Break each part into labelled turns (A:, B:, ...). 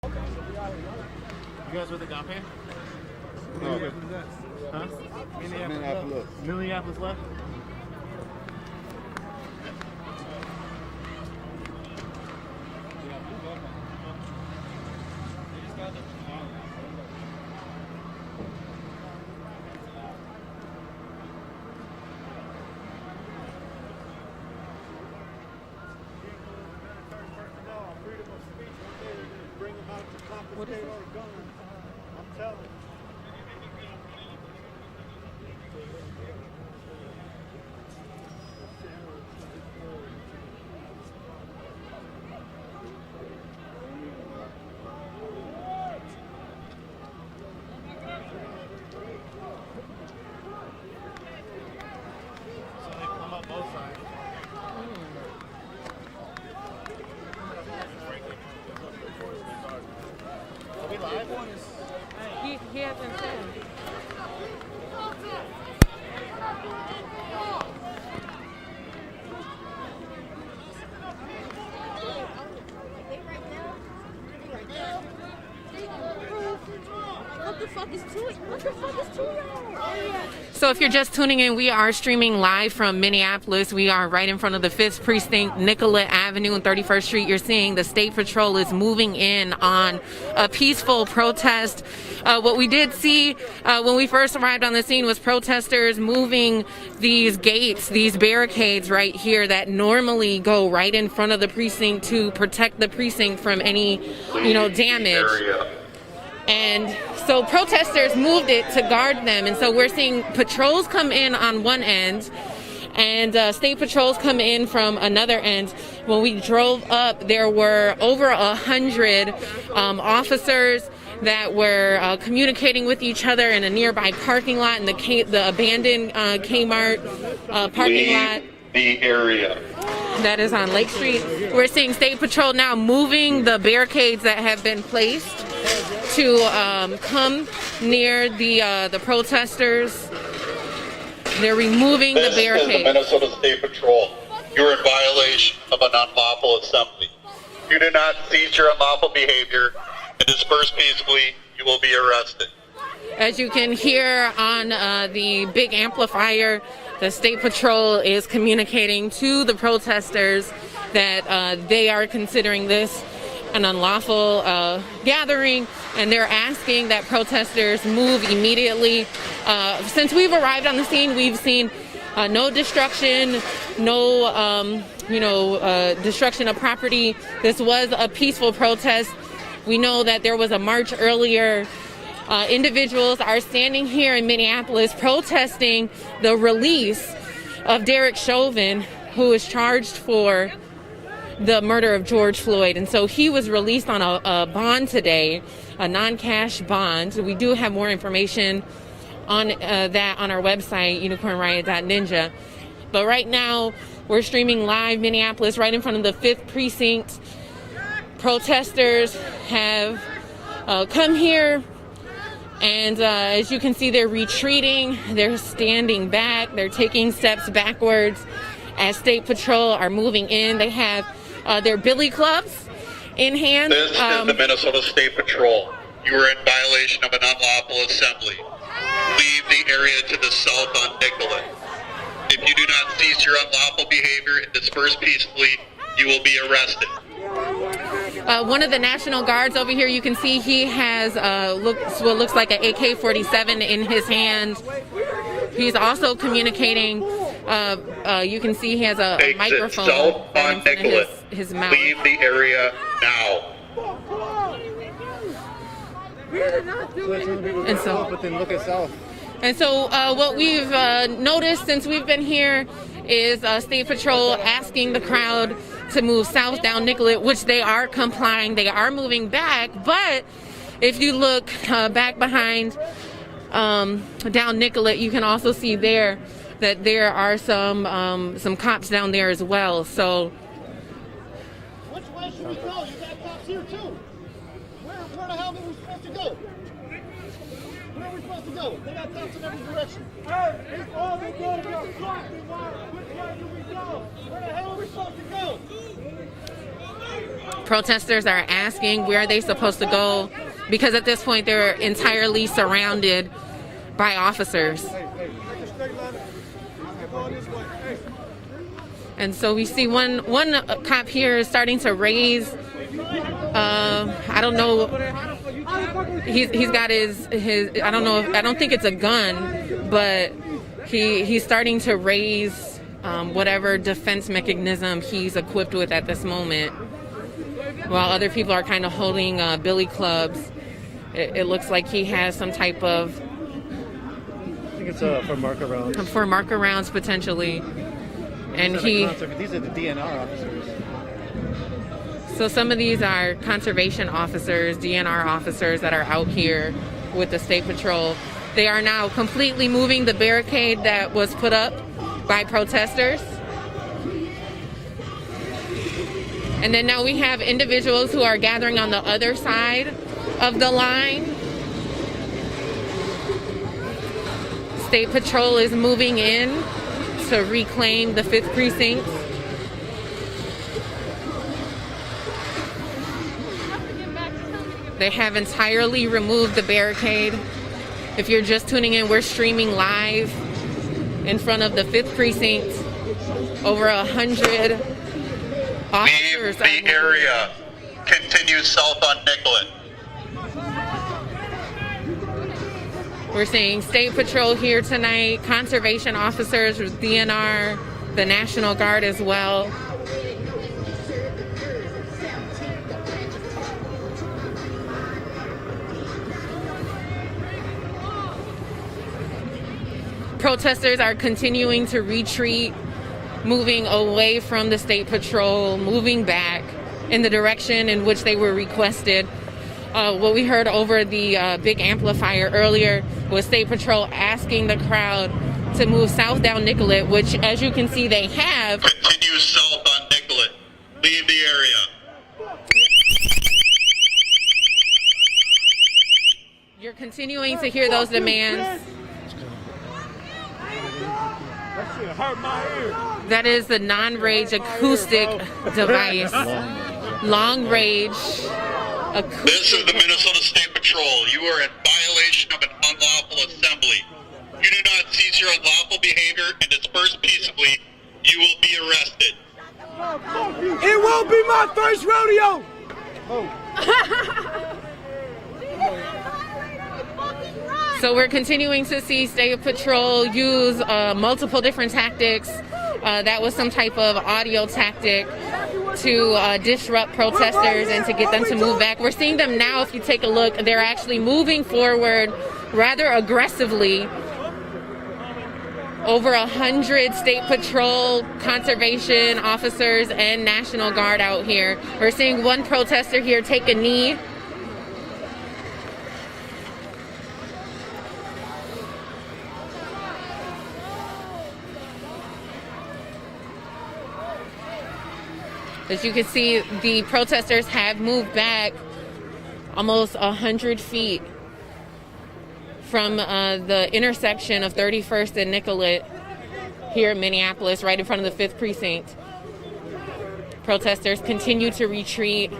A: You guys with the Gape?
B: No.
A: Huh?
B: Minneapolis.
A: Minneapolis left?
C: What is it?
A: I'm telling you. So they come up both sides. Are we live?
C: He hasn't said. What the fuck is So if you're just tuning in, we are streaming live from Minneapolis. We are right in front of the 5th Precinct, Nicollet Avenue and 31st Street. You're seeing the State Patrol is moving in on a peaceful protest. What we did see when we first arrived on the scene was protesters moving these gates, these barricades right here that normally go right in front of the precinct to protect the precinct from any, damage. And so protesters moved it to guard them. And so we're seeing patrols come in on one end and state patrols come in from another end. When we drove up, there were over 100 officers that were communicating with each other in a nearby parking lot in the abandoned Kmart parking lot.
D: The area
C: that is on Lake Street. We're seeing State Patrol now moving the barricades that have been placed to come near the protesters. They're removing the barricades.
D: This is the Minnesota State Patrol. You're in violation of an unlawful assembly. If you do not cease your unlawful behavior and disperse peacefully, you will be arrested.
C: As you can hear on the big amplifier, the State Patrol is communicating to the protesters that they are considering this an unlawful gathering, and they're asking that protesters move immediately. Since we've arrived on the scene, we've seen no destruction, no destruction of property. This was a peaceful protest. We know that there was a march earlier. Individuals are standing here in Minneapolis protesting the release of Derek Chauvin, who is charged for the murder of George Floyd. And so he was released on a bond today, a non-cash bond. We do have more information on that on our website, unicornriot.ninja. But right now, we're streaming live Minneapolis right in front of the 5th Precinct. Protesters have come here. And as you can see, they're retreating, they're standing back, they're taking steps backwards as State Patrol are moving in. They have their billy clubs in hand.
D: This is the Minnesota State Patrol. You are in violation of an unlawful assembly. Leave the area to the south on Nicollet. If you do not cease your unlawful behavior and disperse peacefully, you will be arrested.
C: One of the National Guards over here, you can see he has what looks like an AK-47 in his hand. He's also communicating. You can see he has a microphone in front of his mouth.
D: Leave the area now.
C: And so,
B: but then look at south.
C: And so what we've noticed since we've been here is State Patrol asking the crowd to move south down Nicollet, which they are complying. They are moving back. But if you look back behind down Nicollet, you can also see there that there are some cops down there as well. So
A: which way should we go? You got cops here too. Where the hell are we supposed to go? Where are we supposed to go? They got cops in every direction. Hey, it's all they do is get blocked. Which way do we go? Where the hell are we supposed to go?
C: Protesters are asking where are they supposed to go, because at this point they're entirely surrounded by officers. And so we see one cop here is starting to raise, I don't know, he's got his I don't know, I don't think it's a gun, but he's starting to raise whatever defense mechanism he's equipped with at this moment, while other people are kind of holding billy clubs. It looks like he has some type of,
E: I think it's for marker rounds.
C: For marker rounds potentially. And
E: these are the DNR officers.
C: So some of these are conservation officers, DNR officers that are out here with the State Patrol. They are now completely moving the barricade that was put up by protesters. And then now we have individuals who are gathering on the other side of the line. State Patrol is moving in to reclaim the 5th Precinct. They have entirely removed the barricade. If you're just tuning in, we're streaming live in front of the 5th Precinct. Over 100 officers.
D: Leave the area. Continue south on Nicollet.
C: We're seeing State Patrol here tonight, conservation officers with DNR, the National Guard as well. Protesters are continuing to retreat, moving away from the State Patrol, moving back in the direction in which they were requested. What we heard over the big amplifier earlier was State Patrol asking the crowd to move south down Nicollet, which, as you can see, they have.
D: Continue south on Nicollet. Leave the area.
C: You're continuing to hear those demands. That is the non-rage acoustic device. Long range acoustic.
D: This is the Minnesota State Patrol. You are in violation of an unlawful assembly. You do not cease your unlawful behavior and disperse peaceably, you will be arrested.
F: It won't be my first rodeo!
C: So we're continuing to see State Patrol use multiple different tactics. That was some type of audio tactic to disrupt protesters and to get them to move back. We're seeing them now, if you take a look, they're actually moving forward rather aggressively. Over 100 State Patrol, conservation officers, and National Guard out here. We're seeing one protester here take a knee. As you can see, the protesters have moved back almost 100 feet from the intersection of 31st and Nicollet here in Minneapolis, right in front of the 5th Precinct. Protesters continue to retreat.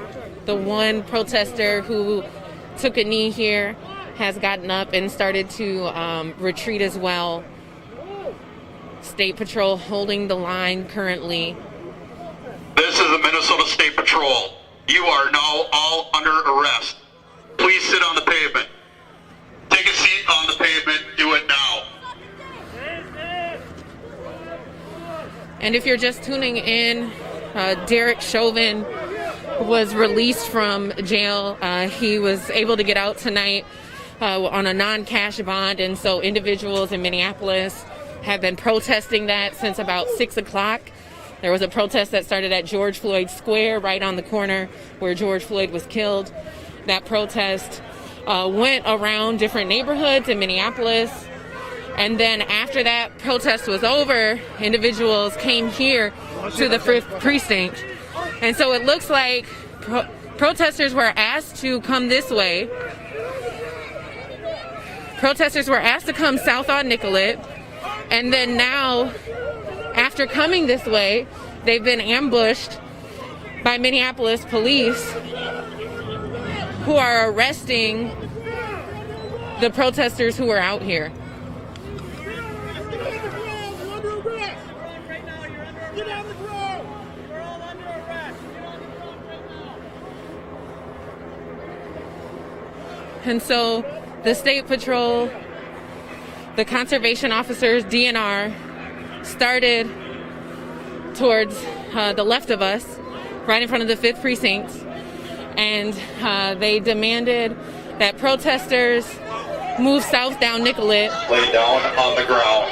C: The one protester who took a knee here has gotten up and started to retreat as well. State Patrol holding the line currently.
D: This is the Minnesota State Patrol. You are now all under arrest. Please sit on the pavement. Take a seat on the pavement. Do it now.
C: And if you're just tuning in, Derek Chauvin was released from jail. He was able to get out tonight on a non-cash bond, and so individuals in Minneapolis have been protesting that since about 6 o'clock. There was a protest that started at George Floyd Square, right on the corner where George Floyd was killed. That protest went around different neighborhoods in Minneapolis. And then after that protest was over, individuals came here to the 5th Precinct. And so it looks like protesters were asked to come this way. Protesters were asked to come south on Nicollet. And then now, after coming this way, they've been ambushed by Minneapolis police who are arresting the protesters who are out here. And so the State Patrol, the conservation officers, DNR, started towards the left of us, right in front of the 5th Precinct, and they demanded that protesters move south down Nicollet.
D: Lay down on the ground.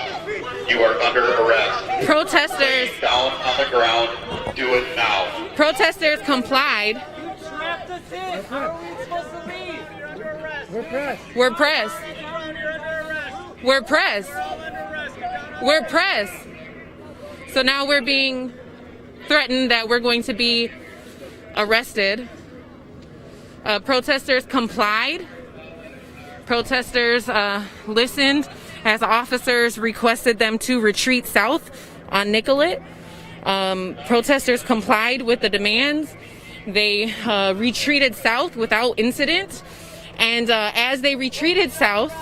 D: You are under arrest.
C: Protesters.
D: Lay down on the ground. Do it now.
C: Protesters complied.
A: Trapped us in. How are we supposed to leave? You're under arrest.
E: We're pressed.
C: We're pressed.
A: You're under arrest.
C: We're pressed.
A: We're all under arrest. You're down on
C: We're pressed. So now we're being threatened that we're going to be arrested. Protesters complied. Protesters listened as officers requested them to retreat south on Nicollet. Protesters complied with the demands. They retreated south without incident. And as they retreated south,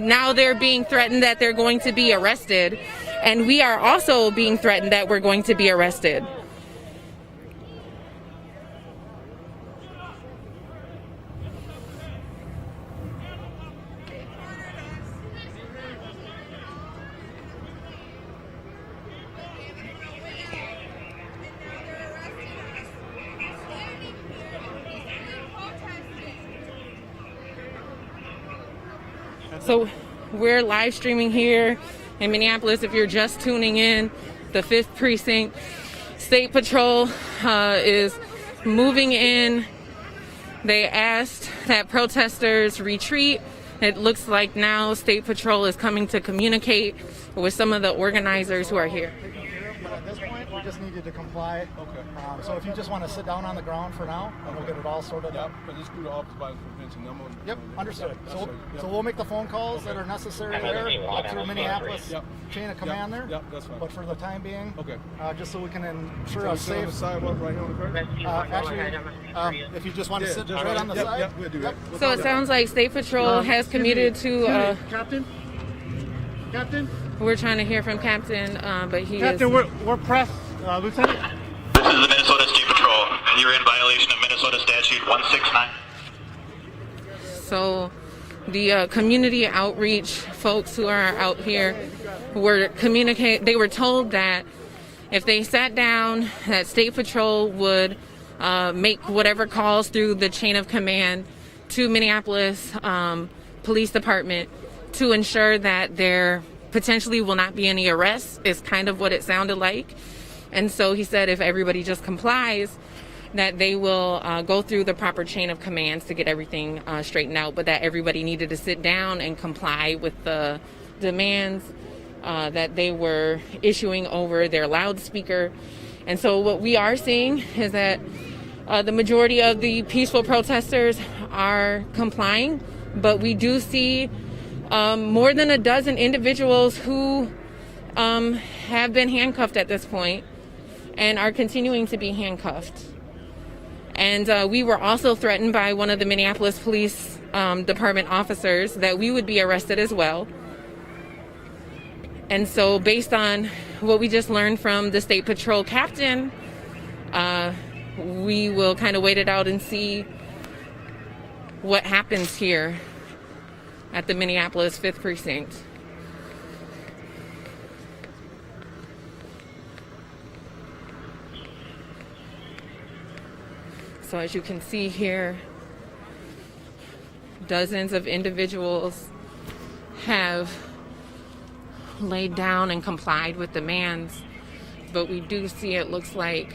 C: now they're being threatened that they're going to be arrested. And we are also being threatened that we're going to be arrested. So we're live streaming here in Minneapolis. If you're just tuning in, the 5th Precinct, State Patrol is moving in. They asked that protesters retreat. It looks like now State Patrol is coming to communicate with some of the organizers who are here.
A: But at this point, we just need you to comply. Okay. So if you just want to sit down on the ground for now, and we'll get it all sorted out.
F: But just do the office by prevention.
A: Yep, understood. So we'll make the phone calls that are necessary there up through Minneapolis chain of command there.
F: Yep, that's fine.
A: But for the time being,
F: Okay.
A: Just so we can ensure
F: So
A: a
F: you sit on
A: safe.
F: the sidewalk right here on the curb?
A: Actually, if you just want to sit
F: just
A: right on the side.
F: Yep, we'll do that.
C: So it sounds like State Patrol has commuted to.
A: Captain,
C: We're trying to hear from Captain, but he is.
A: we're pressed. Lieutenant.
D: This is the Minnesota State Patrol, and you're in violation of Minnesota Statute 169.
C: So the community outreach folks who are out here were they were told that if they sat down, that State Patrol would make whatever calls through the chain of command to Minneapolis Police Department to ensure that there potentially will not be any arrests, is kind of what it sounded like. And so he said if everybody just complies, that they will go through the proper chain of commands to get everything straightened out, but that everybody needed to sit down and comply with the demands that they were issuing over their loudspeaker. And so what we are seeing is that the majority of the peaceful protesters are complying, but we do see more than a dozen individuals who have been handcuffed at this point and are continuing to be handcuffed. And we were also threatened by one of the Minneapolis Police Department officers that we would be arrested as well. And so based on what we just learned from the State Patrol captain, we will kind of wait it out and see what happens here at the Minneapolis 5th Precinct. So as you can see here, dozens of individuals have laid down and complied with demands, but we do see it looks like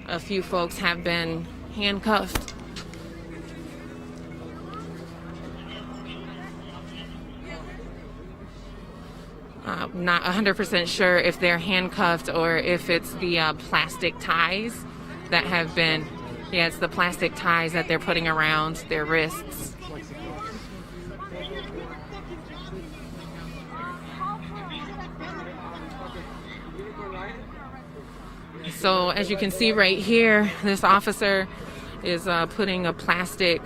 C: a few folks have been handcuffed. Not 100% sure if they're handcuffed or if it's the plastic ties that have been, it's the plastic ties that they're putting around their wrists. So as you can see right here, this officer is putting a plastic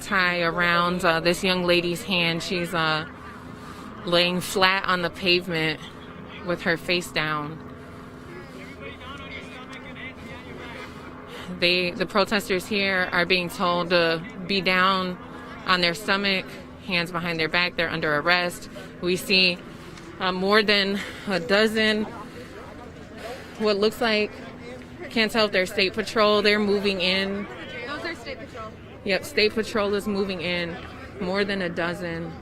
C: tie around this young lady's hand. She's laying flat on the pavement with her face down. The protesters here are being told to be down on their stomach, hands behind their back. They're under arrest. We see more than a dozen, what looks like, can't tell if they're state patrol. They're moving in.
G: Those are state patrol.
C: Yep, state patrol is moving in. More than a dozen.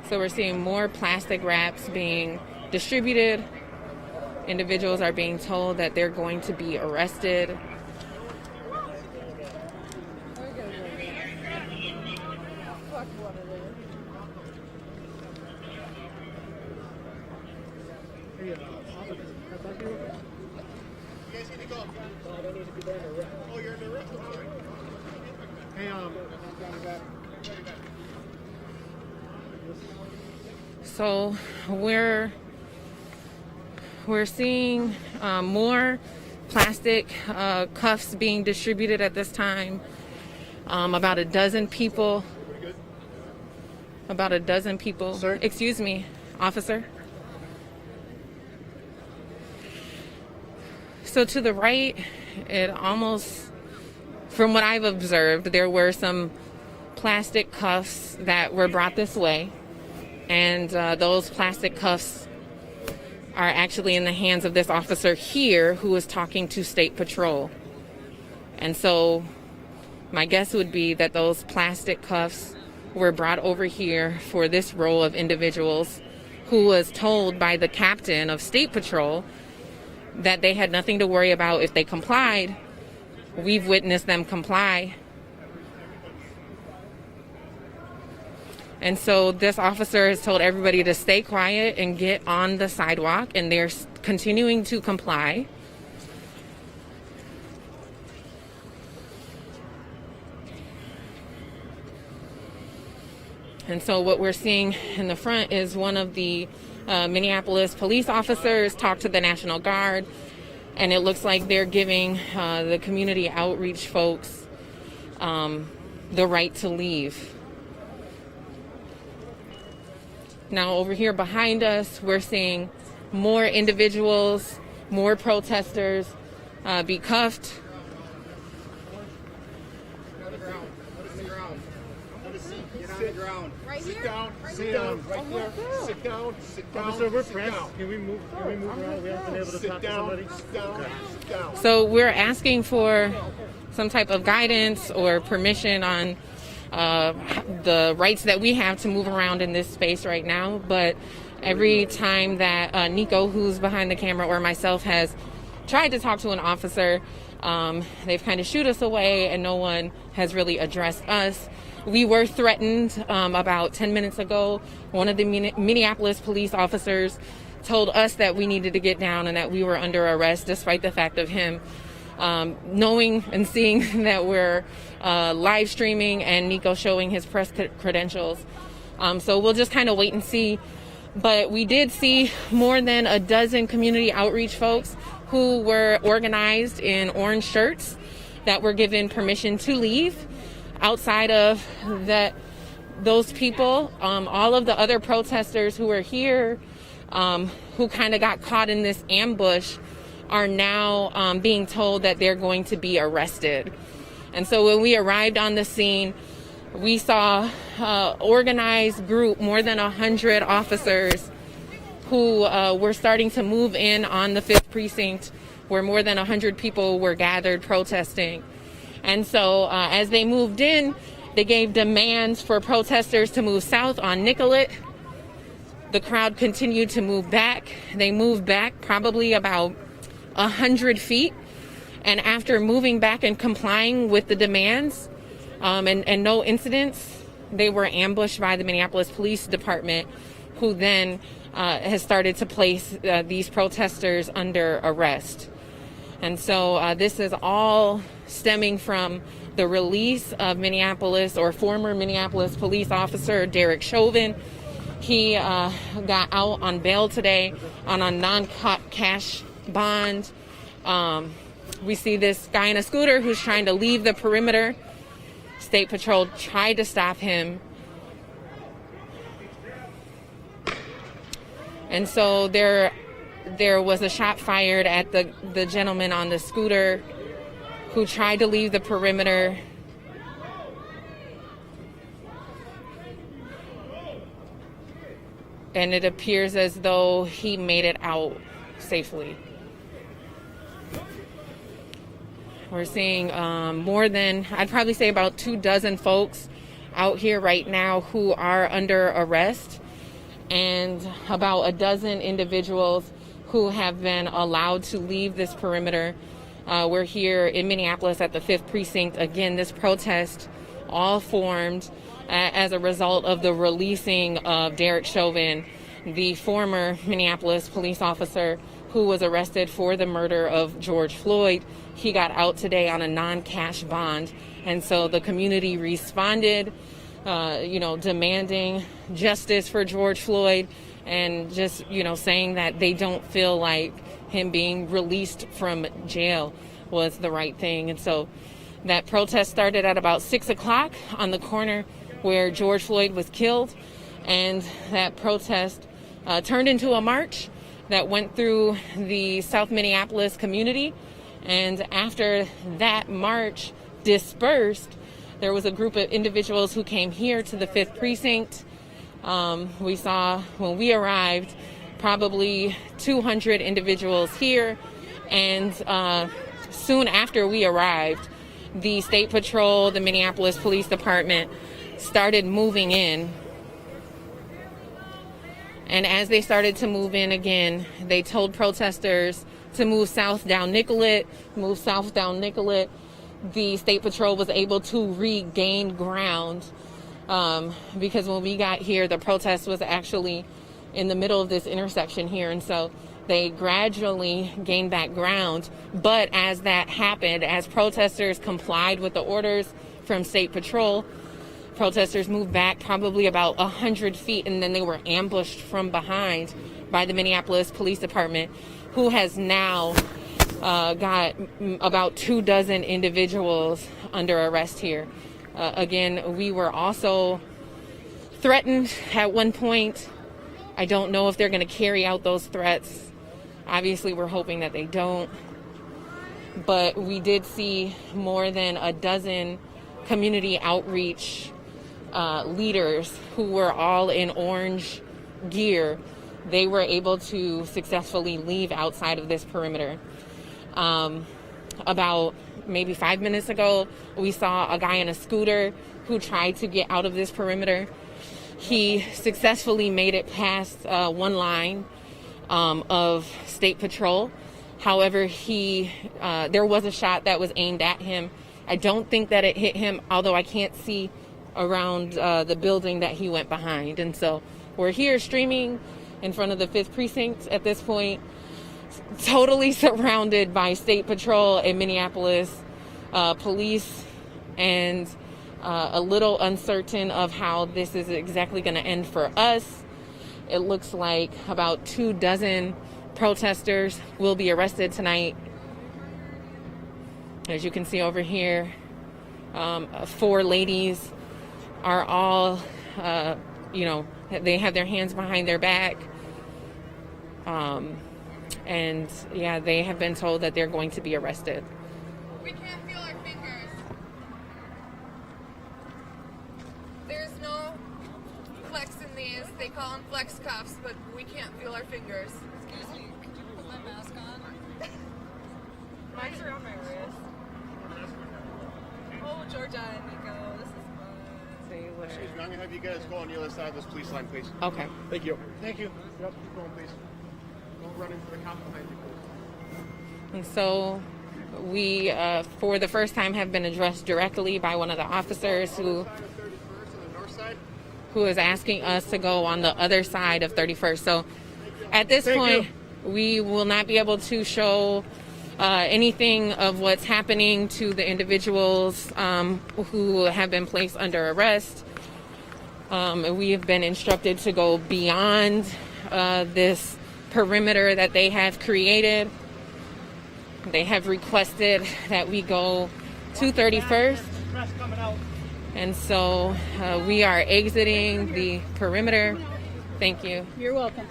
C: So we're seeing more plastic wraps being distributed. Individuals are being told that they're going to be arrested. So we're seeing more plastic cuffs being distributed at this time. About a dozen people.
E: Sir?
C: Excuse me, officer. So to the right, it almost, from what I've observed, there were some plastic cuffs that were brought this way. And those plastic cuffs are actually in the hands of this officer here who is talking to State Patrol. And so my guess would be that those plastic cuffs were brought over here for this row of individuals who was told by the captain of State Patrol that they had nothing to worry about if they complied. We've witnessed them comply. And so this officer has told everybody to stay quiet and get on the sidewalk, and they're continuing to comply. And so what we're seeing in the front is one of the Minneapolis police officers talk to the National Guard, and it looks like they're giving the community outreach folks the right to leave. Now over here behind us, we're seeing more individuals, more protesters be cuffed.
G: Right here?
A: Sit down, sit down, right there. Sit down, sit down.
E: Officer, we're
A: sit
E: pressed.
A: down.
E: Can we move around? We haven't been able to
A: Sit
E: talk to
A: down,
E: somebody.
A: sit down, sit down.
C: So we're asking for some type of guidance or permission on the rights that we have to move around in this space right now. But every time that Nico, who's behind the camera, or myself has tried to talk to an officer, they've kind of shooed us away, and no one has really addressed us. We were threatened about 10 minutes ago. One of the Minneapolis police officers told us that we needed to get down and that we were under arrest, despite the fact of him knowing and seeing that we're live streaming and Nico showing his press credentials. So we'll just kind of wait and see. But we did see more than a dozen community outreach folks who were organized in orange shirts that were given permission to leave. Outside of that, those people, all of the other protesters who were here, who kind of got caught in this ambush, are now being told that they're going to be arrested. And so when we arrived on the scene, we saw an organized group, more than 100 officers, who were starting to move in on the 5th precinct, where more than 100 people were gathered protesting. And so as they moved in, they gave demands for protesters to move south on Nicollet. The crowd continued to move back. They moved back probably about 100 feet. And after moving back and complying with the demands and no incidents, they were ambushed by the Minneapolis Police Department, who then has started to place these protesters under arrest. And so this is all stemming from the release of Minneapolis, or former Minneapolis police officer Derek Chauvin. He got out on bail today on a non-cash bond. We see this guy in a scooter who's trying to leave the perimeter. State Patrol tried to stop him. And so there was a shot fired at the gentleman on the scooter who tried to leave the perimeter. And it appears as though he made it out safely. We're seeing more than, I'd probably say about 24 folks out here right now who are under arrest, and about a dozen individuals who have been allowed to leave this perimeter. We're here in Minneapolis at the 5th Precinct. Again, this protest all formed as a result of the releasing of Derek Chauvin, the former Minneapolis police officer who was arrested for the murder of George Floyd. He got out today on a non-cash bond. And so the community responded, demanding justice for George Floyd, and just, saying that they don't feel like him being released from jail was the right thing. And so that protest started at about 6 o'clock on the corner where George Floyd was killed. And that protest turned into a march that went through the South Minneapolis community. And after that march dispersed, there was a group of individuals who came here to the 5th Precinct. We saw, when we arrived, probably 200 individuals here. And soon after we arrived, the State Patrol, the Minneapolis Police Department started moving in. And as they started to move in again, they told protesters to move south down Nicollet. The State Patrol was able to regain ground because when we got here, the protest was actually in the middle of this intersection here. And so they gradually gained back ground. But as that happened, as protesters complied with the orders from State Patrol, protesters moved back probably about 100 feet, and then they were ambushed from behind by the Minneapolis Police Department, who has now got about 24 individuals under arrest here. Again, we were also threatened at one point. I don't know if they're going to carry out those threats. Obviously, we're hoping that they don't. But we did see more than a dozen community outreach leaders who were all in orange gear. They were able to successfully leave outside of this perimeter. About maybe 5 minutes ago, we saw a guy in a scooter who tried to get out of this perimeter. He successfully made it past one line of State Patrol. However, there was a shot that was aimed at him. I don't think that it hit him, although I can't see around the building that he went behind. And so we're here streaming in front of the 5th Precinct at this point, totally surrounded by State Patrol and Minneapolis police, and a little uncertain of how this is exactly going to end for us. It looks like about 24 protesters will be arrested tonight. As you can see over here, 4 ladies are all, they have their hands behind their back. And yeah, they have been told that they're going to be arrested.
G: We can't feel our fingers. There's no flex in these. They call them flex cuffs, but we can't feel our fingers. Excuse me, could you put my mask on? Mine's around my wrist. Oh, Georgia and Nico, this is fun.
B: Excuse me, I'm going to have you guys go on the other side of this police line, please.
C: Okay.
B: Thank you. Thank you. Yep, keep going, please. Don't run into the cop behind you, please.
C: And so we, for the first time, have been addressed directly by one of the officers who...
B: On the north side?
C: who is asking us to go on the other side of 31st. So at this point, we will not be able to show anything of what's happening to the individuals who have been placed under arrest. And we have been instructed to go beyond this perimeter that they have created. They have requested that we go to 31st. And so we are exiting the perimeter. Thank you.
H: You're welcome.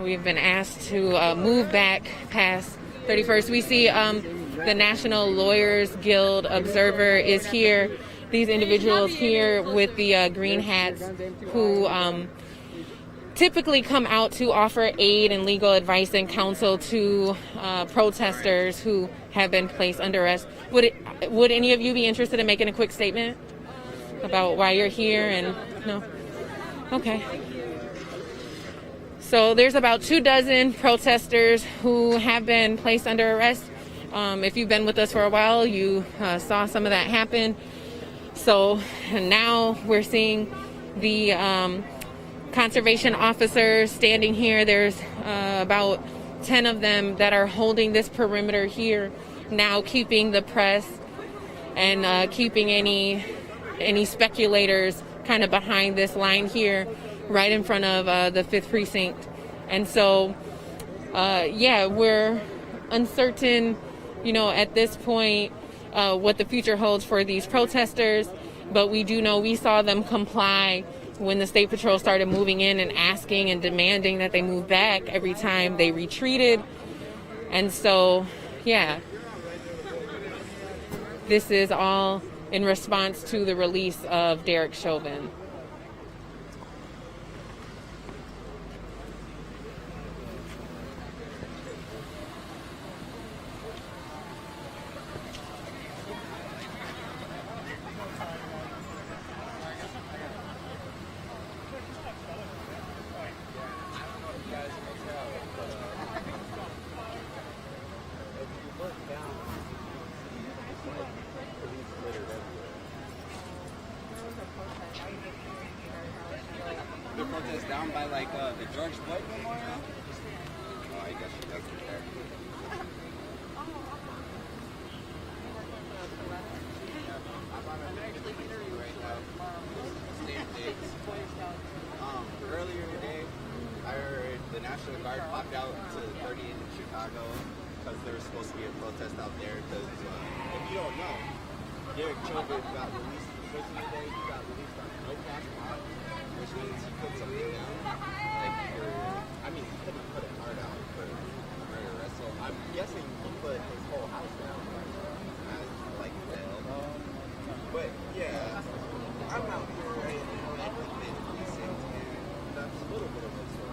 C: We've been asked to move back past 31st. We see the National Lawyers Guild Observer is here. These individuals here with the green hats who typically come out to offer aid and legal advice and counsel to protesters who have been placed under arrest. Would any of you be interested in making a quick statement about why you're here? And no? Okay. So there's about 24 protesters who have been placed under arrest. If you've been with us for a while, you saw some of that happen. So now we're seeing the conservation officers standing here. There's about 10 of them that are holding this perimeter here now, keeping the press and keeping any speculators kind of behind this line here right in front of the 5th Precinct. And so, yeah, we're uncertain, at this point, what the future holds for these protesters. But we do know we saw them comply when the State Patrol started moving in and asking and demanding that they move back every time they retreated. And so, yeah, this is all in response to the release of Derek Chauvin.
I: The protest down by the George Floyd Memorial? Oh, I guess she doesn't there. Earlier today, I heard the National Guard popped out to 30 in Chicago because there was supposed to be a protest out there. Because if you don't know, Derek Chauvin got released from prison today. He got released on no cash bond, which means he put something down. He couldn't put a card out for murder arrest. So I'm guessing he put his whole house down as bail. But yeah, I'm out here right now at the 5th Precinct, and that's a little bit of a story.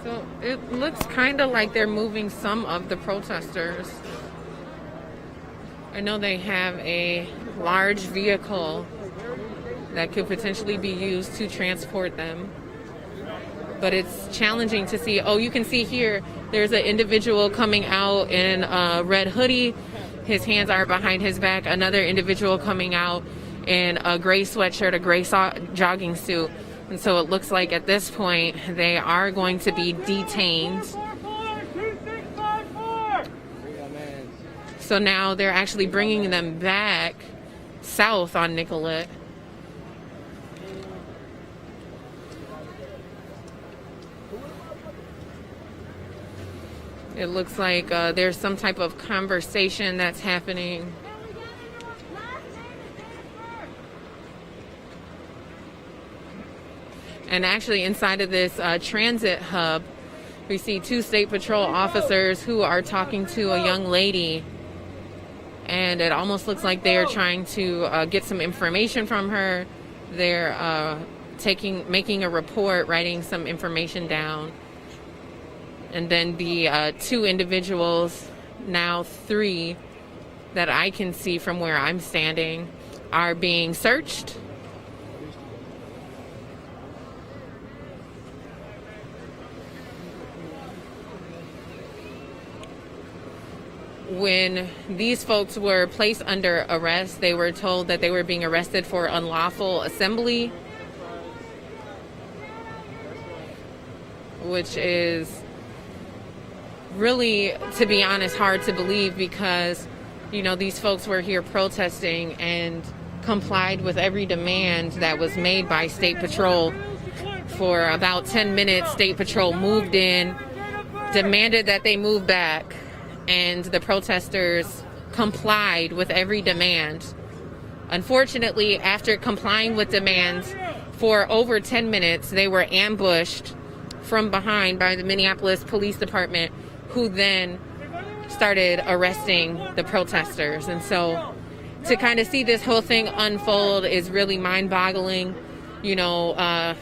C: So it looks kind of like they're moving some of the protesters. I know they have a large vehicle that could potentially be used to transport them. But it's challenging to see. Oh, you can see here, there's an individual coming out in a red hoodie. His hands are behind his back. Another individual coming out in a gray sweatshirt, a gray jogging suit. And so it looks like at this point they are going to be detained. So now they're actually bringing them back south on Nicollet. It looks like there's some type of conversation that's happening. And actually inside of this transit hub, we see 2 State Patrol officers who are talking to a young lady. And it almost looks like they are trying to get some information from her. They're making a report, writing some information down. And then the 2 individuals, now 3, that I can see from where I'm standing are being searched. When these folks were placed under arrest, they were told that they were being arrested for unlawful assembly, which is really, to be honest, hard to believe because, you know, these folks were here protesting and complied with every demand that was made by State Patrol. For about 10 minutes, State Patrol moved in, demanded that they move back, and the protesters complied with every demand. Unfortunately, after complying with demands for over 10 minutes, they were ambushed from behind by the Minneapolis Police Department, who then started arresting the protesters. And so to kind of see this whole thing unfold is really mind-boggling. You know,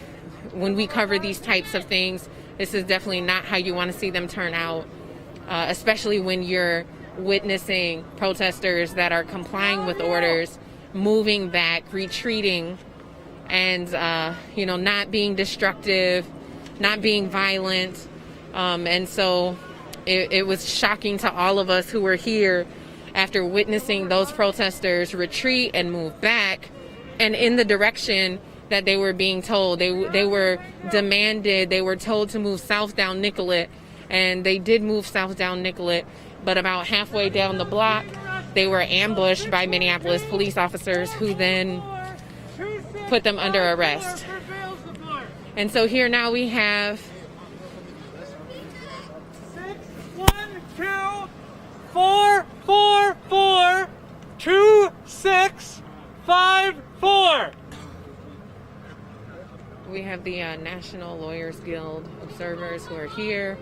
C: when we cover these types of things, this is definitely not how you want to see them turn out. Especially when you're witnessing protesters that are complying with orders, moving back, retreating, and, you know, not being destructive, not being violent. And so it was shocking to all of us who were here after witnessing those protesters retreat and move back and in the direction that they were being told. They were demanded, they were told to move south down Nicollet. And they did move south down Nicollet, but about halfway down the block, they were ambushed by Minneapolis police officers who then put them under arrest. And so here now we have
F: 612442654.
C: We have the National Lawyers Guild observers who are here,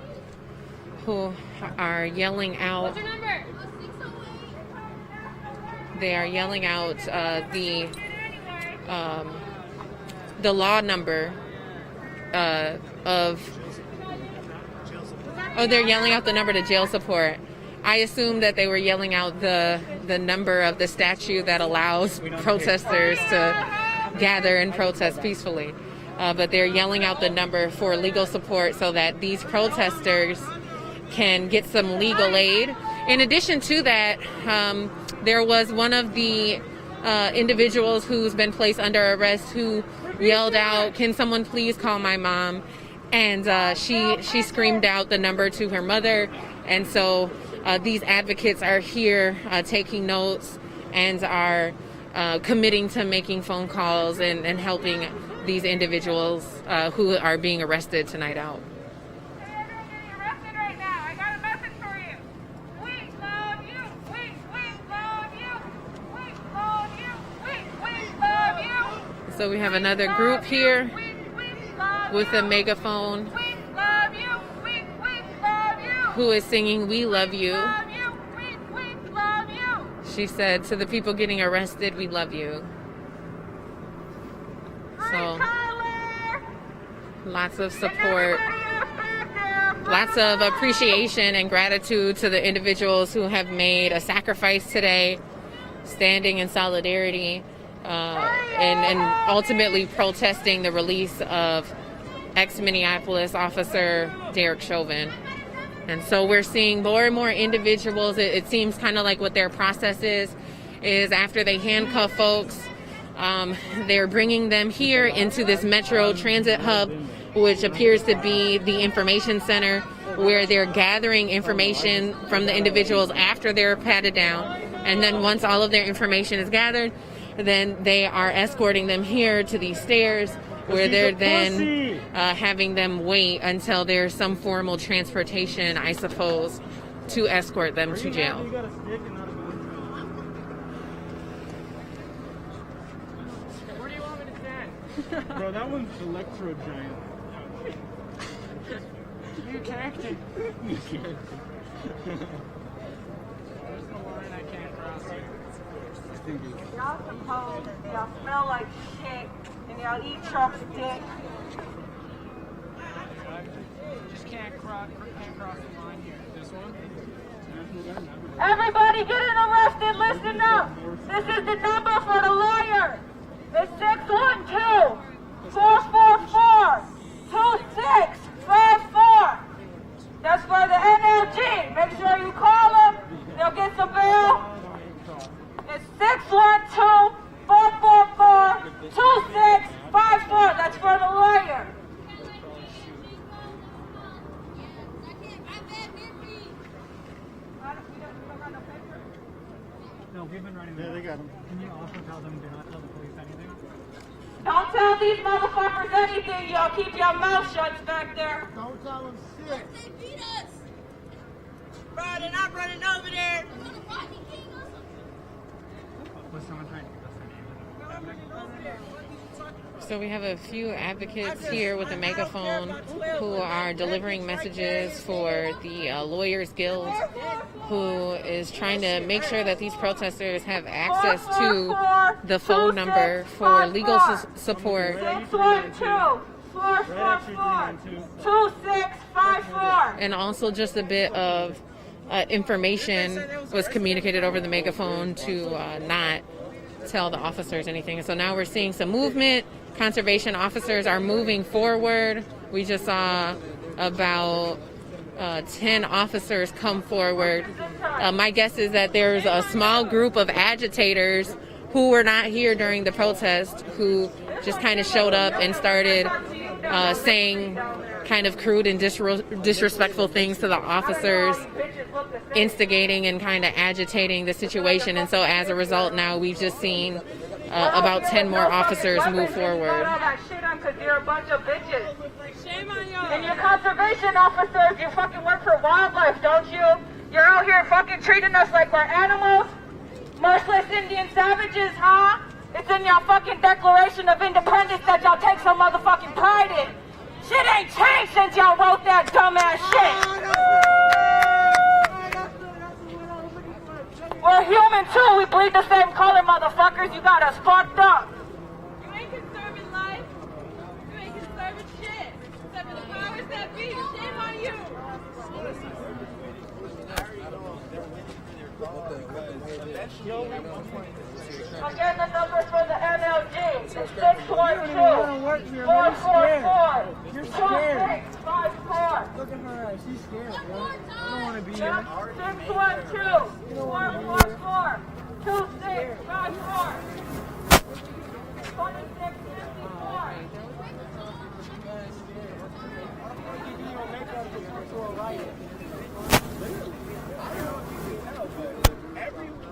C: who are yelling out. What's your number? They are yelling out the law number they're yelling out the number to jail support. I assume that they were yelling out the number of the statute that allows protesters to gather and protest peacefully. But they're yelling out the number for legal support so that these protesters can get some legal aid. In addition to that, there was one of the individuals who's been placed under arrest who yelled out, "Can someone please call my mom?" And she screamed out the number to her mother. And so these advocates are here taking notes and are committing to making phone calls and helping these individuals who are being arrested tonight out. So we have another group here with a megaphone who is singing "We Love You." She said to the people getting arrested, "We love you." So lots of support, lots of appreciation and gratitude to the individuals who have made a sacrifice today, standing in solidarity and ultimately protesting the release of ex-Minneapolis officer Derek Chauvin. And so we're seeing more and more individuals. It seems kind of like what their process is after they handcuff folks, they're bringing them here into this Metro Transit hub, which appears to be the information center, where they're gathering information from the individuals after they're patted down. And then once all of their information is gathered, then they are escorting them here to these stairs, where they're then having them wait until there's some formal transportation, I suppose, to escort them to jail.
F: Where do you want me to stand? Bro, that one's Electro Giant. New character. New character. There's the line I can't cross here.
H: Y'all suppose y'all smell like shit and y'all eat Trump's dick.
F: Just can't cross the line here. This one?
H: Everybody getting arrested, listen up. This is the number for the lawyer. It's 612-444-2654. That's for the NLG. Make sure you call them. They'll get some bail. It's 612-444-2654. That's for the lawyer.
F: No, we've been running.
B: Yeah, they got him.
F: Can you also tell them do not tell the police anything?
H: Don't tell these motherfuckers anything, y'all. Keep your mouth shut back there.
B: Don't tell them shit.
G: They beat us.
H: Bro, they're not running over there.
F: Was someone trying to
C: So we have a few advocates here with a megaphone who are delivering messages for the Lawyers Guild, who is trying to make sure that these protesters have access to the phone number for legal support.
H: 612-444-2654.
C: And also just a bit of information was communicated over the megaphone to not tell the officers anything. And so now we're seeing some movement. Conservation officers are moving forward. We just saw about 10 officers come forward. My guess is that there's a small group of agitators who were not here during the protest who just kind of showed up and started saying kind of crude and disrespectful things to the officers, instigating and kind of agitating the situation. And so as a result, now we've just seen about 10 more officers move forward.
H: You're a bunch of bitches. Shame on you. And you're conservation officers. You fucking work for wildlife, don't you? You're out here fucking treating us like we're animals. Merciless Indian savages, huh? It's in your fucking Declaration of Independence that y'all take some motherfucking pride in. Shit ain't changed since y'all wrote that dumbass shit. We're human too. We bleed the same color, motherfuckers. You got us fucked up.
G: You ain't conserving life. You ain't conserving shit. Except for the powers that be. Shame on you.
H: Again, the number for the NLG is 612-444-2654.
F: Look at her eyes. She's scared, bro. I don't want to be here.
H: 612-444-2654. 2654.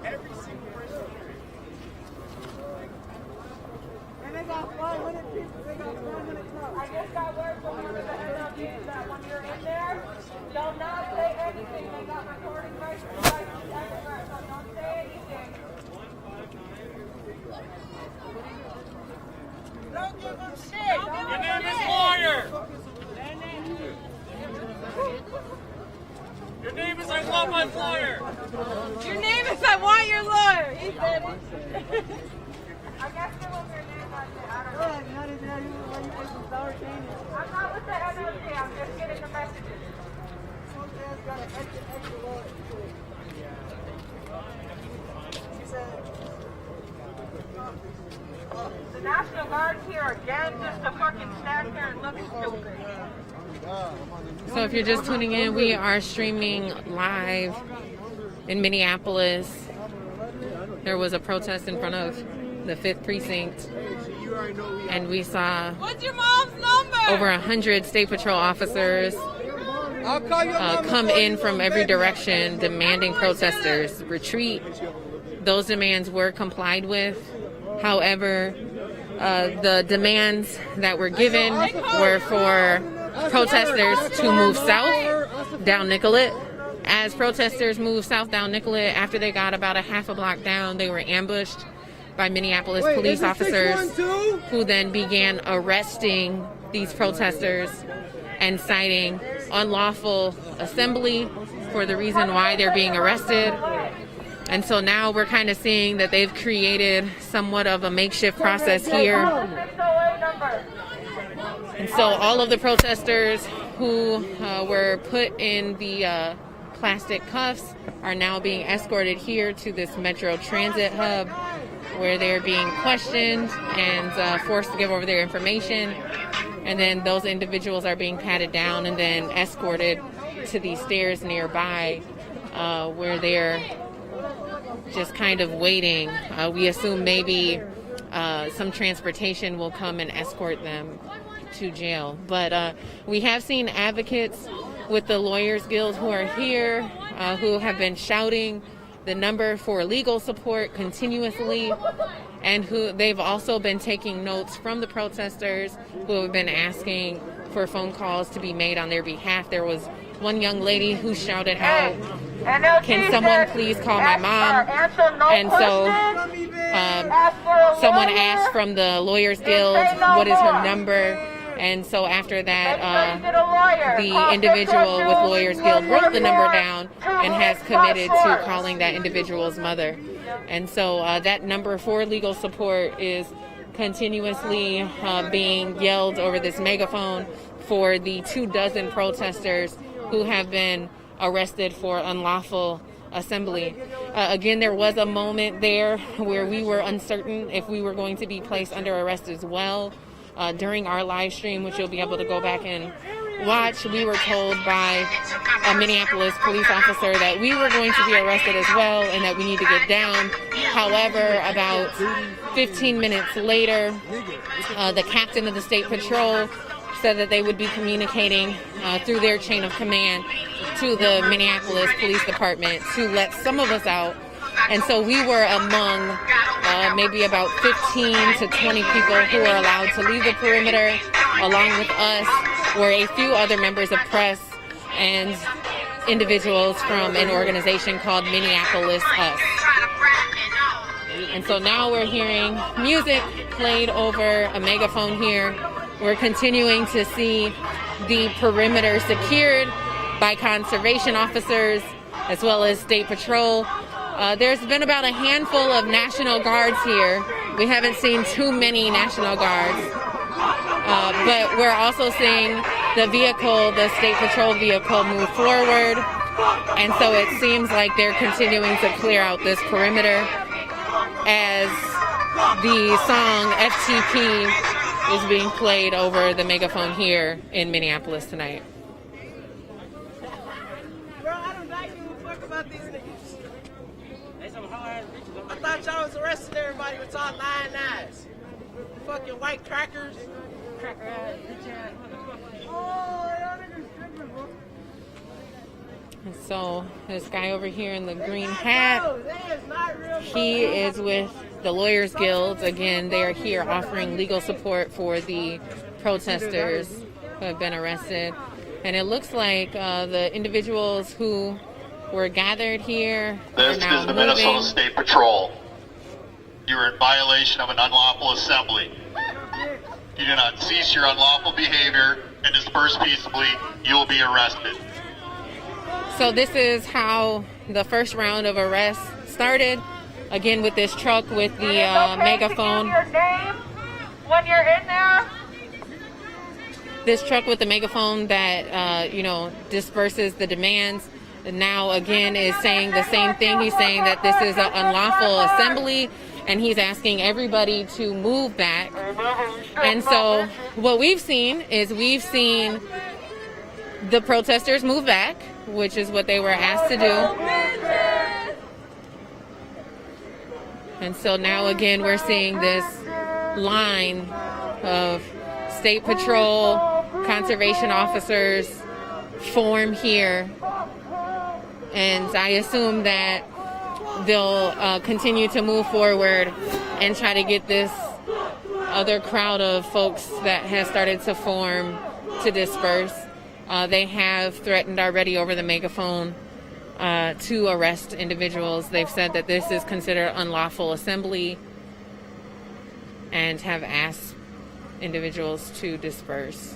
I: Every single person here.
F: And they got 500 people. They got 500 trucks.
H: I just got word from one of the NLGs that when you're in there, don't not say anything. They got recording rights everywhere, so don't say anything. Don't give them shit.
F: Your name is Lawyer. Your name is I want my lawyer.
G: Your name is I want your lawyer. He said it.
H: I guess it was your name like that. I don't know. I'm not with the NLG. I'm just getting the messages. The National Guard's here again just to fucking stand here and look stupid.
C: So if you're just tuning in, we are streaming live in Minneapolis. There was a protest in front of the 5th Precinct, and we saw
G: What's your mom's number?
C: over 100 State Patrol officers come in from every direction demanding protesters retreat. Those demands were complied with. However, the demands that were given were for protesters to move south down Nicollet. As protesters moved south down Nicollet, after they got about a half a block down, they were ambushed by Minneapolis police officers who then began arresting these protesters and citing unlawful assembly for the reason why they're being arrested. And so now we're kind of seeing that they've created somewhat of a makeshift process here. And so all of the protesters who were put in the plastic cuffs are now being escorted here to this Metro Transit hub, where they're being questioned and forced to give over their information. And then those individuals are being patted down and then escorted to these stairs nearby, where they're just kind of waiting. We assume maybe some transportation will come and escort them to jail. But we have seen advocates with the Lawyers Guild who are here, who have been shouting the number for legal support continuously, and who they've also been taking notes from the protesters who have been asking for phone calls to be made on their behalf. There was one young lady who shouted out, "Can someone please call my mom?" And so someone asked from the Lawyers Guild, "What is her number?" And so after that, the individual with Lawyers Guild wrote the number down and has committed to calling that individual's mother. And so that number for legal support is continuously being yelled over this megaphone for the 24 protesters who have been arrested for unlawful assembly. Again, there was a moment there where we were uncertain if we were going to be placed under arrest as well. During our live stream, which you'll be able to go back and watch, we were told by a Minneapolis police officer that we were going to be arrested as well and that we need to get down. However, about 15 minutes later, the captain of the State Patrol said that they would be communicating through their chain of command to the Minneapolis Police Department to let some of us out. And so we were among maybe about 15 to 20 people who were allowed to leave the perimeter. Along with us were a few other members of press and individuals from an organization called Minneapolis Us. And so now we're hearing music played over a megaphone here. We're continuing to see the perimeter secured by conservation officers as well as State Patrol. There's been about a handful of National Guards here. We haven't seen too many National Guards. But we're also seeing the vehicle, the State Patrol vehicle, move forward. And so it seems like they're continuing to clear out this perimeter as the song FTP is being played over the megaphone here in Minneapolis tonight.
J: Bro, I do not give a fuck about these niggas. I thought y'all was arresting everybody with all 9 eyes. Fucking white crackers. Cracker ass, bitch ass. Oh, y'all niggas tripping, bro.
C: And so this guy over here in the green hat, he is with the Lawyers Guild. Again, they are here offering legal support for the protesters who have been arrested. And it looks like the individuals who were gathered here
D: This
C: are now
D: is the
C: moving.
D: Minnesota State Patrol. You are in violation of an unlawful assembly. You do not cease your unlawful behavior and disperse peaceably, you will be arrested.
C: So this is how the first round of arrests started. Again, with this truck with the megaphone.
H: Your name when you're in there.
C: This truck with the megaphone that, disperses the demands. And now, again, is saying the same thing. He's saying that this is an unlawful assembly, and he's asking everybody to move back. And so what we've seen is the protesters move back, which is what they were asked to do. And so now, again, we're seeing this line of State Patrol, conservation officers form here. And I assume that they'll continue to move forward and try to get this other crowd of folks that has started to form to disperse. They have threatened already over the megaphone to arrest individuals. They've said that this is considered unlawful assembly and have asked individuals to disperse.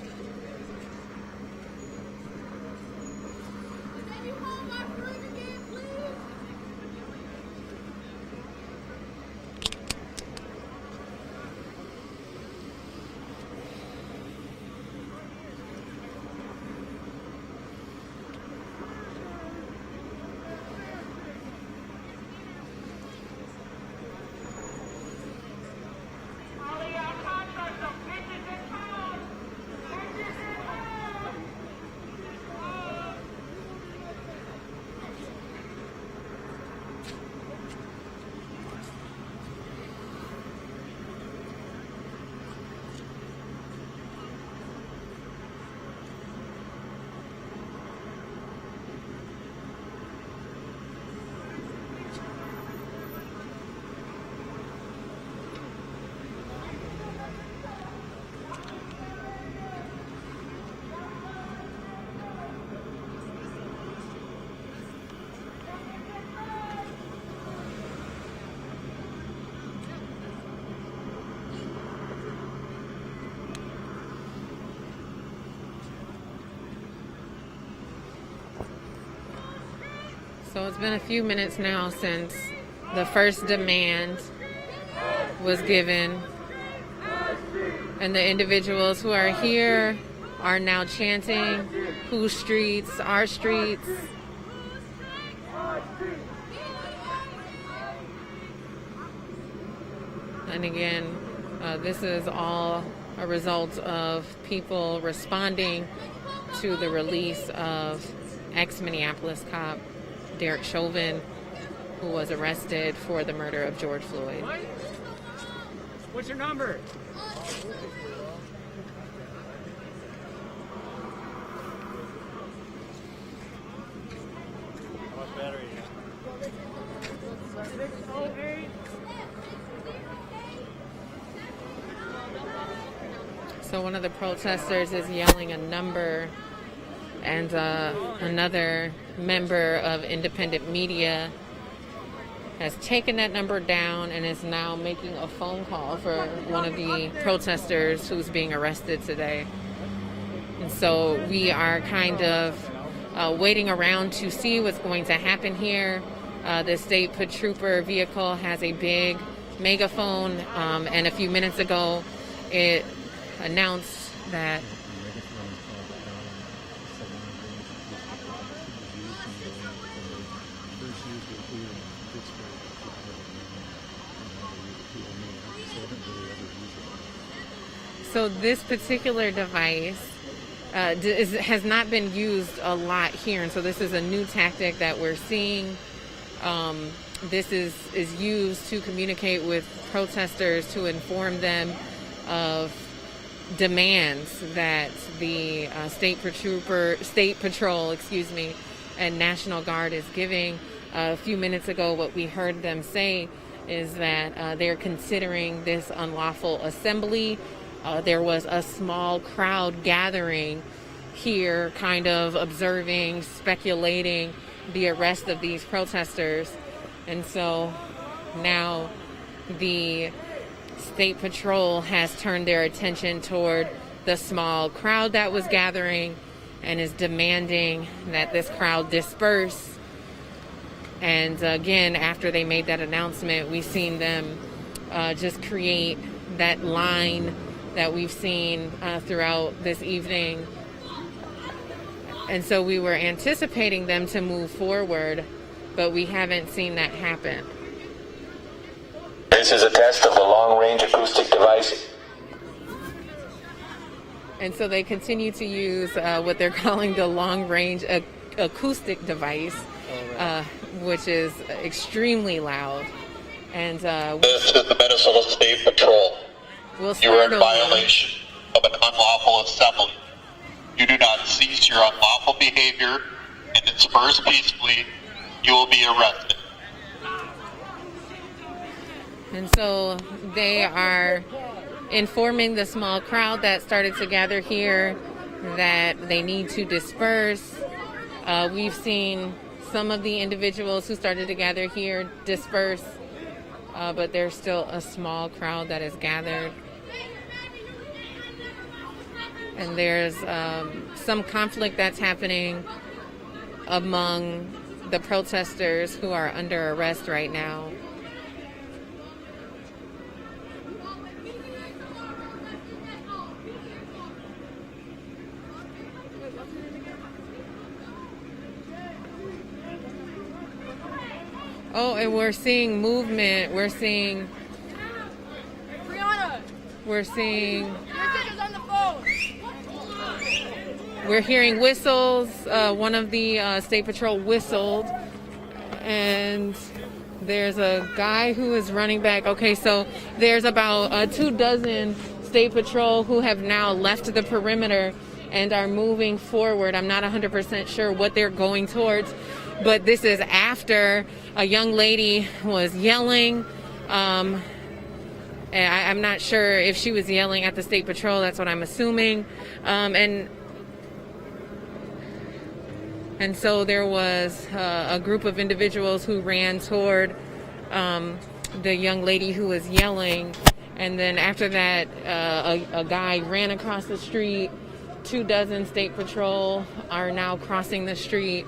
C: So it's been a few minutes now since the first demand was given, and the individuals who are here are now chanting, "Whose streets? Our streets." And again, this is all a result of people responding to the release of ex-Minneapolis cop Derek Chauvin, who was arrested for the murder of George Floyd.
F: What's your number?
C: So one of the protesters is yelling a number, and another member of independent media has taken that number down and is now making a phone call for one of the protesters who's being arrested today. And so we are kind of waiting around to see what's going to happen here. The state trooper vehicle has a big megaphone, and a few minutes ago it announced that so this particular device has not been used a lot here, and so this is a new tactic that we're seeing. This is used to communicate with protesters, to inform them of demands that the state patrol, and National Guard is giving. A few minutes ago, what we heard them say is that they're considering this unlawful assembly. There was a small crowd gathering here, kind of observing, speculating the arrest of these protesters. And so now the State Patrol has turned their attention toward the small crowd that was gathering and is demanding that this crowd disperse. And again, after they made that announcement, we've seen them just create that line that we've seen throughout this evening. And so we were anticipating them to move forward, but we haven't seen that happen.
K: This is a test of the long-range acoustic device.
C: And so they continue to use what they're calling the long-range acoustic device, which is extremely loud. And
D: this is the Minnesota State Patrol. You are in violation of an unlawful assembly. You do not cease your unlawful behavior and disperse peacefully, you will be arrested.
C: And so they are informing the small crowd that started to gather here that they need to disperse. We've seen some of the individuals who started to gather here disperse, but there's still a small crowd that is gathered. And there's some conflict that's happening among the protesters who are under arrest right now. Oh, and we're seeing movement. We're seeing we're hearing whistles. One of the State Patrol whistled, and there's a guy who is running back. Okay, so there's about 24 State Patrol who have now left the perimeter and are moving forward. I'm not 100% sure what they're going towards, but this is after a young lady was yelling. And I'm not sure if she was yelling at the State Patrol. That's what I'm assuming. And so there was a group of individuals who ran toward the young lady who was yelling. And then after that, a guy ran across the street. 24 State Patrol are now crossing the street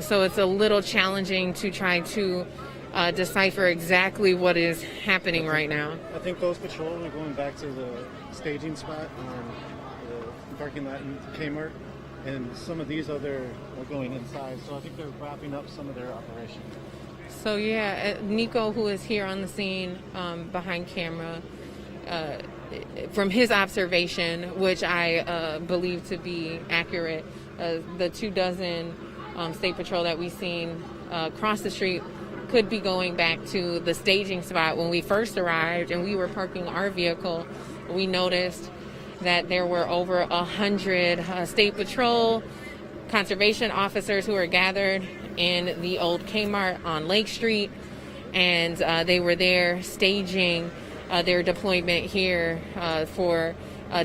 C: So it's a little challenging to try to decipher exactly what is happening right now.
E: I think those patrols are going back to the staging spot on the parking lot in Kmart, and some of these other are going inside. So I think they're wrapping up some of their operation.
C: So yeah, Nico, who is here on the scene behind camera, from his observation, which I believe to be accurate, the 24 State Patrol that we've seen across the street could be going back to the staging spot. When we first arrived and we were parking our vehicle, we noticed that there were over 100 State Patrol conservation officers who were gathered in the old Kmart on Lake Street, and they were there staging their deployment here for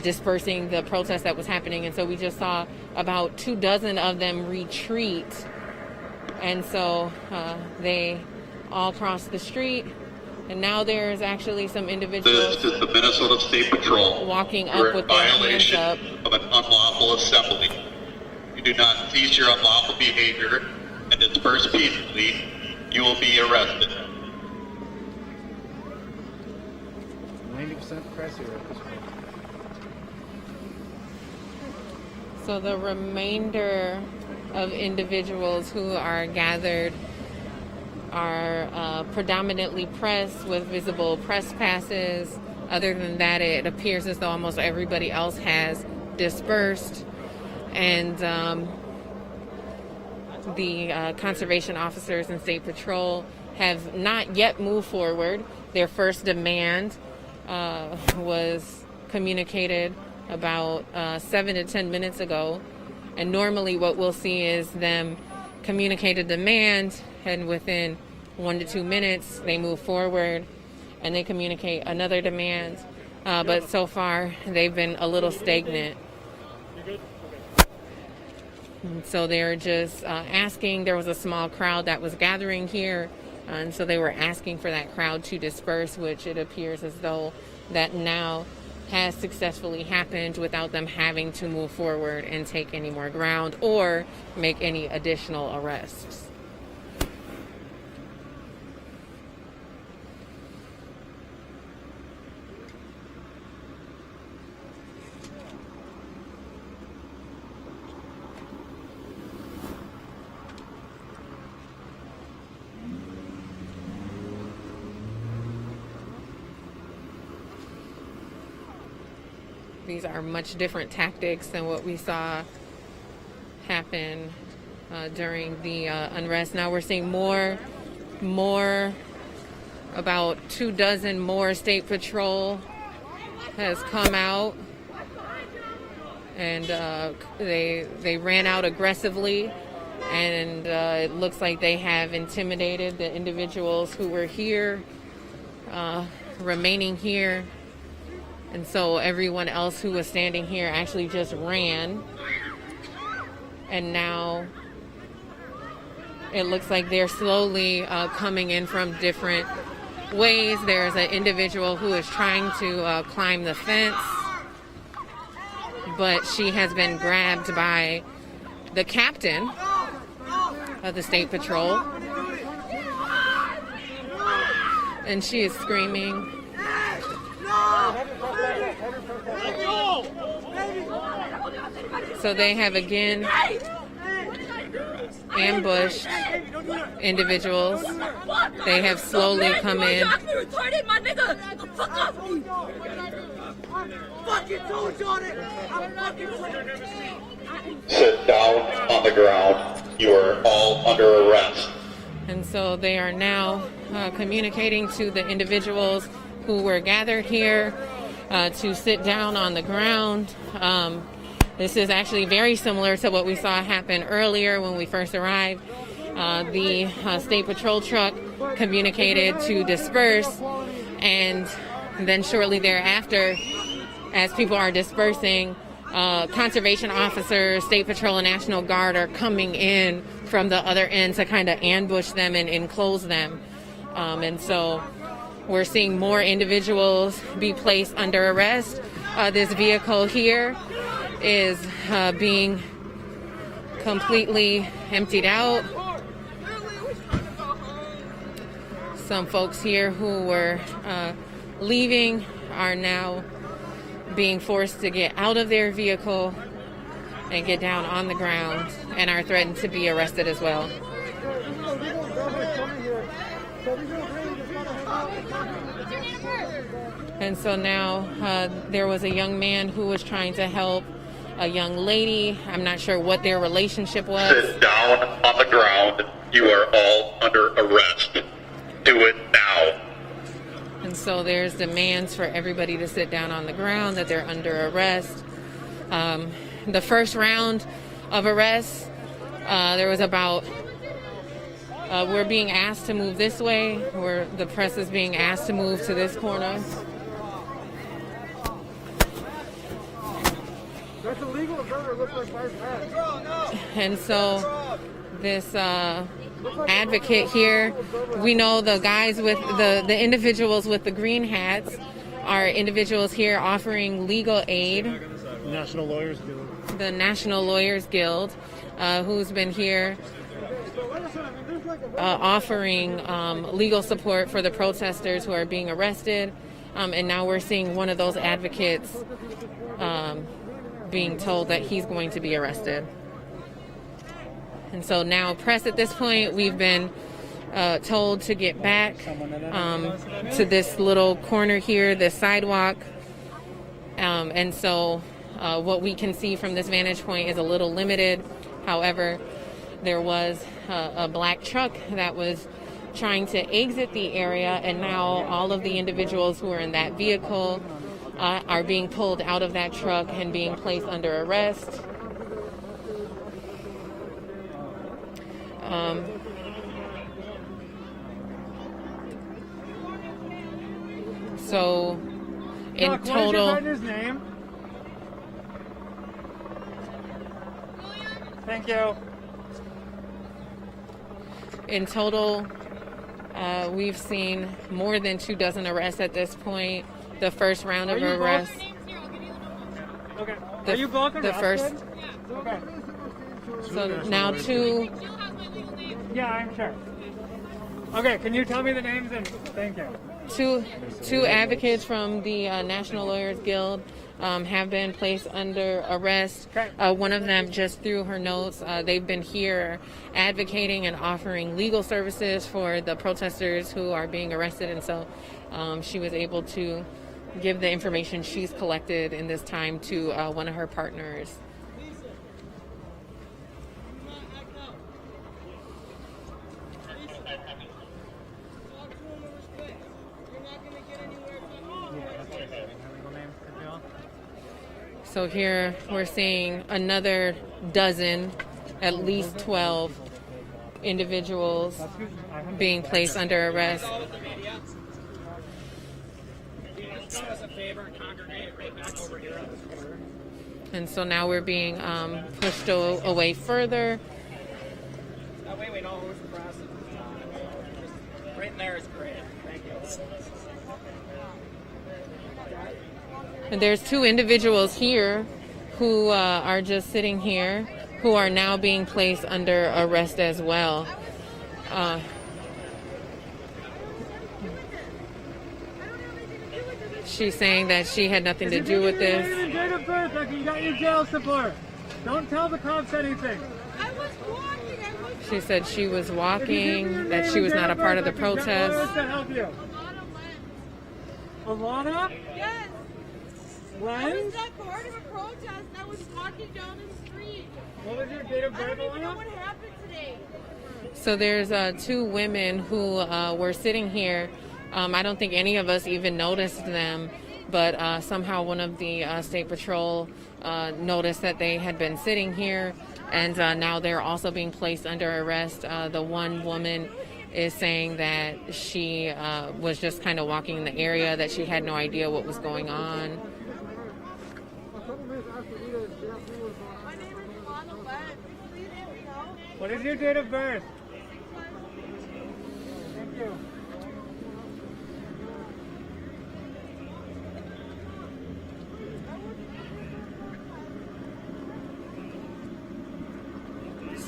C: dispersing the protest that was happening. And so we just saw about 24 of them retreat, and so they all crossed the street, and now there's actually some individuals.
D: This is the Minnesota State Patrol.
C: Walking up
D: You're
C: with
D: in
C: their hands
D: violation
C: up.
D: of an unlawful assembly. You do not cease your unlawful behavior and disperse peacefully, you will be arrested.
E: 90% press here at this point.
C: So the remainder of individuals who are gathered are predominantly press with visible press passes. Other than that, it appears as though almost everybody else has dispersed, and the conservation officers and State Patrol have not yet moved forward. Their first demand was communicated about 7 to 10 minutes ago, and normally what we'll see is them communicate a demand, and within 1 to 2 minutes they move forward and they communicate another demand, but so far they've been a little stagnant. And so they're just asking. There was a small crowd that was gathering here, and so they were asking for that crowd to disperse, which it appears as though that now has successfully happened without them having to move forward and take any more ground or make any additional arrests. These are much different tactics than what we saw happen during the unrest. Now we're seeing more, about 24 more State Patrol has come out, and they ran out aggressively, and it looks like they have intimidated the individuals who were here, remaining here. And so everyone else who was standing here actually just ran. And now it looks like they're slowly coming in from different ways. There's an individual who is trying to climb the fence, but she has been grabbed by the captain of the State Patrol. And she is screaming. So they have again ambushed individuals. They have slowly come in.
D: Sit down on the ground. You are all under arrest.
C: And so they are now communicating to the individuals who were gathered here to sit down on the ground. This is actually very similar to what we saw happen earlier when we first arrived. The State Patrol truck communicated to disperse, and then shortly thereafter, as people are dispersing, conservation officers, State Patrol, and National Guard are coming in from the other end to kind of ambush them and enclose them. And so we're seeing more individuals be placed under arrest. This vehicle here is being completely emptied out. Some folks here who were leaving are now being forced to get out of their vehicle and get down on the ground and are threatened to be arrested as well. And so now there was a young man who was trying to help a young lady. I'm not sure what their relationship was.
D: Sit down on the ground. You are all under arrest. Do it now.
C: And so there's demands for everybody to sit down on the ground, that they're under arrest. The first round of arrests, there was about, we're being asked to move this way, where the press is being asked to move to this corner.
F: That's illegal.
C: And so this advocate here, we know the guys with the individuals with the green hats are individuals here offering legal aid.
E: National Lawyers Guild.
C: The National Lawyers Guild, who's been here offering legal support for the protesters who are being arrested. And now we're seeing one of those advocates being told that he's going to be arrested. And so now press at this point, we've been told to get back to this little corner here, this sidewalk. And so what we can see from this vantage point is a little limited. However, there was a black truck that was trying to exit the area, and now all of the individuals who are in that vehicle are being pulled out of that truck and being placed under arrest. So in
F: Doc,
C: total,
F: what is your name? Thank you.
C: in total, we've seen more than 24 arrests at this point. The first round of arrests.
F: Okay. Are you both arrested?
C: The first.
F: Okay.
C: So now two.
F: Yeah, I'm sure. Okay, can you tell me the names and thank you.
C: Two advocates from the National Lawyers Guild have been placed under arrest. One of them just through her notes. They've been here advocating and offering legal services for the protesters who are being arrested, and so she was able to give the information she's collected in this time to one of her partners. So here we're seeing another dozen, at least 12 individuals being placed under arrest. And so now we're being pushed away further.
J: Wait, no, who's the process? Right in there is great. Thank you.
C: And there's two individuals here who are just sitting here who are now being placed under arrest as well. She's saying that she had nothing to do with this.
F: Date of birth, like you got your jail support. Don't tell the cops anything.
G: I was walking.
C: She said she was walking, that she was not a part of the protest.
F: What to help you? Alana?
G: Yes.
F: When?
G: I was not part of a protest. I was walking down the street.
F: What was your date of birth,
G: I don't even know
F: Alana?
G: what happened today.
C: So there's two women who were sitting here. I don't think any of us even noticed them, but somehow one of the State Patrol noticed that they had been sitting here, and now they're also being placed under arrest. The one woman is saying that she was just kind of walking in the area, that she had no idea what was going on.
F: What is your date of birth? Thank you.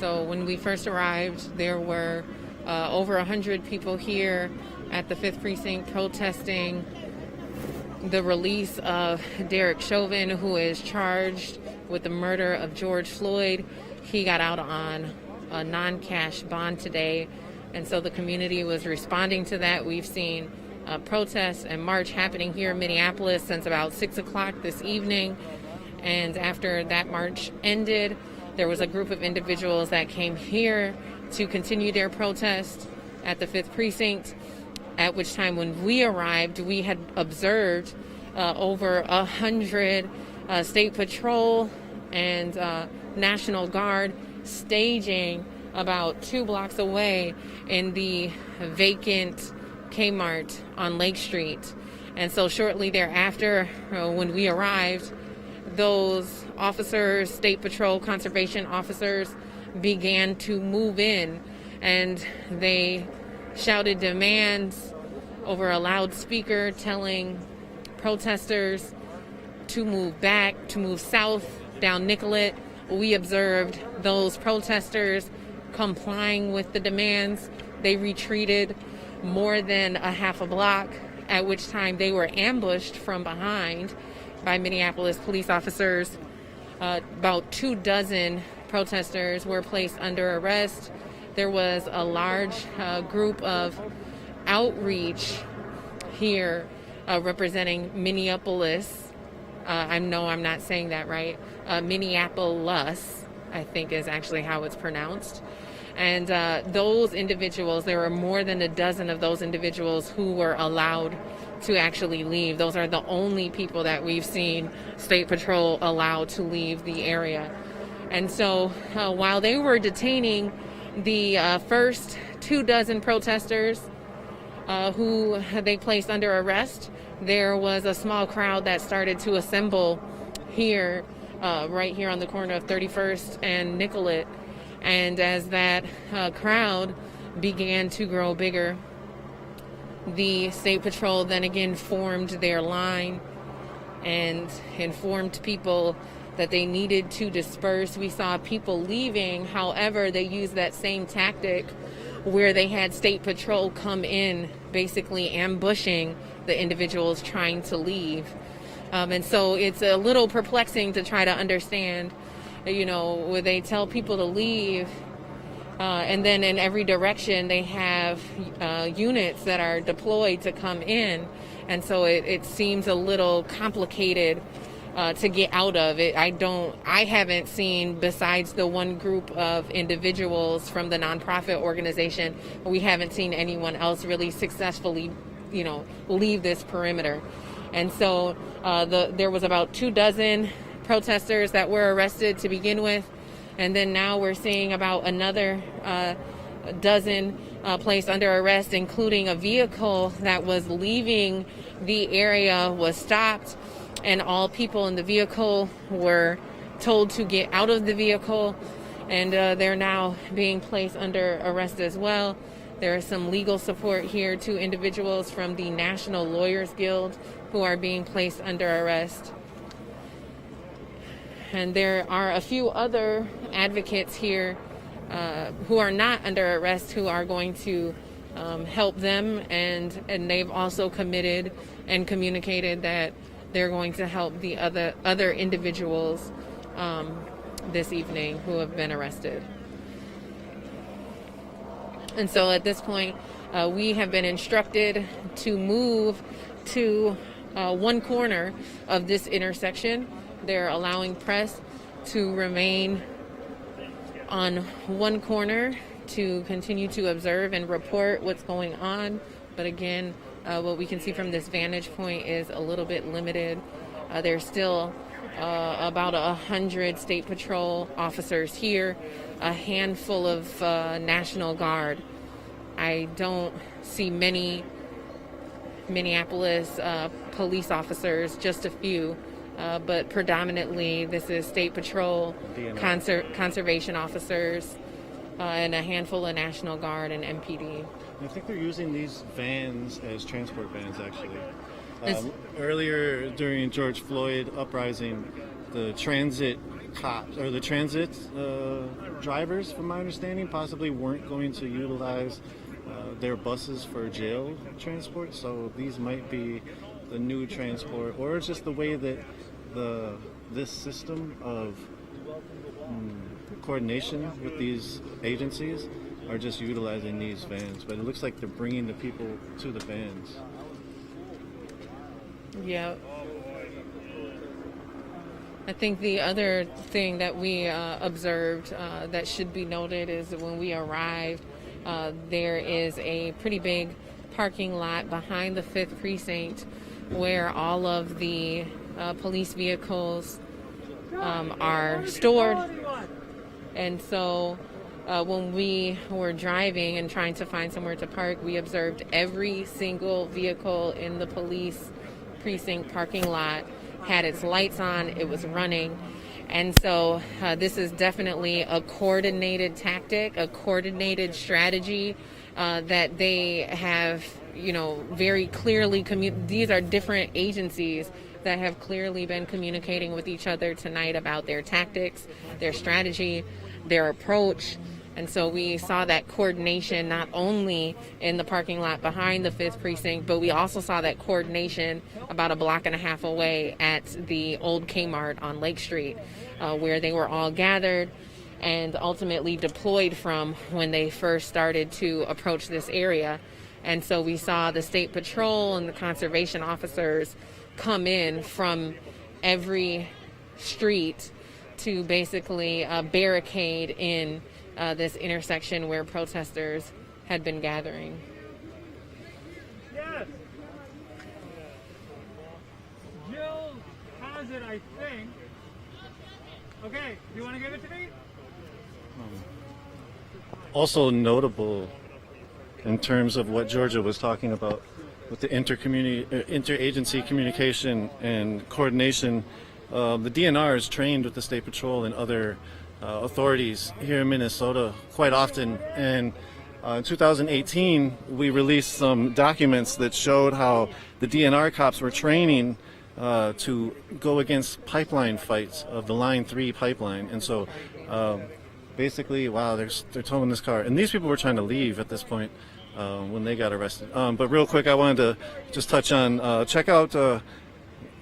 C: So when we first arrived, there were over 100 people here at the 5th Precinct protesting the release of Derek Chauvin, who is charged with the murder of George Floyd. He got out on a non-cash bond today, and so the community was responding to that. We've seen protests and march happening here in Minneapolis since about 6 o'clock this evening, and after that march ended, there was a group of individuals that came here to continue their protest at the 5th Precinct, at which time when we arrived, we had observed over 100 State Patrol and National Guard staging about 2 blocks away in the vacant Kmart on Lake Street. And so shortly thereafter, when we arrived, those officers, State Patrol conservation officers, began to move in, and they shouted demands over a loudspeaker, telling protesters to move back, to move south down Nicollet. We observed those protesters complying with the demands. They retreated more than a half a block, at which time they were ambushed from behind by Minneapolis police officers. About 24 protesters were placed under arrest. There was a large group of outreach here representing Minneapolis. I know I'm not saying that right. Minneapolis, I think, is actually how it's pronounced. And those individuals, there were more than a dozen of those individuals who were allowed to actually leave. Those are the only people that we've seen State Patrol allowed to leave the area. And so while they were detaining the first 24 protesters who they placed under arrest, there was a small crowd that started to assemble here, right here on the corner of 31st and Nicollet. And as that crowd began to grow bigger, the State Patrol then again formed their line and informed people that they needed to disperse. We saw people leaving. However, they used that same tactic where they had State Patrol come in, basically ambushing the individuals trying to leave. And so it's a little perplexing to try to understand, you know, where they tell people to leave, and then in every direction they have units that are deployed to come in. And so it seems a little complicated to get out of it. I haven't seen, besides the one group of individuals from the nonprofit organization, we haven't seen anyone else really successfully, you know, leave this perimeter. And so there was about 24 protesters that were arrested to begin with, and then now we're seeing about another dozen placed under arrest, including a vehicle that was leaving the area was stopped, and all people in the vehicle were told to get out of the vehicle, and they're now being placed under arrest as well. There is some legal support here to individuals from the National Lawyers Guild who are being placed under arrest. And there are a few other advocates here who are not under arrest who are going to help them, and they've also committed and communicated that they're going to help the other individuals this evening who have been arrested. And so at this point, we have been instructed to move to one corner of this intersection. They're allowing press to remain on one corner to continue to observe and report what's going on. But again, what we can see from this vantage point is a little bit limited. There's still about 100 State Patrol officers here, a handful of National Guard. I don't see many Minneapolis police officers, just a few. But predominantly this is State Patrol, conservation officers, and a handful of National Guard and MPD.
E: I think they're using these vans as transport vans, actually. Earlier during George Floyd uprising, the transit cops or the transit drivers, from my understanding, possibly weren't going to utilize their buses for jail transport. So these might be the new transport, or it's just the way that this system of coordination with these agencies are just utilizing these vans. But it looks like they're bringing the people to the vans.
C: Yeah. I think the other thing that we observed that should be noted is that when we arrived, there is a pretty big parking lot behind the 5th Precinct where all of the police vehicles are stored. And so when we were driving and trying to find somewhere to park, we observed every single vehicle in the police precinct parking lot had its lights on, it was running. And so this is definitely a coordinated tactic, a coordinated strategy that they have, very clearly, these are different agencies that have clearly been communicating with each other tonight about their tactics, their strategy, their approach. And so we saw that coordination not only in the parking lot behind the 5th Precinct, but we also saw that coordination about a block and a half away at the old Kmart on Lake Street, where they were all gathered and ultimately deployed from when they first started to approach this area. And so we saw the State Patrol and the conservation officers come in from every street to basically barricade in this intersection where protesters had been gathering.
F: Yes. Jill has it, I think. Okay, do you want to give it to me?
E: Also notable in terms of what Georgia was talking about with the interagency communication and coordination. The DNR is trained with the State Patrol and other authorities here in Minnesota quite often, and in 2018 we released some documents that showed how the DNR cops were training to go against pipeline fights of the Line 3 pipeline. And so basically, wow, they're towing this car, and these people were trying to leave at this point when they got arrested. But real quick, I wanted to just touch on, check out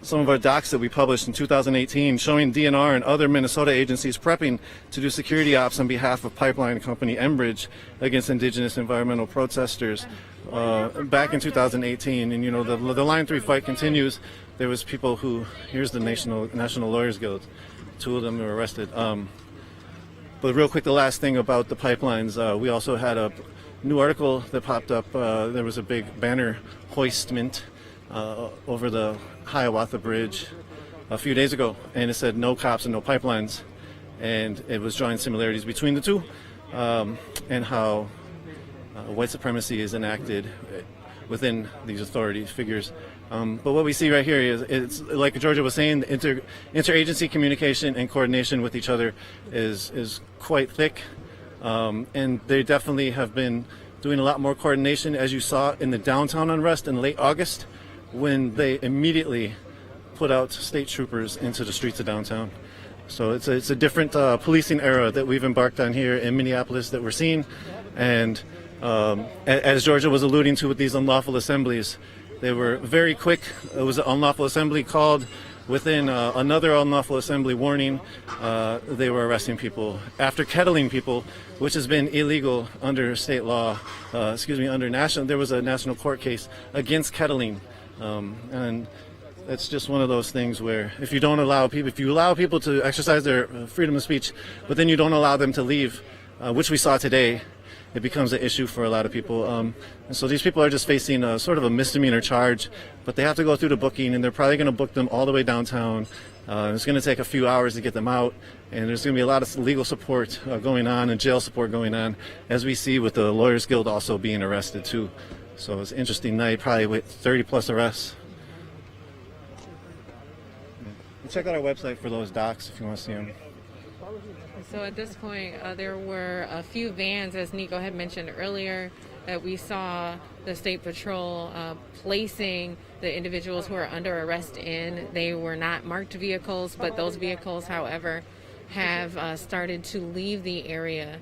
E: some of our docs that we published in 2018 showing DNR and other Minnesota agencies prepping to do security ops on behalf of pipeline company Enbridge against indigenous environmental protesters back in 2018. And the Line 3 fight continues. There was people who, here's the National Lawyers Guild, 2 of them were arrested. But real quick, the last thing about the pipelines, we also had a new article that popped up. There was a big banner hoistment over the Hiawatha Bridge a few days ago, and it said no cops and no pipelines, and it was drawing similarities between the two, and how white supremacy is enacted within these authority figures. But what we see right here is, it's like Georgia was saying, the interagency communication and coordination with each other is quite thick, and they definitely have been doing a lot more coordination, as you saw in the downtown unrest in late August, when they immediately put out state troopers into the streets of downtown. So it's a different policing era that we've embarked on here in Minneapolis that we're seeing. And as Georgia was alluding to with these unlawful assemblies, they were very quick. It was an unlawful assembly called. Within another unlawful assembly warning, they were arresting people after kettling people, which has been illegal under state law. There was a national court case against kettling. And it's just one of those things where if you allow people to exercise their freedom of speech, but then you don't allow them to leave, which we saw today, it becomes an issue for a lot of people. And so these people are just facing a sort of a misdemeanor charge, but they have to go through the booking, and they're probably going to book them all the way downtown. It's going to take a few hours to get them out, and there's going to be a lot of legal support going on and jail support going on, as we see with the Lawyers Guild also being arrested too. So it's an interesting night, probably with 30 plus arrests. Check out our website for those docs if you want to see them.
C: So at this point, there were a few vans, as Nico had mentioned earlier, that we saw the State Patrol placing the individuals who are under arrest in. They were not marked vehicles, but those vehicles, however, have started to leave the area.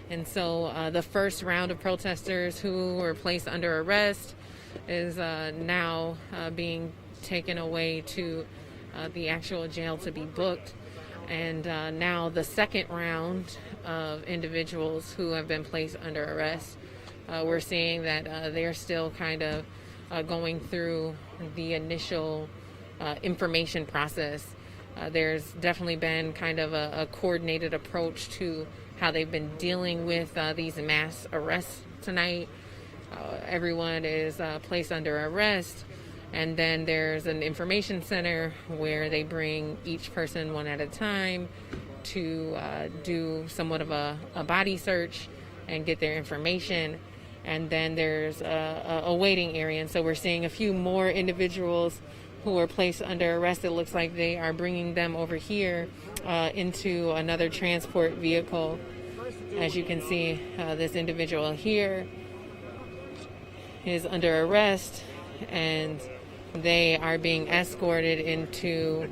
C: And so the first round of protesters who were placed under arrest is now being taken away to the actual jail to be booked. And now the second round of individuals who have been placed under arrest, we're seeing that they're still kind of going through the initial information process. There's definitely been kind of a coordinated approach to how they've been dealing with these mass arrests tonight. Everyone is placed under arrest, and then there's an information center where they bring each person one at a time to do somewhat of a body search and get their information. And then there's a waiting area. And so we're seeing a few more individuals who are placed under arrest. It looks like they are bringing them over here into another transport vehicle. As you can see, this individual here is under arrest, and they are being escorted into,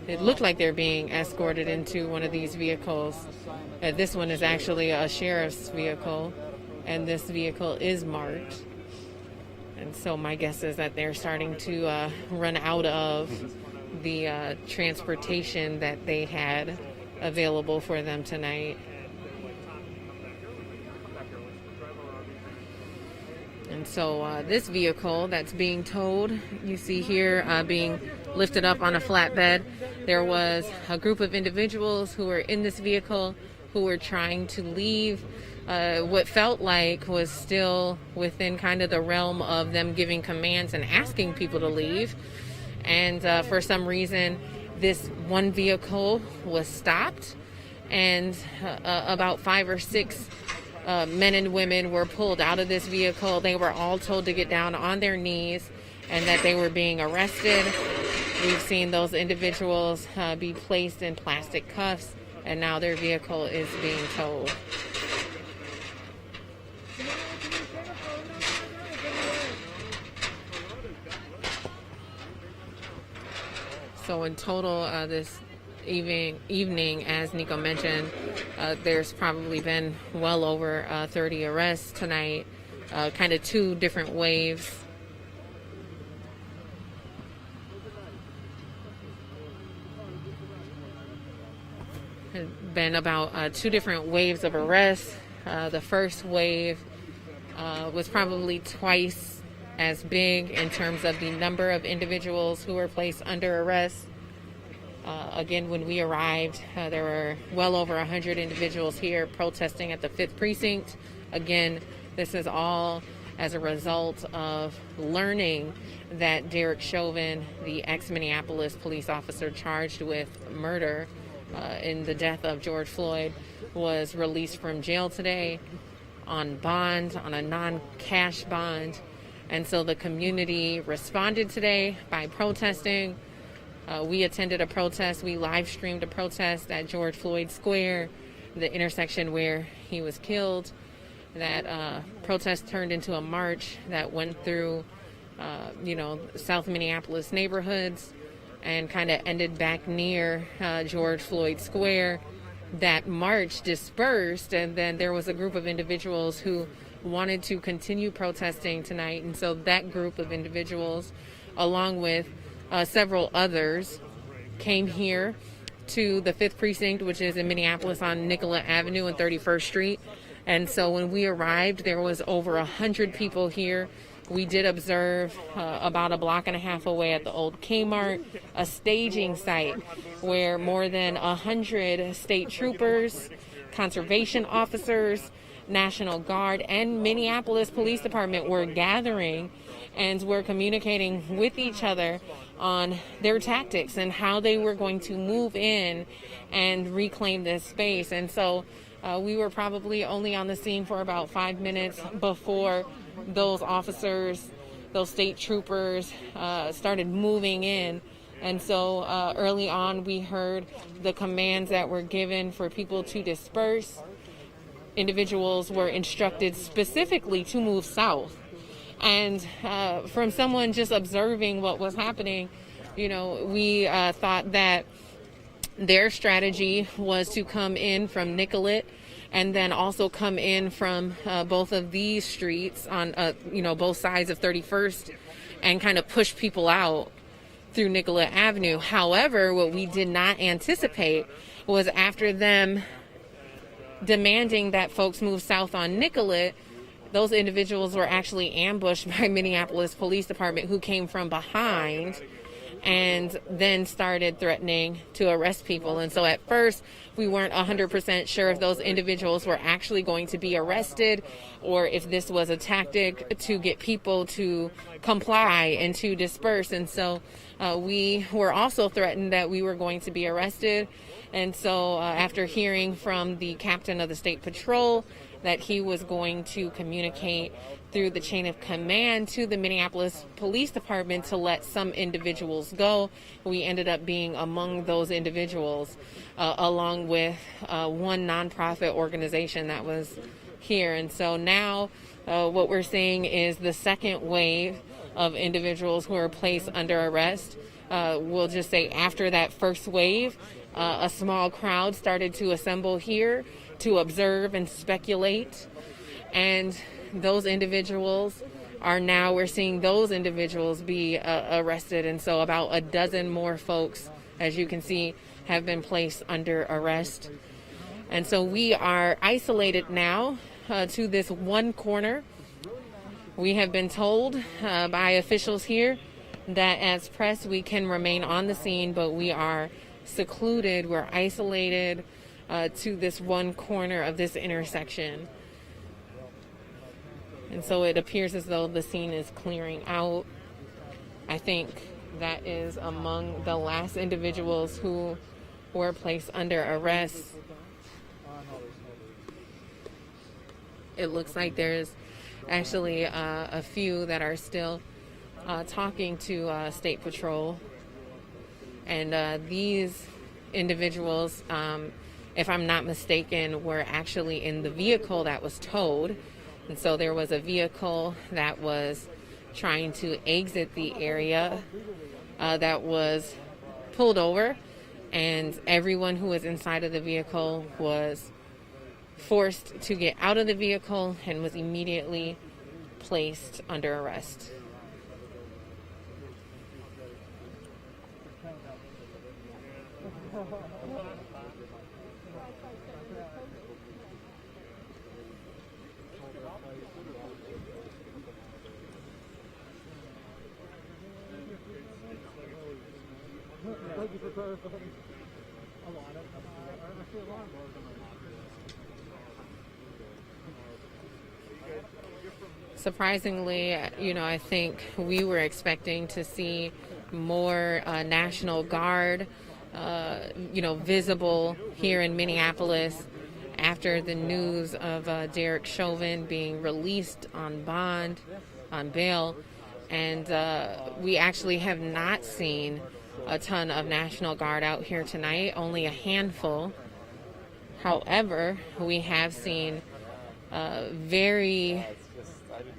C: it looked like they're being escorted into one of these vehicles. This one is actually a sheriff's vehicle, and this vehicle is marked. And so my guess is that they're starting to run out of the transportation that they had available for them tonight. And so this vehicle that's being towed, you see here being lifted up on a flatbed. There was a group of individuals who were in this vehicle who were trying to leave what felt like was still within kind of the realm of them giving commands and asking people to leave. And for some reason, this one vehicle was stopped, and about 5 or 6 men and women were pulled out of this vehicle. They were all told to get down on their knees and that they were being arrested. We've seen those individuals be placed in plastic cuffs, and now their vehicle is being towed. So in total, this evening, as Nico mentioned, there's probably been well over 30 arrests tonight, kind of 2 different waves. Been about 2 different waves of arrests. The first wave was probably twice as big in terms of the number of individuals who were placed under arrest. Again, when we arrived, there were well over 100 individuals here protesting at the 5th Precinct. Again, this is all as a result of learning that Derek Chauvin, the ex-Minneapolis police officer charged with murder in the death of George Floyd, was released from jail today on bond, on a non-cash bond. And so the community responded today by protesting. We attended a protest. We live streamed a protest at George Floyd Square, the intersection where he was killed. That protest turned into a march that went through, South Minneapolis neighborhoods and kind of ended back near George Floyd Square. That march dispersed, and then there was a group of individuals who wanted to continue protesting tonight. And so that group of individuals, along with several others, came here to the 5th Precinct, which is in Minneapolis on Nicollet Avenue and 31st Street. And so when we arrived, there was over 100 people here. We did observe about a block and a half away at the old Kmart, a staging site where more than 100 state troopers, conservation officers, National Guard, and Minneapolis Police Department were gathering and were communicating with each other on their tactics and how they were going to move in and reclaim this space. And so we were probably only on the scene for about 5 minutes before those officers, those state troopers, started moving in. And so early on, we heard the commands that were given for people to disperse. Individuals were instructed specifically to move south. And from someone just observing what was happening, we thought that Their strategy was to come in from Nicollet and then also come in from both of these streets on, both sides of 31st and kind of push people out through Nicollet Avenue. However, what we did not anticipate was after them demanding that folks move south on Nicollet, those individuals were actually ambushed by Minneapolis Police Department, who came from behind and then started threatening to arrest people. And so at first, we weren't 100% sure if those individuals were actually going to be arrested or if this was a tactic to get people to comply and to disperse. And so we were also threatened that we were going to be arrested. And so after hearing from the captain of the State Patrol that he was going to communicate through the chain of command to the Minneapolis Police Department to let some individuals go, we ended up being among those individuals, along with one nonprofit organization that was here. And so now what we're seeing is the second wave of individuals who are placed under arrest. We'll just say after that first wave, a small crowd started to assemble here to observe and speculate. And those individuals we're seeing those individuals be arrested. And so about a dozen more folks, as you can see, have been placed under arrest. And so we are isolated now to this one corner. We have been told by officials here that as press we can remain on the scene, but we are secluded, we're isolated to this one corner of this intersection. And so it appears as though the scene is clearing out. I think that is among the last individuals who were placed under arrest. It looks like there's actually a few that are still talking to State Patrol. And these individuals, if I'm not mistaken, were actually in the vehicle that was towed. And so there was a vehicle that was trying to exit the area that was pulled over, and everyone who was inside of the vehicle was forced to get out of the vehicle and was immediately placed under arrest.
A: Thank you for clarifying.
C: Surprisingly, I think we were expecting to see more National Guard, visible here in Minneapolis after the news of Derek Chauvin being released on bond, on bail. And we actually have not seen a ton of National Guard out here tonight, only a handful. However, we have seen very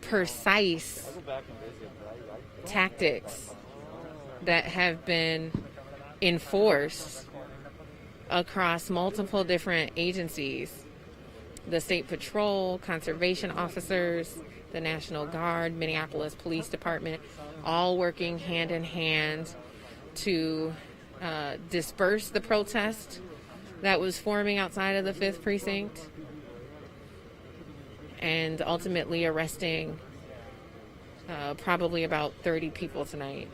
C: precise tactics that have been enforced across multiple different agencies. The State Patrol, conservation officers, the National Guard, Minneapolis Police Department, all working hand in hand to disperse the protest that was forming outside of the 5th Precinct, and ultimately arresting probably about 30 people tonight.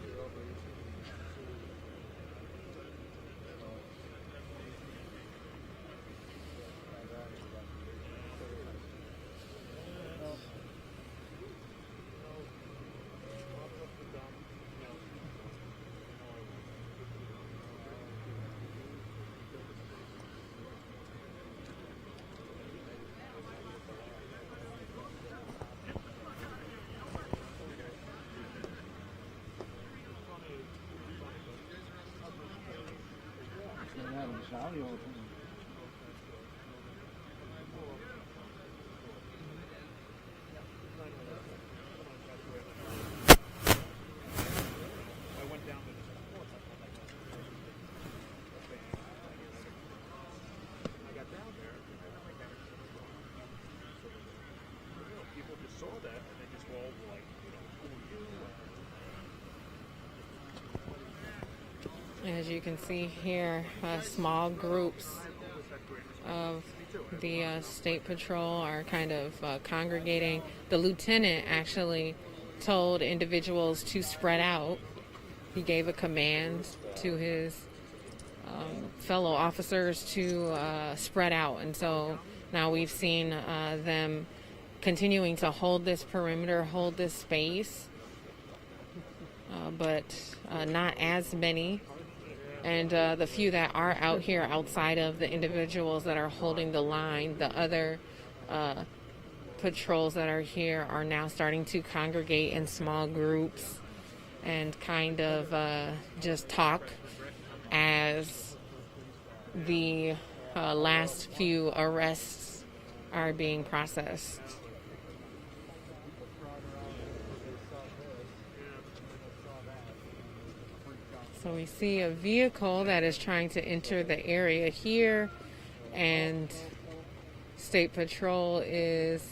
C: As you can see here, small groups of the State Patrol are kind of congregating. The lieutenant actually told individuals to spread out. He gave a command to his fellow officers to spread out. And so now we've seen them continuing to hold this perimeter, hold this space, but not as many. And the few that are out here outside of the individuals that are holding the line, the other patrols that are here are now starting to congregate in small groups and kind of just talk as the last few arrests are being processed. So we see a vehicle that is trying to enter the area here, and State Patrol is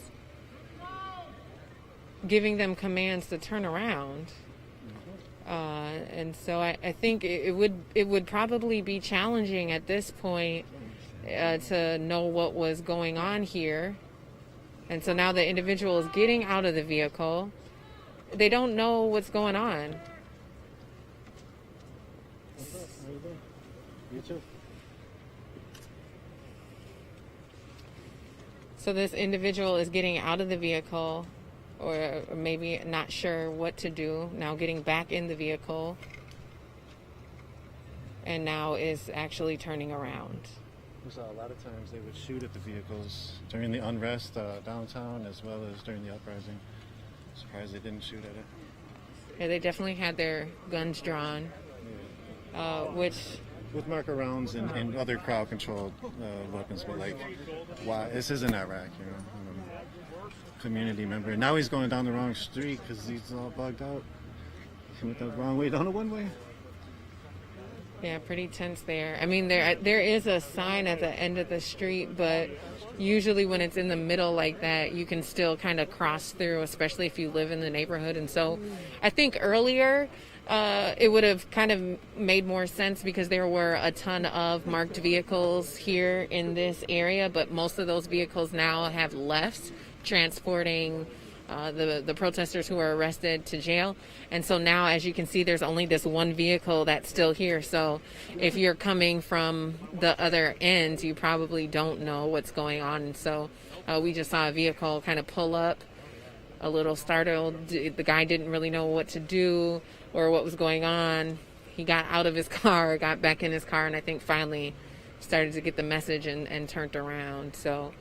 C: giving them commands to turn around. And so I think it would probably be challenging at this point to know what was going on here. And so now the individual is getting out of the vehicle. They don't know what's going on. So this individual is getting out of the vehicle, or maybe not sure what to do, now getting back in the vehicle, and now is actually turning around.
E: We saw a lot of times they would shoot at the vehicles during the unrest downtown as well as during the uprising. Surprised they didn't shoot at it.
C: Yeah, they definitely had their guns drawn, which...
E: With marker rounds and other crowd controlled weapons, but like, why? This isn't Iraq, you know. Community member. Now he's going down the wrong street because he's all bugged out. He went the wrong way down a one-way.
C: Yeah, pretty tense there. I mean, there is a sign at the end of the street, but usually when it's in the middle like that, you can still kind of cross through, especially if you live in the neighborhood. And so I think earlier it would have kind of made more sense because there were a ton of marked vehicles here in this area, but most of those vehicles now have left, transporting the protesters who were arrested to jail. And so now, as you can see, there's only this one vehicle that's still here. So if you're coming from the other end, you probably don't know what's going on. And so we just saw a vehicle kind of pull up, a little startled. The guy didn't really know what to do or what was going on. He got out of his car, got back in his car, and I think finally started to get the message and turned around. So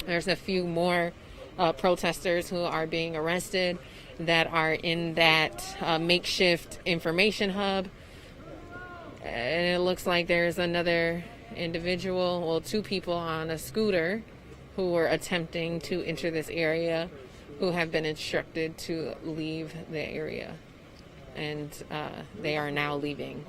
C: there's a few more protesters who are being arrested that are in that makeshift information hub. And it looks like there's another individual, well, two people on a scooter who were attempting to enter this area, who have been instructed to leave the area. And they are now leaving.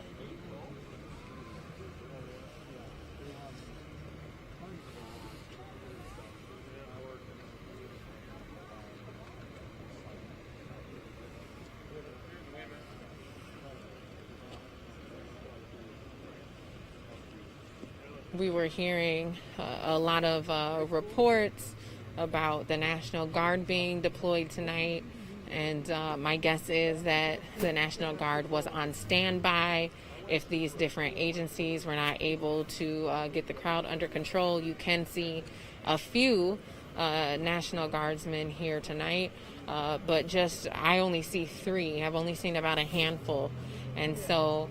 C: We were hearing a lot of reports about the National Guard being deployed tonight, and my guess is that the National Guard was on standby if these different agencies were not able to get the crowd under control. You can see a few National Guardsmen here tonight, but I only see 3. I've only seen about a handful, and so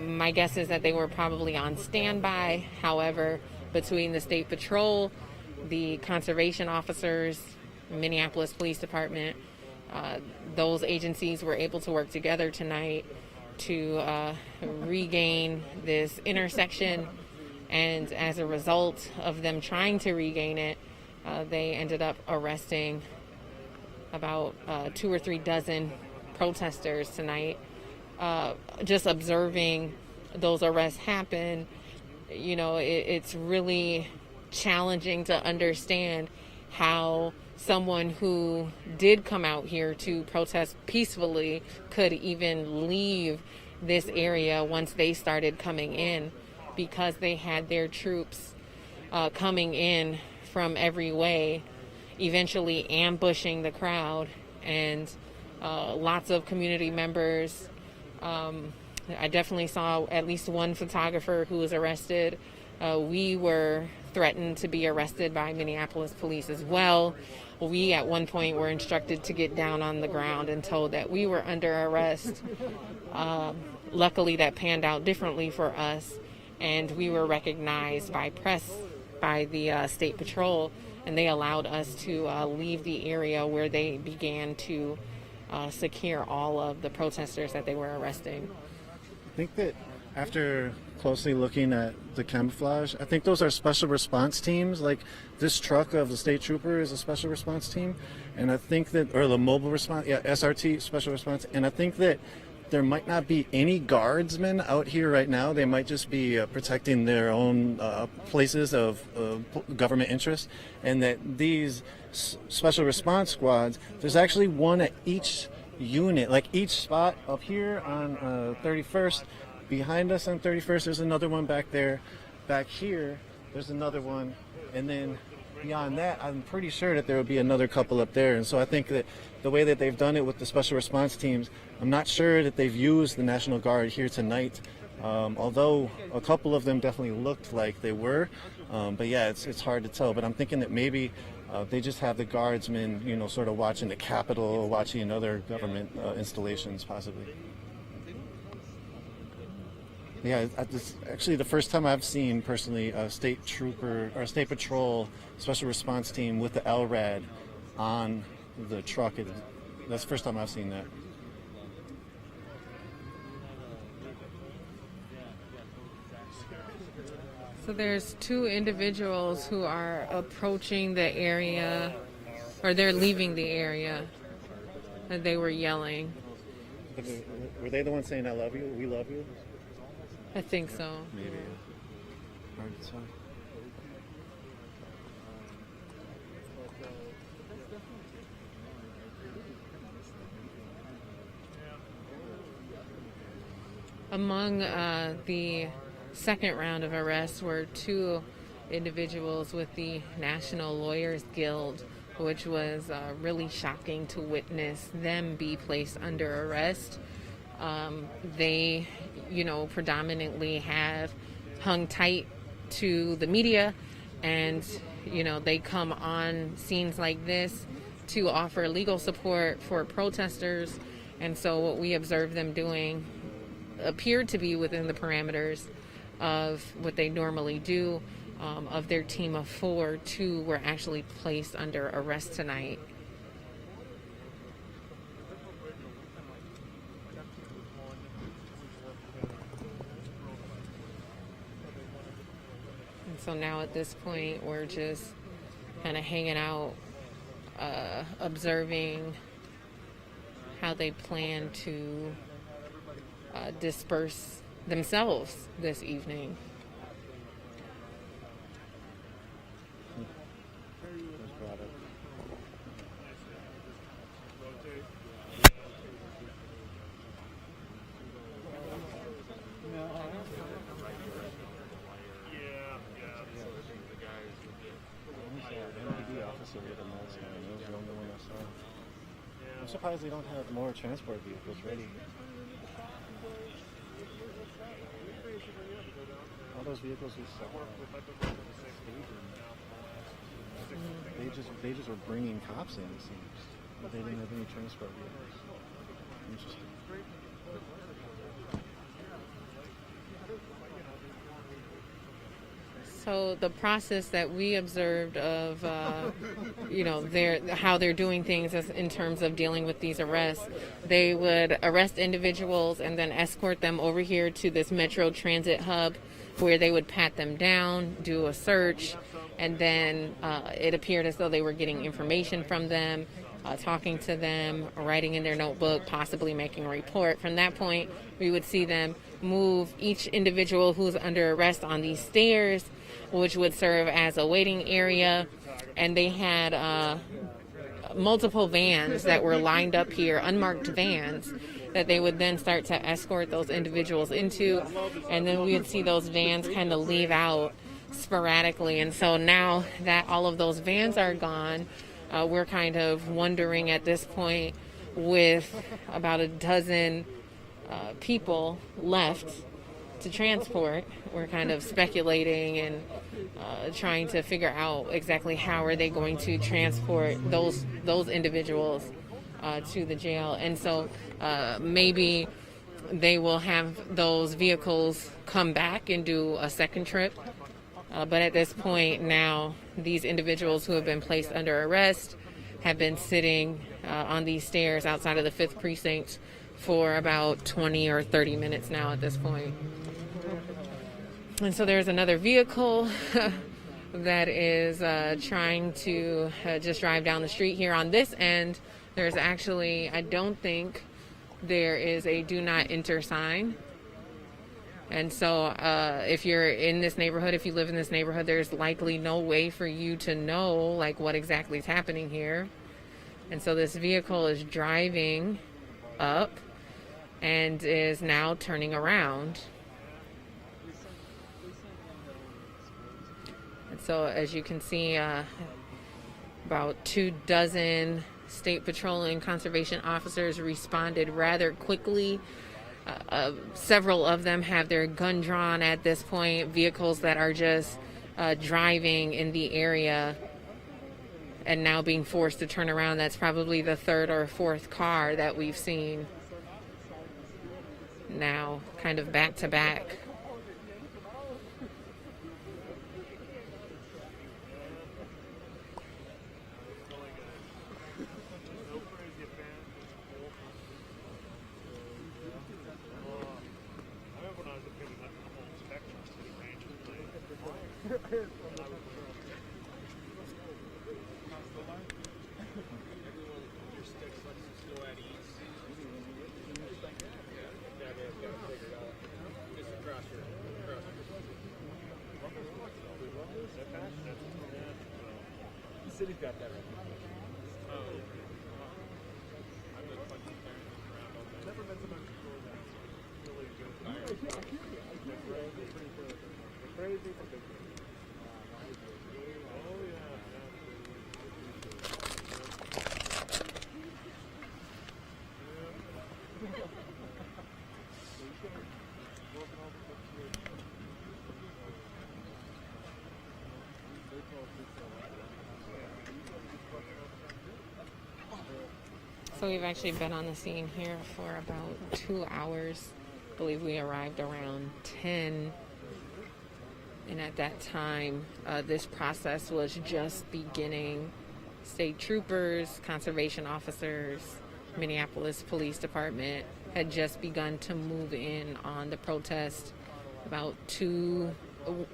C: my guess is that they were probably on standby. However, between the State Patrol, the conservation officers, Minneapolis Police Department, those agencies were able to work together tonight to regain this intersection. And as a result of them trying to regain it, they ended up arresting about 2 or 3 dozen protesters tonight. Just observing those arrests happen, you know, it's really challenging to understand how someone who did come out here to protest peacefully could even leave this area once they started coming in, because they had their troops coming in from every way, eventually ambushing the crowd, and lots of community members. I definitely saw at least one photographer who was arrested. We were threatened to be arrested by Minneapolis police as well. We at one point were instructed to get down on the ground and told that we were under arrest. Luckily that panned out differently for us, and we were recognized by press, by the State Patrol, and they allowed us to leave the area where they began to secure all of the protesters that they were arresting.
E: I think that after closely looking at the camouflage, I think those are special response teams. Like this truck of the state trooper is a special response team, and I think that, or the mobile response, SRT, special response, and I think that there might not be any guardsmen out here right now. They might just be protecting their own places of government interest, and that these special response squads, there's actually one at each unit, like each spot up here on 31st, behind us on 31st, there's another one back there, back here, there's another one, and then beyond that, I'm pretty sure that there will be another couple up there. And so I think that the way that they've done it with the special response teams, I'm not sure that they've used the National Guard here tonight, although a couple of them definitely looked like they were. But yeah, it's hard to tell. But I'm thinking that maybe they just have the guardsmen, you know, sort of watching the Capitol, watching other government installations, possibly. Yeah, this actually the first time I've seen personally a state trooper or a state patrol special response team with the LRAD on the truck. That's the first time I've seen that.
C: So there's two individuals who are approaching the area, or they're leaving the area, and they were yelling.
E: Were they the ones saying, "I love you, we love you"?
C: I think so.
E: Maybe. Hard to tell.
C: Among the second round of arrests were two individuals with the National Lawyers Guild, which was really shocking to witness them be placed under arrest. They, you know, predominantly have hung tight to the media, and, you know, they come on scenes like this to offer legal support for protesters. And so what we observed them doing appeared to be within the parameters of what they normally do. Of their team of 4, 2 were actually placed under arrest tonight. And so now at this point, we're just kind of hanging out, observing how they plan to disperse themselves this evening.
E: I'm surprised they don't have more transport vehicles ready. All those vehicles we saw. They just were bringing cops in, it seems, but they didn't have any transport vehicles. Interesting.
C: So the process that we observed of, you know, how they're doing things in terms of dealing with these arrests, they would arrest individuals and then escort them over here to this Metro Transit hub, where they would pat them down, do a search, and then it appeared as though they were getting information from them, talking to them, writing in their notebook, possibly making a report. From that point, we would see them move each individual who's under arrest on these stairs, which would serve as a waiting area. And they had multiple vans that were lined up here, unmarked vans, that they would then start to escort those individuals into, and then we would see those vans kind of leave out sporadically. And so now that all of those vans are gone, we're kind of wondering at this point, with about a dozen people left to transport, we're kind of speculating and trying to figure out exactly how are they going to transport those individuals to the jail. And so maybe they will have those vehicles come back and do a second trip. But at this point now, these individuals who have been placed under arrest have been sitting on these stairs outside of the 5th Precinct for about 20 or 30 minutes now at this point. And so there's another vehicle that is trying to just drive down the street here. On this end, there's actually, I don't think there is a do not enter sign. And so if you're in this neighborhood, if you live in this neighborhood, there's likely no way for you to know like what exactly is happening here. And so this vehicle is driving up and is now turning around. And so as you can see, about 24 State Patrol and conservation officers responded rather quickly. Several of them have their gun drawn at this point, vehicles that are just driving in the area and now being forced to turn around. That's probably the 3rd or 4th car that we've seen now, kind of back to back.
B: City's got that right. Never met somebody before that's really good. Crazy. Oh yeah.
C: So we've actually been on the scene here for about 2 hours. I believe we arrived around 10. And at that time, this process was just beginning. State troopers, conservation officers, Minneapolis Police Department had just begun to move in on the protest. About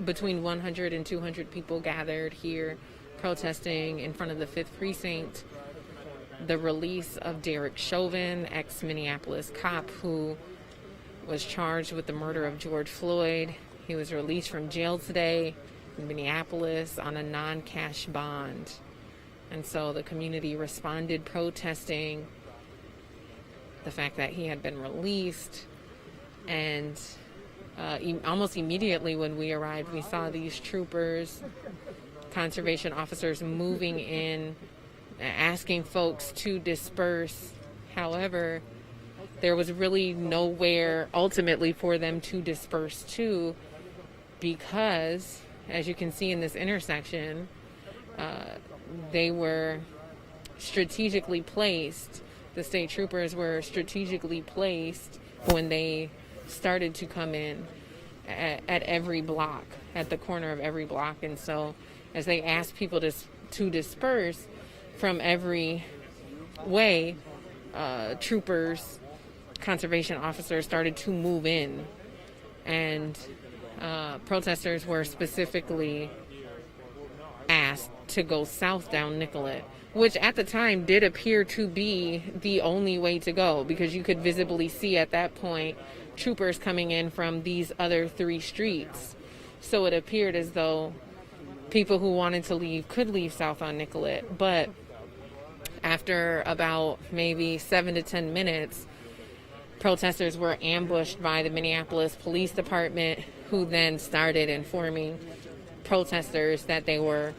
C: between 100 and 200 people gathered here protesting in front of the 5th Precinct. The release of Derek Chauvin, ex-Minneapolis cop who was charged with the murder of George Floyd. He was released from jail today in Minneapolis on a non-cash bond. And so the community responded protesting the fact that he had been released. And almost immediately when we arrived, we saw these troopers, conservation officers moving in, asking folks to disperse. However, there was really nowhere ultimately for them to disperse to, because as you can see in this intersection, they were strategically placed. The state troopers were strategically placed when they started to come in at every block, at the corner of every block. And so as they asked people to disperse from every way, troopers, conservation officers started to move in, and protesters were specifically asked to go south down Nicollet, which at the time did appear to be the only way to go, because you could visibly see at that point troopers coming in from these other 3 streets. So it appeared as though people who wanted to leave could leave south on Nicollet. But After about maybe 7 to 10 minutes, protesters were ambushed by the Minneapolis Police Department, who then started informing protesters that they were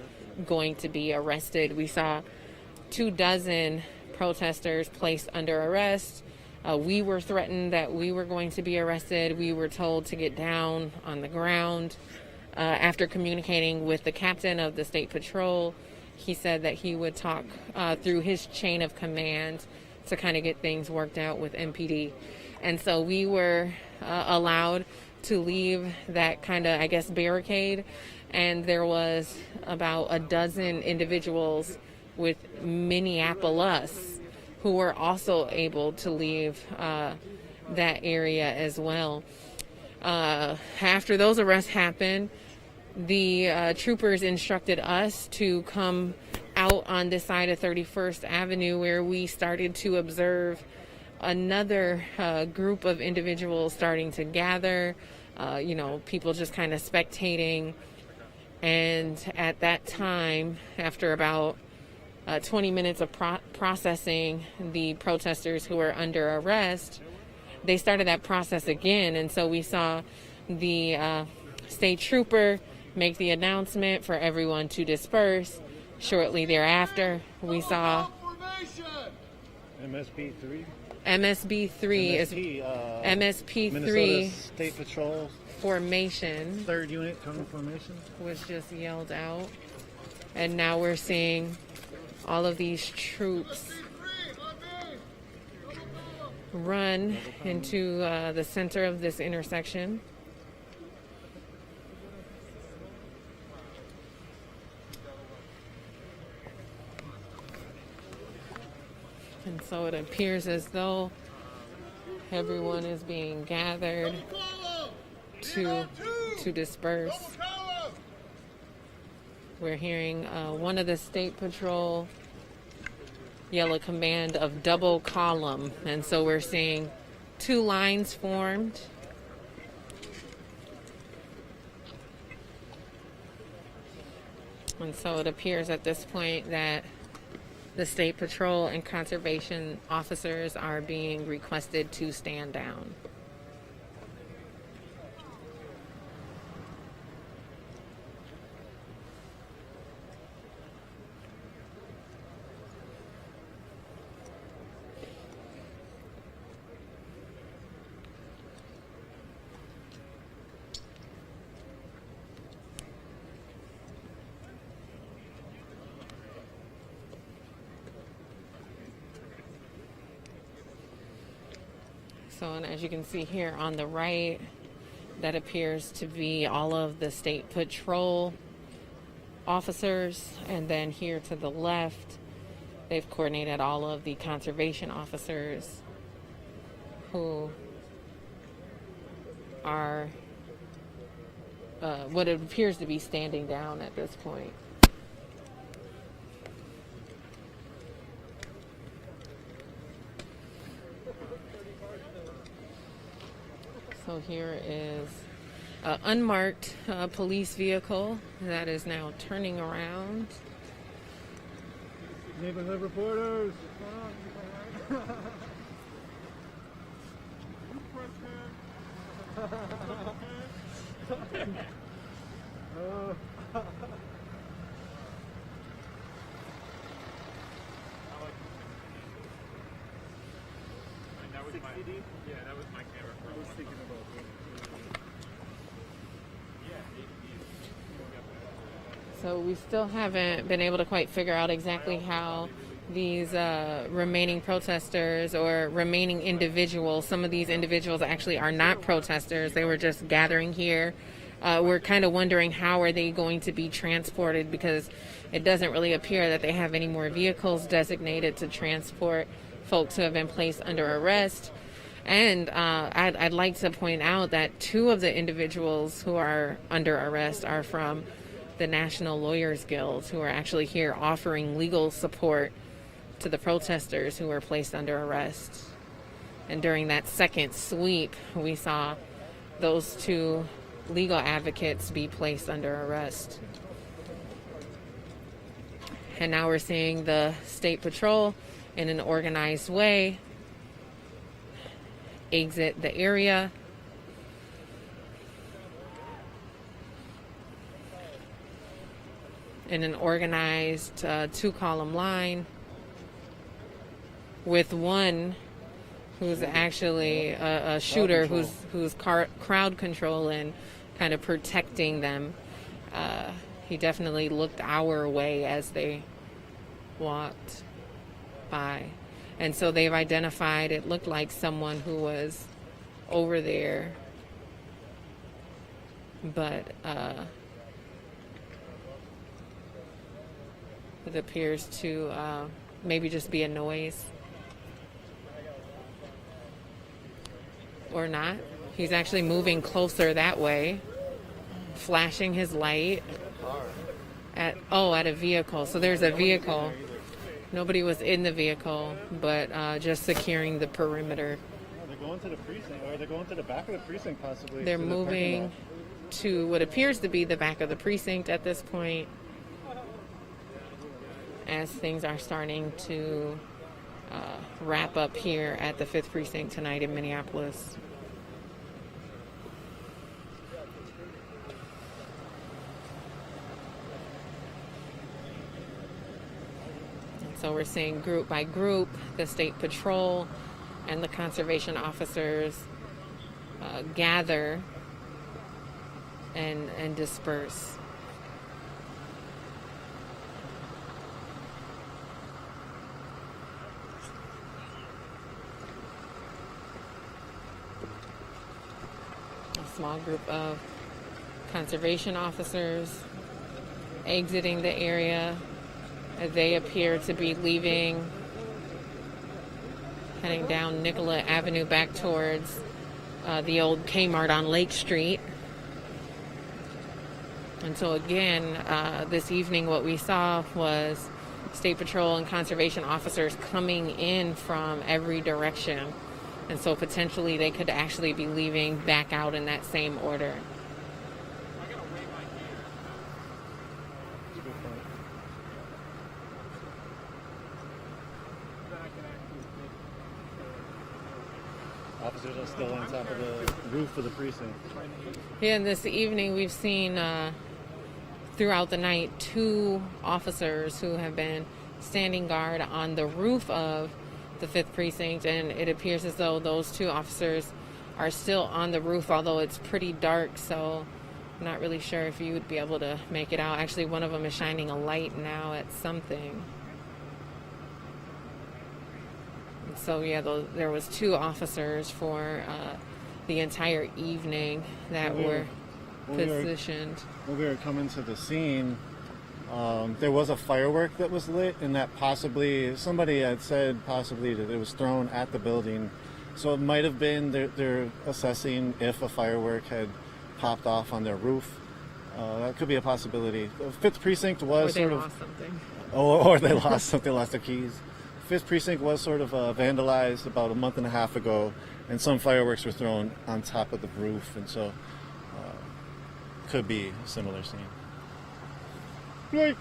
C: going to be arrested. We saw 24 protesters placed under arrest. We were threatened that we were going to be arrested. We were told to get down on the ground. After communicating with the captain of the State Patrol, he said that he would talk through his chain of command to kind of get things worked out with MPD. And so we were allowed to leave that kind of, I guess, barricade. And there was about a dozen individuals with Minneapolis who were also able to leave that area as well. After those arrests happened, the troopers instructed us to come out on this side of 31st Avenue, where we started to observe another group of individuals starting to gather, people just kind of spectating. And at that time, after about 20 minutes of processing the protesters who were under arrest, they started that process again. And so we saw the state trooper make the announcement for everyone to disperse. Shortly thereafter, we saw
E: MSP3.
C: MSP3
E: Minnesota State Patrol
C: formation.
E: 3rd unit coming formation
C: was just yelled out, and now we're seeing all of these troops run into the center of this intersection. And so it appears as though everyone is being gathered to disperse. We're hearing one of the State Patrol yell a command of double column, and so we're seeing 2 lines formed. And so it appears at this point that the State Patrol and conservation officers are being requested to stand down. So, and as you can see here on the right, that appears to be all of the State Patrol officers. And then here to the left, they've coordinated all of the conservation officers who are what it appears to be standing down at this point. So here is an unmarked police vehicle that is now turning around.
E: Neighborhood reporters.
B: Yeah, that was my camera. I was thinking about it.
C: So we still haven't been able to quite figure out exactly how these remaining protesters or remaining individuals, some of these individuals actually are not protesters. They were just gathering here. We're kind of wondering how are they going to be transported, because it doesn't really appear that they have any more vehicles designated to transport folks who have been placed under arrest. And I'd like to point out that 2 of the individuals who are under arrest are from the National Lawyers Guild, who are actually here offering legal support to the protesters who were placed under arrest. And during that second sweep, we saw those 2 legal advocates be placed under arrest. And now we're seeing the State Patrol in an organized way exit the area. In an organized two-column line with one who's actually a shooter who's crowd controlling, kind of protecting them. He definitely looked our way as they walked by. And so they've identified, it looked like someone who was over there, but it appears to maybe just be a noise. Or not. He's actually moving closer that way, flashing his light at a vehicle. So there's a vehicle. Nobody was in the vehicle, but just securing the perimeter.
E: Oh, they're going to the precinct, or they're going to the back of the precinct possibly.
C: They're moving to what appears to be the back of the precinct at this point, as things are starting to wrap up here at the 5th Precinct tonight in Minneapolis. And so we're seeing group by group, the State Patrol and the conservation officers gather and disperse. Small group of conservation officers exiting the area. They appear to be leaving, heading down Nicollet Avenue back towards the old Kmart on Lake Street. And so again, this evening what we saw was State Patrol and conservation officers coming in from every direction. And so potentially they could actually be leaving back out in that same order.
E: Officers are still on top of the roof of the precinct.
C: Yeah, and this evening we've seen throughout the night 2 officers who have been standing guard on the roof of the 5th Precinct, and it appears as though those 2 officers are still on the roof, although it's pretty dark, so I'm not really sure if you would be able to make it out. Actually, one of them is shining a light now at something. And so yeah, there was 2 officers for the entire evening that were positioned.
E: When we were coming to the scene, there was a firework that was lit, and that possibly, somebody had said possibly that it was thrown at the building. So it might have been, they're assessing if a firework had popped off on their roof. That could be a possibility. The 5th Precinct was sort of...
C: Or they lost something.
E: Or they lost something, lost their keys. 5th Precinct was sort of vandalized about a month and a half ago, and some fireworks were thrown on top of the roof, and so could be a similar scene. Floyd.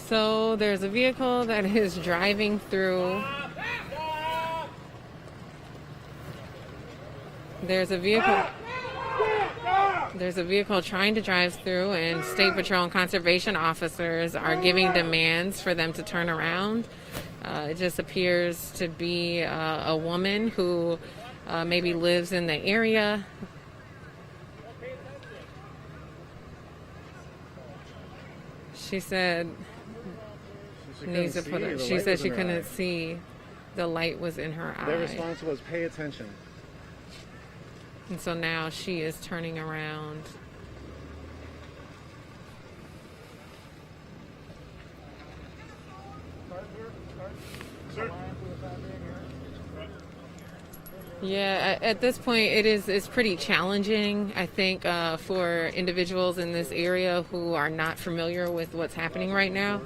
C: So there's a vehicle that is driving through. There's a vehicle trying to drive through, and State Patrol and conservation officers are giving demands for them to turn around. It just appears to be a woman who maybe lives in the area. She said she said she couldn't see. The light was in her eye.
E: Their response was, pay attention.
C: And so now she is turning around. Yeah, at this point, it's pretty challenging, I think, for individuals in this area who are not familiar with what's happening right now.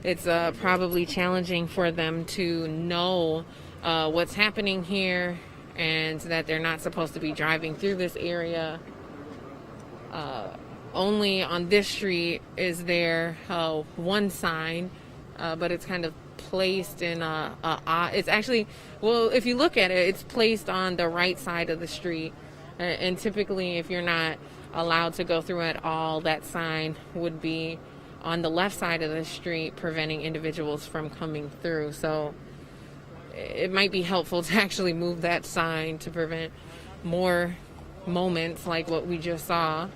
C: It's probably challenging for them to know what's happening here and that they're not supposed to be driving through this area. Only on this street is there one sign, but it's kind of placed in it's actually, well, if you look at it, it's placed on the right side of the street, and typically if you're not allowed to go through at all, that sign would be on the left side of the street, preventing individuals from coming through. So it might be helpful to actually move that sign to prevent more moments like what we just saw.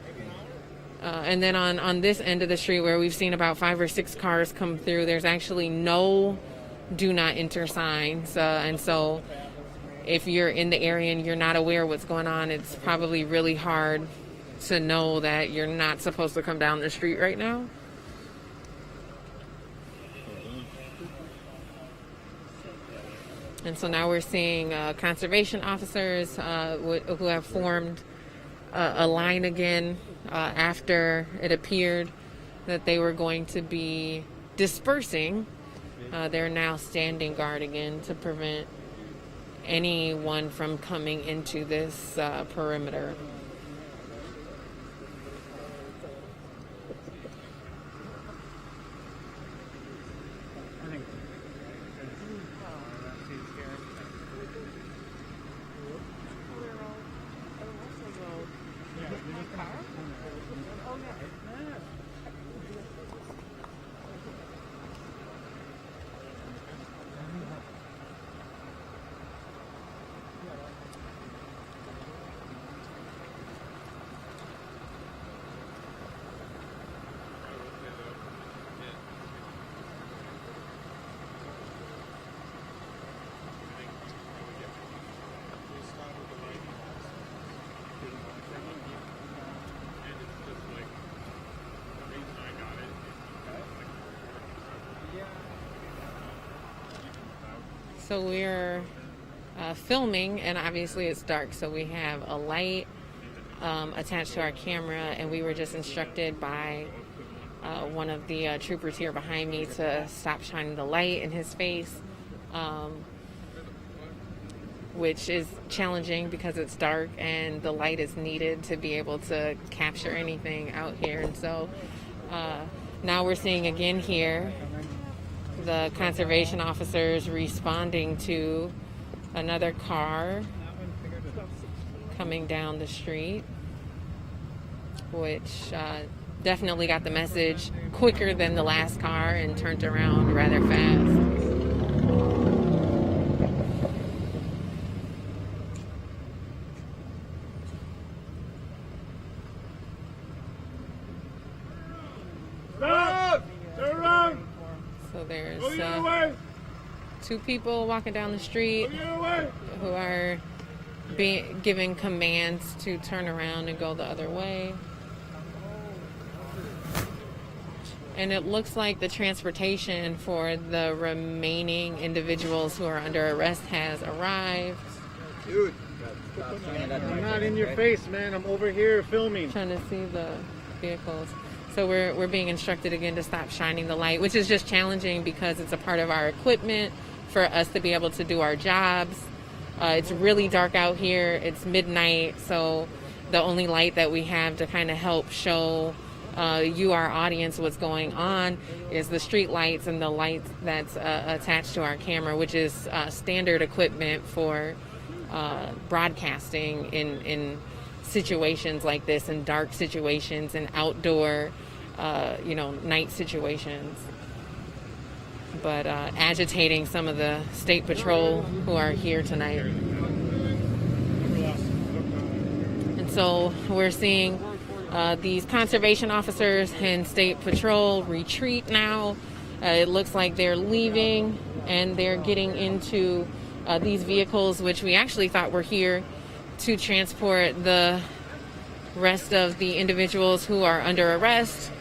C: And then on this end of the street where we've seen about 5 or 6 cars come through, there's actually no do not enter signs. And so if you're in the area and you're not aware of what's going on, it's probably really hard to know that you're not supposed to come down the street right now. And so now we're seeing conservation officers who have formed a line again after it appeared that they were going to be dispersing. They're now standing guard again to prevent anyone from coming into this perimeter. So we're filming, and obviously it's dark, so we have a light attached to our camera, and we were just instructed by one of the troopers here behind me to stop shining the light in his face, which is challenging because it's dark and the light is needed to be able to capture anything out here. And so now we're seeing again here the conservation officers responding to another car coming down the street, which definitely got the message quicker than the last car and turned around rather fast. So there's 2 people walking down the street who are being given commands to turn around and go the other way. And it looks like the transportation for the remaining individuals who are under arrest has arrived.
E: Dude, I'm not in your face, man. I'm over here filming.
C: Trying to see the vehicles. So we're being instructed again to stop shining the light, which is just challenging because it's a part of our equipment for us to be able to do our jobs. It's really dark out here. It's midnight, so the only light that we have to kind of help show you, our audience, what's going on is the street lights and the lights that's attached to our camera, which is standard equipment for broadcasting in situations like this, in dark situations and outdoor night situations. But agitating some of the state patrol who are here tonight. And so we're seeing these conservation officers and state patrol retreat now. It looks like they're leaving and they're getting into these vehicles, which we actually thought were here to transport the rest of the individuals who are under arrest.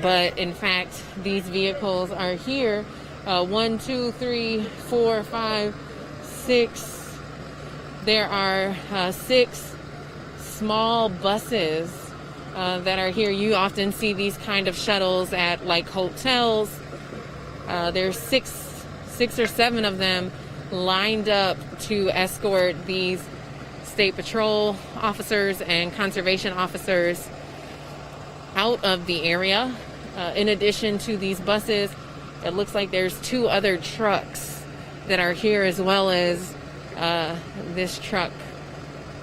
C: But in fact, these vehicles are here. 1, 2, 3, 4, 5, 6 there are 6 small buses that are here. You often see these kind of shuttles at like hotels. There's 6 or 7 of them lined up to escort these State Patrol officers and conservation officers out of the area. In addition to these buses, it looks like there's 2 other trucks that are here, as well as this truck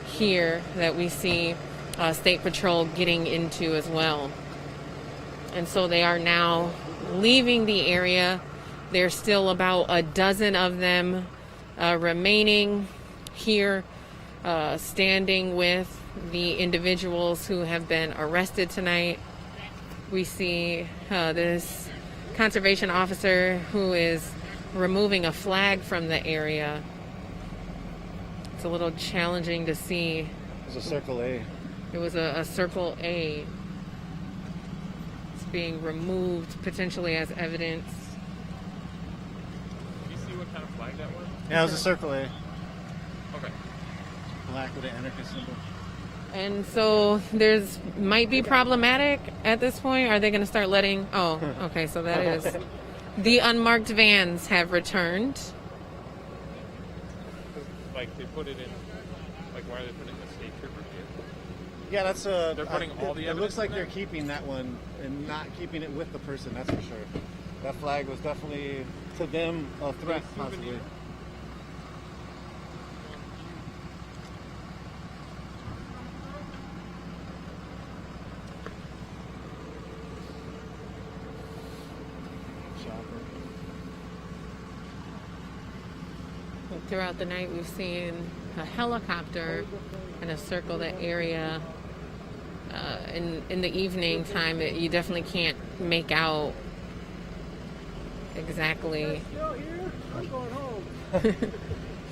C: here that we see State Patrol getting into as well. And so they are now leaving the area. There's still about a dozen of them remaining here, standing with the individuals who have been arrested tonight. We see this conservation officer who is removing a flag from the area. It's a little challenging to see.
E: It was a Circle A.
C: It was a Circle A. It's being removed potentially as evidence.
L: Do you see what kind of flag that was?
E: Yeah, it was a Circle A.
L: Okay.
E: Black with an anarchist symbol.
C: And so there's might be problematic at this point. Are they going to start letting? Oh, okay. So that is the unmarked vans have returned.
L: Like they put it in. Like why are they putting the state trooper here?
E: Yeah, that's
L: They're putting all the
E: It
L: evidence
E: looks like
L: in
E: they're
L: there?
E: keeping that one and not keeping it with the person. That's for sure. That flag was definitely to them a threat, possibly.
C: Throughout the night, we've seen a helicopter and a circle the area. In the evening time, you definitely can't make out exactly.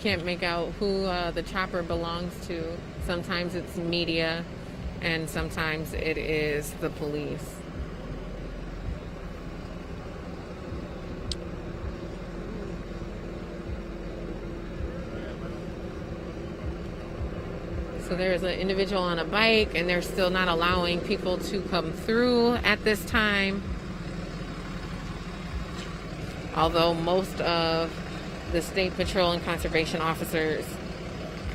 C: Can't make out who the chopper belongs to. Sometimes it's media, and sometimes it is the police. So there's an individual on a bike, and they're still not allowing people to come through at this time. Although most of the State Patrol and conservation officers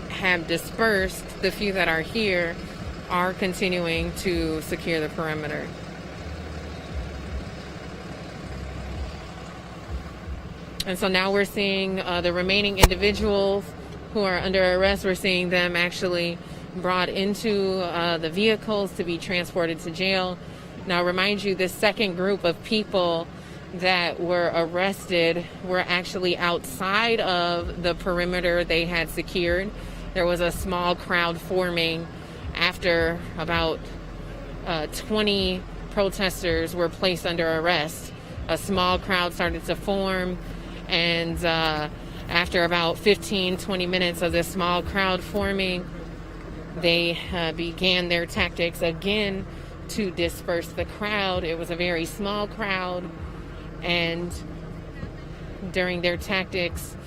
C: have dispersed, the few that are here are continuing to secure the perimeter. And so now we're seeing the remaining individuals who are under arrest. We're seeing them actually brought into the vehicles to be transported to jail. Now, remind you, this second group of people that were arrested were actually outside of the perimeter they had secured. There was a small crowd forming after about 20 protesters were placed under arrest. A small crowd started to form, and after about 15-20 minutes of this small crowd forming, they began their tactics again to disperse the crowd. It was a very small crowd, and during their tactics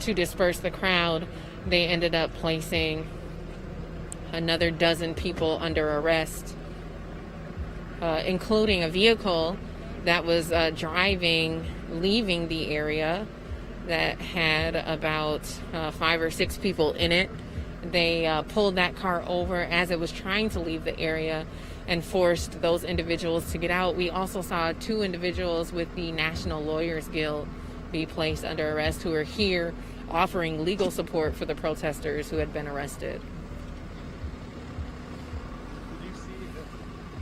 C: to disperse the crowd, they ended up placing another dozen people under arrest, including a vehicle that was leaving the area that had about 5 or 6 people in it. They pulled that car over as it was trying to leave the area and forced those individuals to get out. We also saw 2 individuals with the National Lawyers Guild be placed under arrest who are here offering legal support for the protesters who had been arrested.
L: Did you see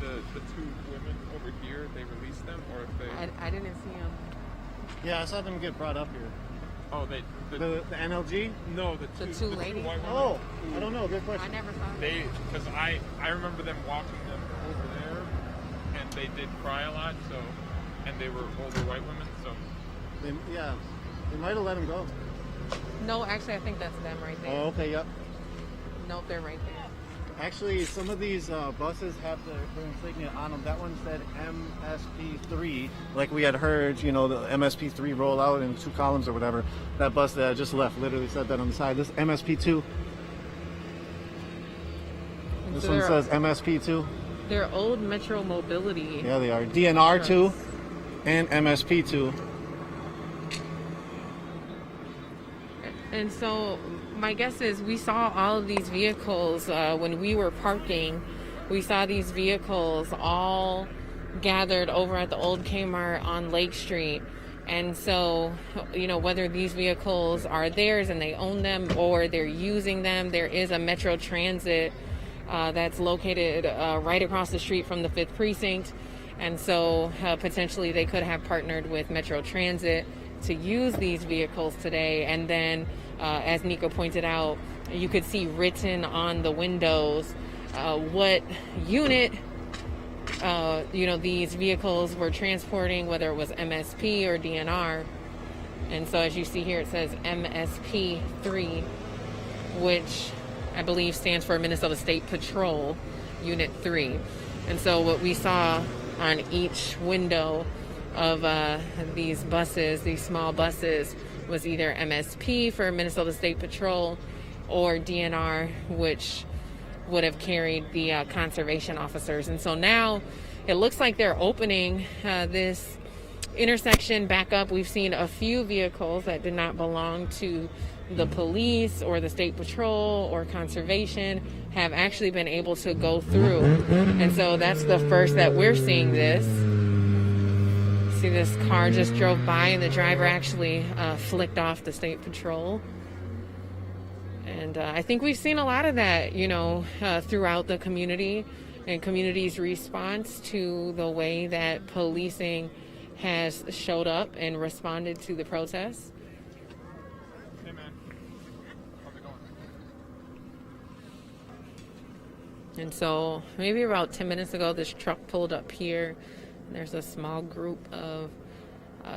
L: the 2 women over here? They released them, or if they?
C: I didn't see them.
E: Yeah, I saw them get brought up here.
L: Oh,
E: The NLG?
L: No, the two
C: ladies.
L: white women.
E: Oh, I don't know. Good question.
C: I never saw them.
L: Because I remember them walking them over there, and they did cry a lot. So, and they were older white women. So,
E: they might have let them go.
C: No, actually, I think that's them right there.
E: Oh, okay, yep.
C: Nope, they're right there.
E: Actually, some of these buses have their insignia on them. That one said MSP3, like we had heard, the MSP3 roll out in 2 columns or whatever. That bus that just left literally said that on the side. This MSP2 This
C: So
E: one
C: they're-
E: says MSP2.
C: They're old Metro Mobility.
E: Yeah, they are. DNR2 and MSP2.
C: And so my guess is we saw all of these vehicles when we were parking. We saw these vehicles all gathered over at the old Kmart on Lake Street. And so, you know, whether these vehicles are theirs and they own them or they're using them, there is a Metro Transit that's located right across the street from the 5th Precinct. And so potentially they could have partnered with Metro Transit to use these vehicles today. And then, as Nico pointed out, you could see written on the windows what unit you know, these vehicles were transporting, whether it was MSP or DNR. And so as you see here, it says MSP3, which I believe stands for Minnesota State Patrol Unit 3. And so what we saw on each window of these buses, these small buses, was either MSP for Minnesota State Patrol or DNR, which would have carried the conservation officers. And so now it looks like they're opening this intersection back up. We've seen a few vehicles that did not belong to the police or the state patrol or conservation have actually been able to go through. And so that's the first that we're seeing this. See, this car just drove by and the driver actually flicked off the state patrol. And I think we've seen a lot of that, you know, throughout the community and community's response to the way that policing has showed up and responded to the protests.
L: Hey man, how's it going?
C: And so maybe about 10 minutes ago, this truck pulled up here. There's a small group of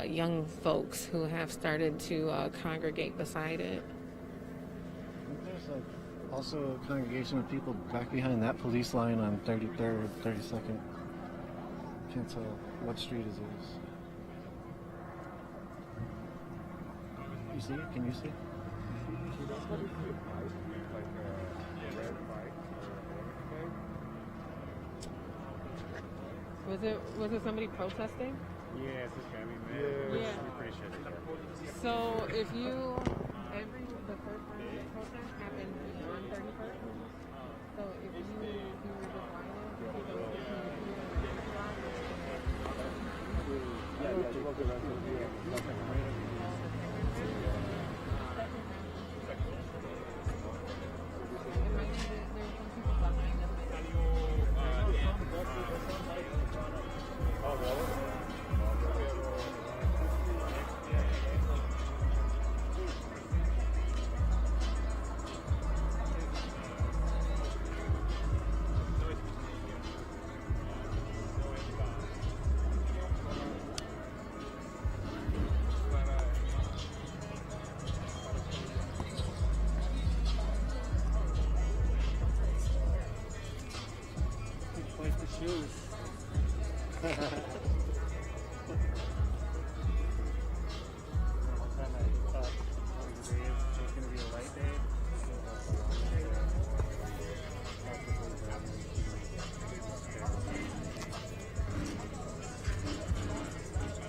C: young folks who have started to congregate beside it.
E: There's also a congregation of people back behind that police line on 33rd, 32nd. Can't tell what street it is. You see it? Can you see it?
C: Was it somebody protesting?
B: Yeah, it's this guy. Yeah. I'm pretty sure it's there.
C: So if you, the first round of the protest happened on 31st. So if you were divided, you could go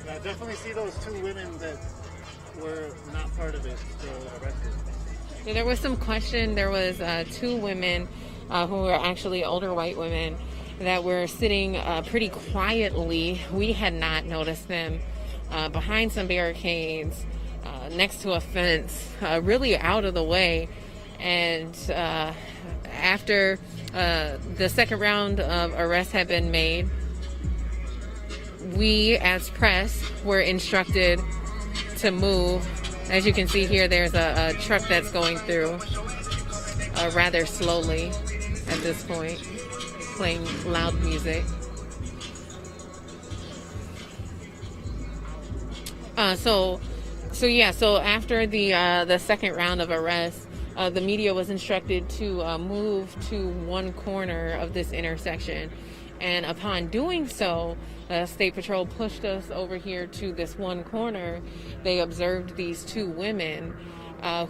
E: I definitely see those two women that were not part of it still arrested.
C: Yeah, there was some question. There was two women who were actually older white women that were sitting pretty quietly. We had not noticed them behind some barricades, next to a fence, really out of the way. And after the second round of arrests had been made, we as press were instructed to move. As you can see here, there's a truck that's going through rather slowly at this point, playing loud music. So after the second round of arrests, the media was instructed to move to one corner of this intersection. And upon doing so, State Patrol pushed us over here to this one corner. They observed these two women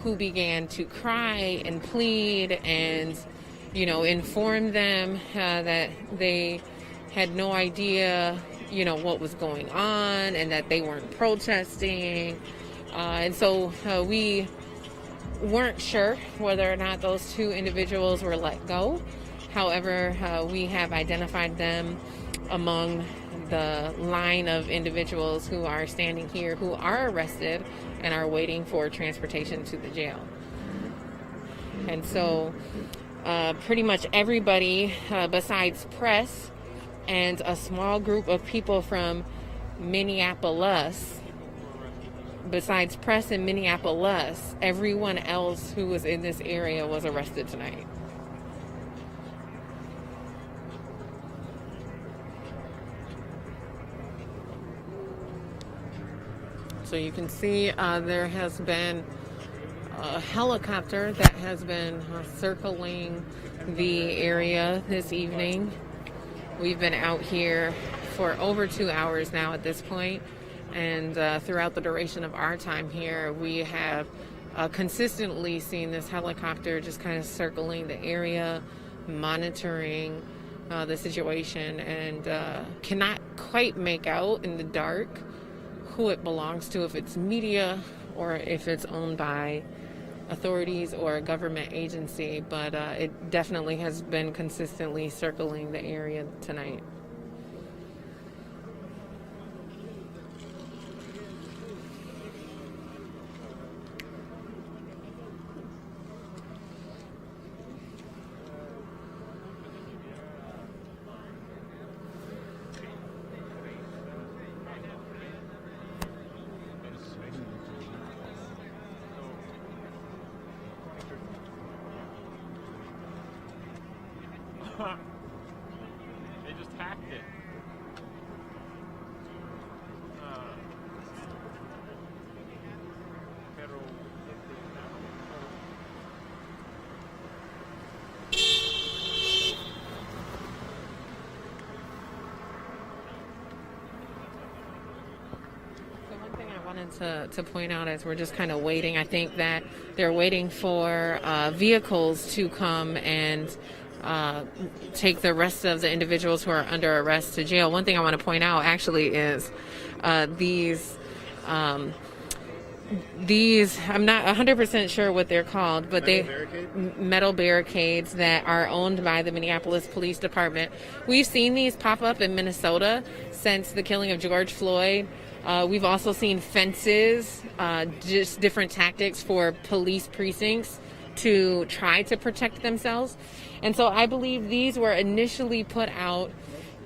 C: who began to cry and plead and informed them that they had no idea, what was going on and that they weren't protesting. And so we weren't sure whether or not those two individuals were let go. However, we have identified them among the line of individuals who are standing here who are arrested and are waiting for transportation to the jail. And so pretty much everybody besides press and a small group of people from Minneapolis, besides press in Minneapolis, everyone else who was in this area was arrested tonight. So you can see there has been a helicopter that has been circling the area this evening. We've been out here for over 2 hours now at this point, and throughout the duration of our time here, we have consistently seen this helicopter just kind of circling the area, monitoring the situation, and cannot quite make out in the dark who it belongs to, if it's media or if it's owned by authorities or a government agency, but it definitely has been consistently circling the area tonight.
L: They just hacked it. Federal.
C: So one thing I wanted to point out as we're just kind of waiting, I think that they're waiting for vehicles to come and take the rest of the individuals who are under arrest to jail. One thing I want to point out actually is these I'm not 100% sure what they're called, but metal barricades that are owned by the Minneapolis Police Department. We've seen these pop up in Minnesota since the killing of George Floyd. We've also seen fences, just different tactics for police precincts to try to protect themselves. And so I believe these were initially put out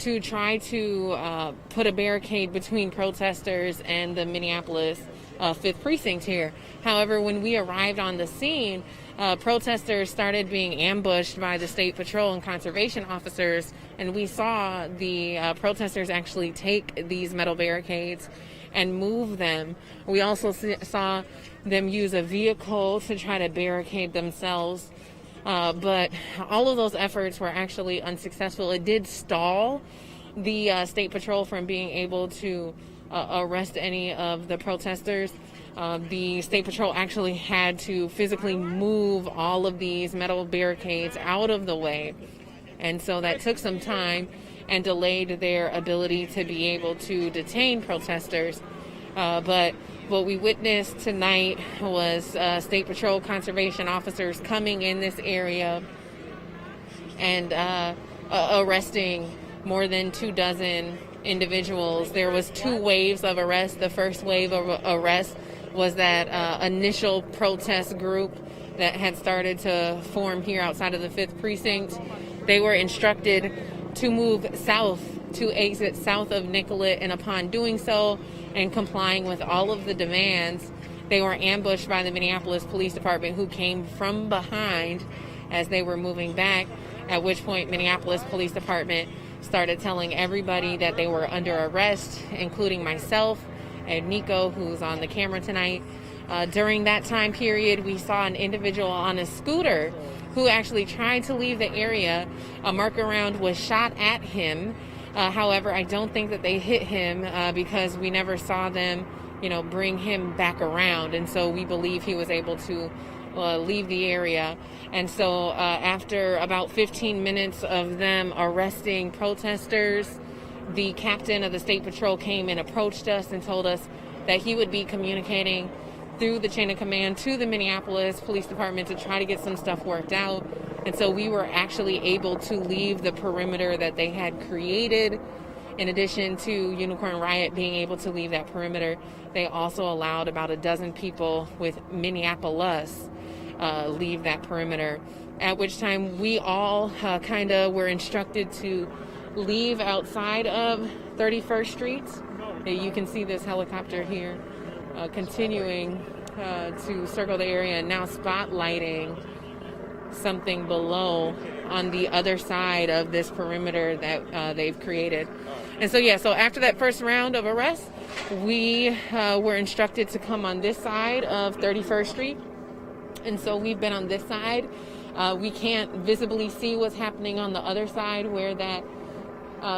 C: to try to put a barricade between protesters and the Minneapolis 5th Precinct here. However, when we arrived on the scene, protesters started being ambushed by the State Patrol and conservation officers, and we saw the protesters actually take these metal barricades and move them. We also saw them use a vehicle to try to barricade themselves. But all of those efforts were actually unsuccessful. It did stall the State Patrol from being able to arrest any of the protesters. The State Patrol actually had to physically move all of these metal barricades out of the way. And so that took some time and delayed their ability to be able to detain protesters. But what we witnessed tonight was State Patrol conservation officers coming in this area and arresting more than 24 individuals. There was 2 waves of arrest. The first wave of arrest was that initial protest group that had started to form here outside of the 5th Precinct. They were instructed to move south, to exit south of Nicollet, and upon doing so and complying with all of the demands, they were ambushed by the Minneapolis Police Department, who came from behind as they were moving back, at which point Minneapolis Police Department started telling everybody that they were under arrest, including myself and Nico, who's on the camera tonight. During that time period, we saw an individual on a scooter who actually tried to leave the area. A marker round was shot at him. However, I don't think that they hit him because we never saw them, bring him back around. And so we believe he was able to leave the area. And so after about 15 minutes of them arresting protesters, the captain of the State Patrol came and approached us and told us that he would be communicating through the chain of command to the Minneapolis Police Department to try to get some stuff worked out. And so we were actually able to leave the perimeter that they had created. In addition to Unicorn Riot being able to leave that perimeter, they also allowed about a dozen people with Minneapolis leave that perimeter, at which time we all kind of were instructed to leave outside of 31st Street. You can see this helicopter here continuing to circle the area and now spotlighting something below on the other side of this perimeter that they've created. And so, yeah, so after that first round of arrests, we were instructed to come on this side of 31st Street. And so we've been on this side. We can't visibly see what's happening on the other side where that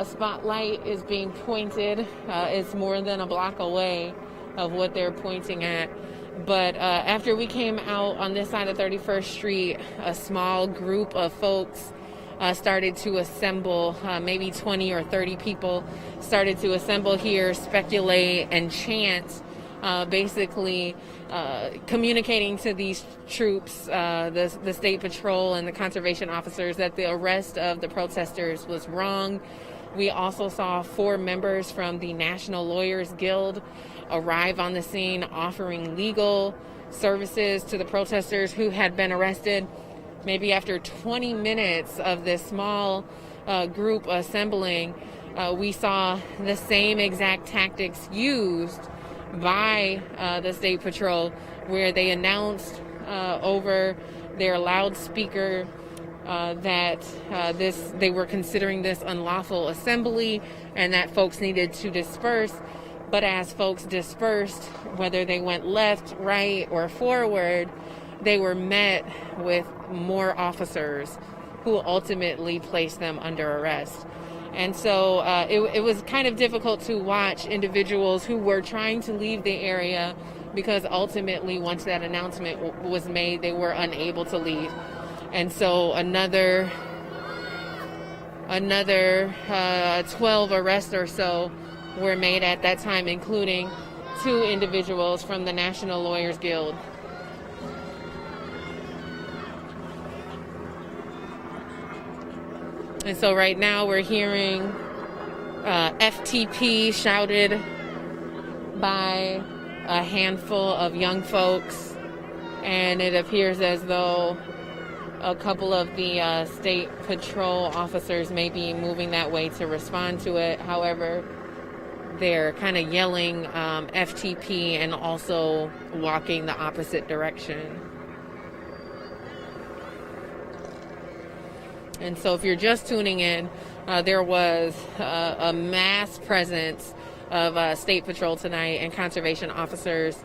C: spotlight is being pointed. It's more than a block away of what they're pointing at. But after we came out on this side of 31st Street, a small group of folks started to assemble. Maybe 20 or 30 people started to assemble here, speculate, and chant, basically communicating to these troops, the State Patrol and the conservation officers, that the arrest of the protesters was wrong. We also saw 4 members from the National Lawyers Guild arrive on the scene offering legal services to the protesters who had been arrested. Maybe after 20 minutes of this small group assembling, we saw the same exact tactics used by the State Patrol, where they announced over their loudspeaker that they were considering this unlawful assembly and that folks needed to disperse. But as folks dispersed, whether they went left, right, or forward, they were met with more officers who ultimately placed them under arrest. And so it was kind of difficult to watch individuals who were trying to leave the area, because ultimately, once that announcement was made, they were unable to leave. And so another 12 arrests or so were made at that time, including 2 individuals from the National Lawyers Guild. And so right now we're hearing FTP shouted by a handful of young folks, and it appears as though a couple of the State Patrol officers may be moving that way to respond to it. However, they're kind of yelling FTP and also walking the opposite direction. And so if you're just tuning in, there was a mass presence of State Patrol tonight and conservation officers.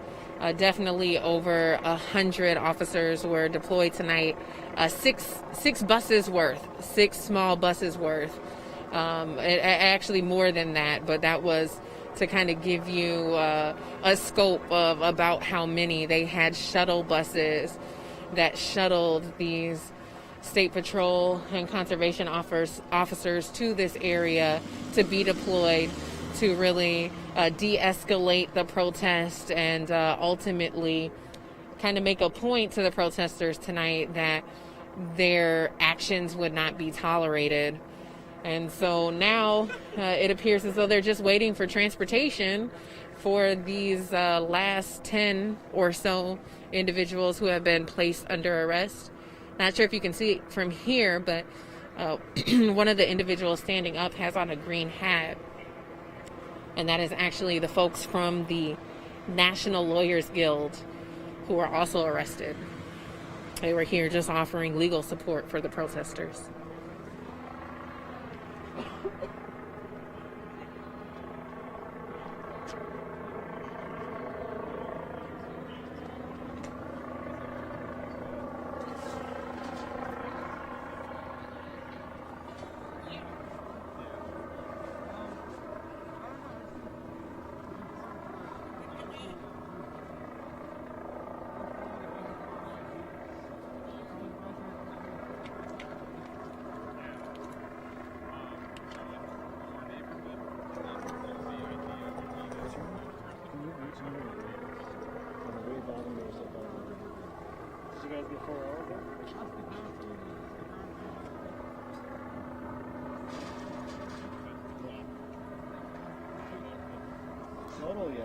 C: Definitely over 100 officers were deployed tonight. Six buses worth, 6 small buses worth. Actually more than that, but that was to kind of give you a scope of about how many. They had shuttle buses that shuttled these State Patrol and conservation officers to this area to be deployed to really de-escalate the protest and ultimately kind of make a point to the protesters tonight that their actions would not be tolerated. And so now it appears as though they're just waiting for transportation for these last 10 or so individuals who have been placed under arrest. Not sure if you can see it from here, but one of the individuals standing up has on a green hat. And that is actually the folks from the National Lawyers Guild who were also arrested. They were here just offering legal support for the protesters.
E: total, yeah.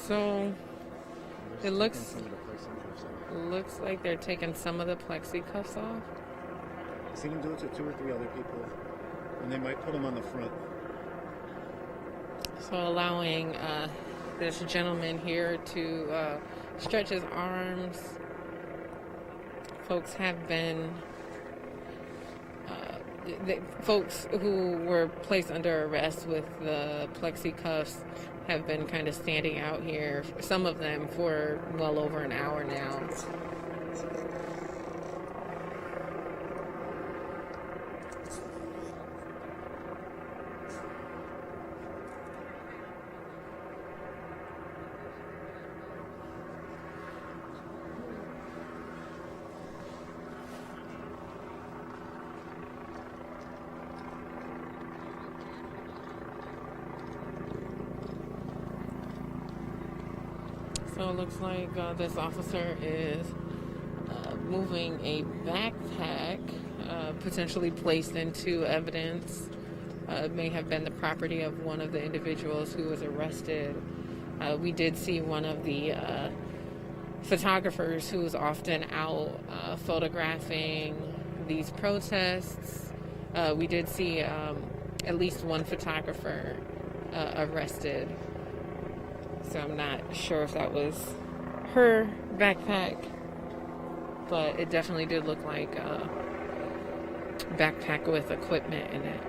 C: So it looks like they're taking some of the plexi cuffs off.
E: I seen him do it to 2 or 3 other people, and they might put him on the front.
C: So allowing this gentleman here to stretch his arms. Folks have been, folks who were placed under arrest with the plexi cuffs have been kind of standing out here, some of them for well over an hour now. So it looks like this officer is moving a backpack, potentially placed into evidence. May have been the property of one of the individuals who was arrested. We did see one of the photographers who is often out photographing these protests. We did see at least one photographer arrested. So I'm not sure if that was her backpack, but it definitely did look like a backpack with equipment in it.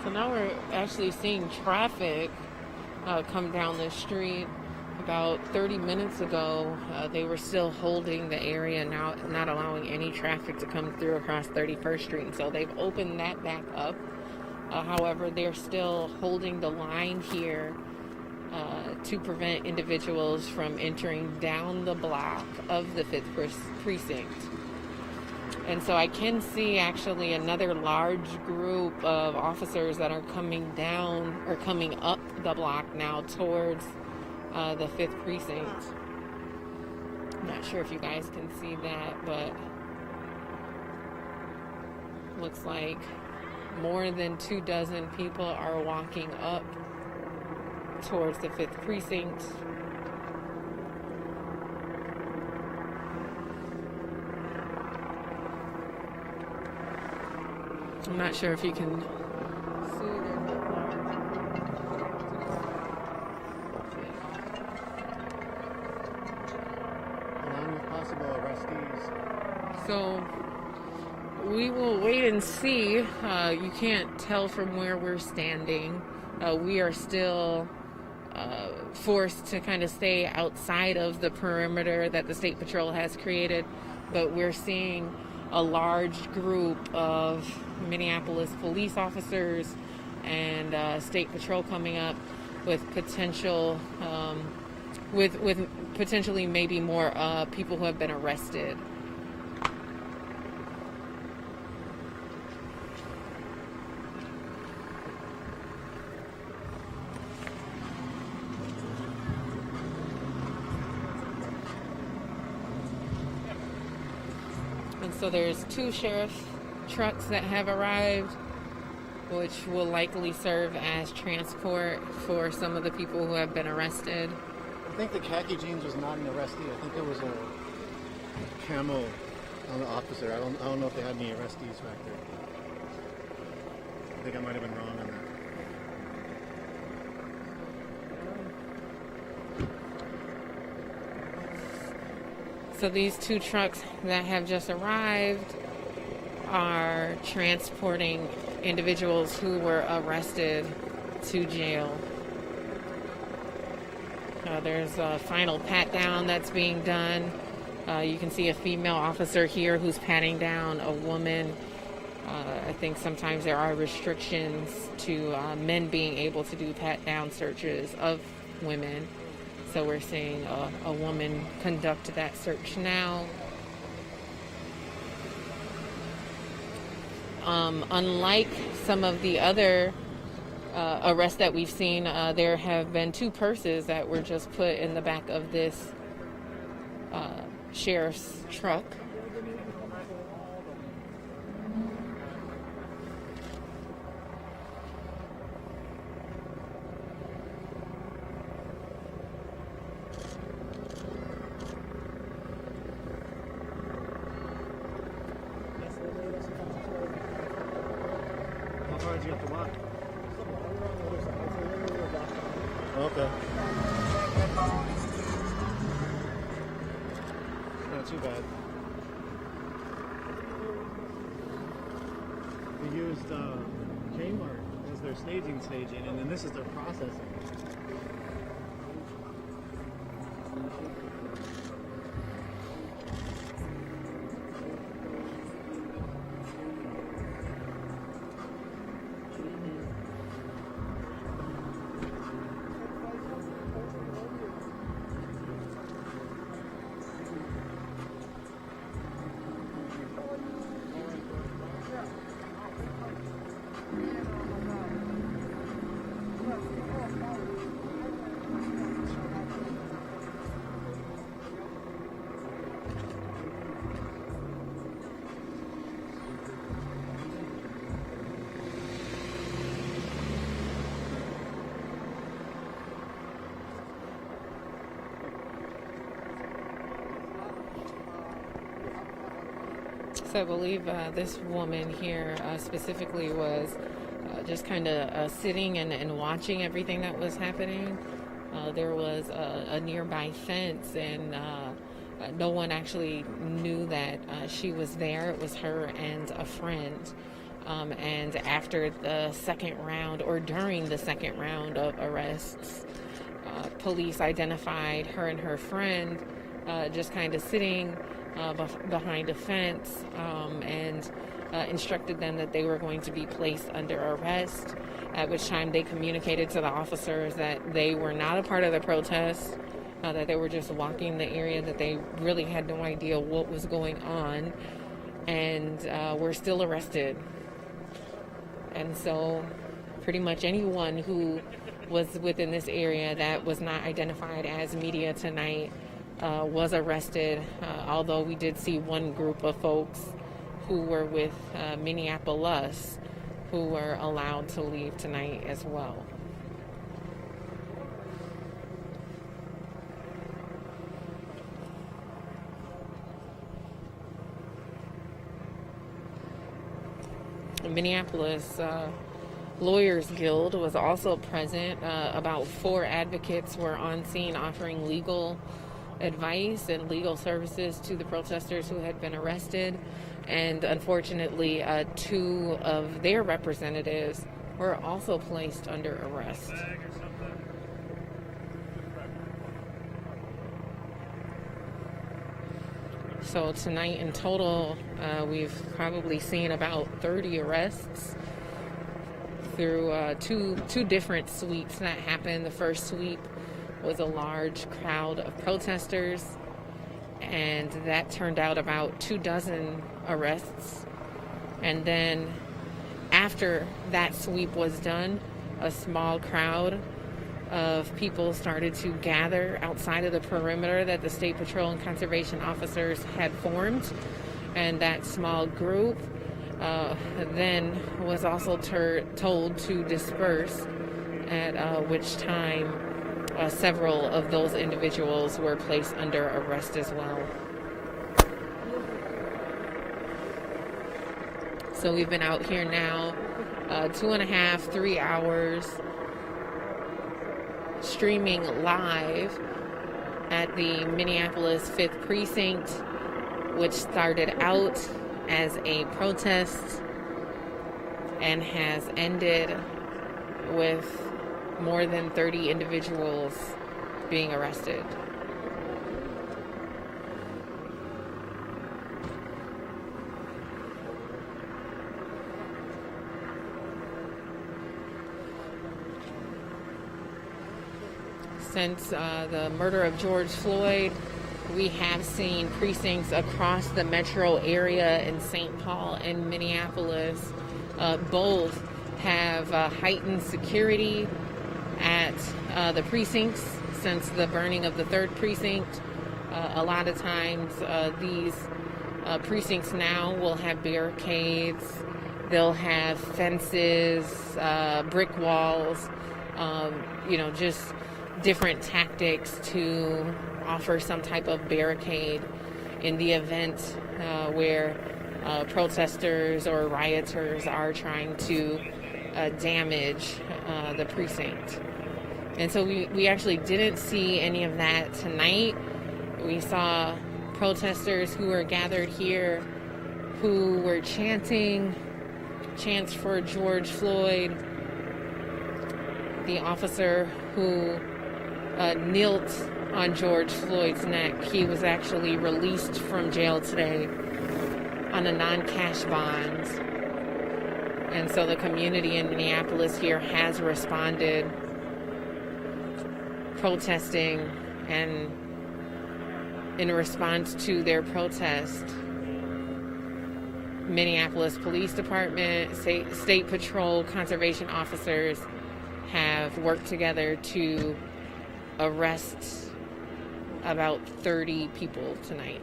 C: So now we're actually seeing traffic come down the street. About 30 minutes ago, they were still holding the area, now not allowing any traffic to come through across 31st Street. And so they've opened that back up. However, they're still holding the line here to prevent individuals from entering down the block of the 5th Precinct. And so I can see actually another large group of officers that are coming down or coming up the block now towards the 5th Precinct. I'm not sure if you guys can see that, but looks like more than 24 people are walking up towards the 5th Precinct. I'm not sure if you can see them. So we will wait and see. You can't tell from where we're standing. We are still forced to kind of stay outside of the perimeter that the State Patrol has created, but we're seeing a large group of Minneapolis police officers and State Patrol coming up with potential, with potentially maybe more people who have been arrested. And so there's 2 sheriff trucks that have arrived, which will likely serve as transport for some of the people who have been arrested.
E: I think the khaki jeans was not an arrestee. I think it was a camo on the officer. I don't know if they had any arrestees back there. I think I might have been wrong on that.
C: So these 2 trucks that have just arrived are transporting individuals who were arrested to jail. There's a final pat down that's being done. You can see a female officer here who's patting down a woman. I think sometimes there are restrictions to men being able to do pat down searches of women. So we're seeing a woman conduct that search now. Unlike some of the other arrests that we've seen, there have been 2 purses that were just put in the back of this sheriff's truck.
E: How far did you have to walk? Okay. Not too bad. They used Kmart as their staging, and then this is their processing.
C: So I believe this woman here specifically was just kind of sitting and watching everything that was happening. There was a nearby fence, and no one actually knew that she was there. It was her and a friend. And after the second round, or during the second round of arrests, police identified her and her friend just kind of sitting behind a fence, and instructed them that they were going to be placed under arrest, at which time they communicated to the officers that they were not a part of the protest, that they were just walking the area, that they really had no idea what was going on, and were still arrested. And so pretty much anyone who was within this area that was not identified as media tonight was arrested, although we did see one group of folks who were with Minneapolis who were allowed to leave tonight as well. Minneapolis Lawyers Guild was also present. About 4 advocates were on scene offering legal advice and legal services to the protesters who had been arrested. And unfortunately, 2 of their representatives were also placed under arrest. So tonight in total, we've probably seen about 30 arrests through two different sweeps that happened. The first sweep was a large crowd of protesters, and that turned out about 24 arrests. And then after that sweep was done, a small crowd of people started to gather outside of the perimeter that the State Patrol and conservation officers had formed. And that small group then was also told to disperse, at which time several of those individuals were placed under arrest as well. So we've been out here now 2.5, 3 hours, streaming live at the Minneapolis 5th Precinct, which started out as a protest and has ended with more than 30 individuals being arrested. Since the murder of George Floyd, we have seen precincts across the metro area in St. Paul and Minneapolis. Both have heightened security at the precincts since the burning of the 3rd precinct. A lot of times these precincts now will have barricades, they'll have fences, brick walls, just different tactics to offer some type of barricade in the event where protesters or rioters are trying to damage the precinct. And so we actually didn't see any of that tonight. We saw protesters who were gathered here who were chanting chants for George Floyd. The officer who knelt on George Floyd's neck, he was actually released from jail today on a non-cash bond. And so the community in Minneapolis here has responded, protesting, and in response to their protest, Minneapolis Police Department, State Patrol, conservation officers have worked together to arrest about 30 people tonight.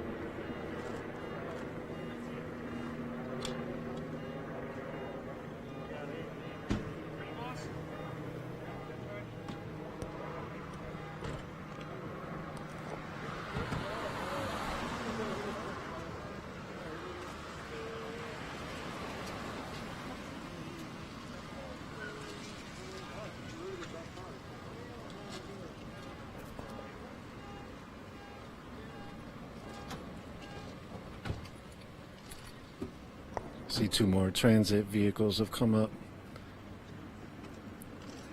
E: See 2 more transit vehicles have come up.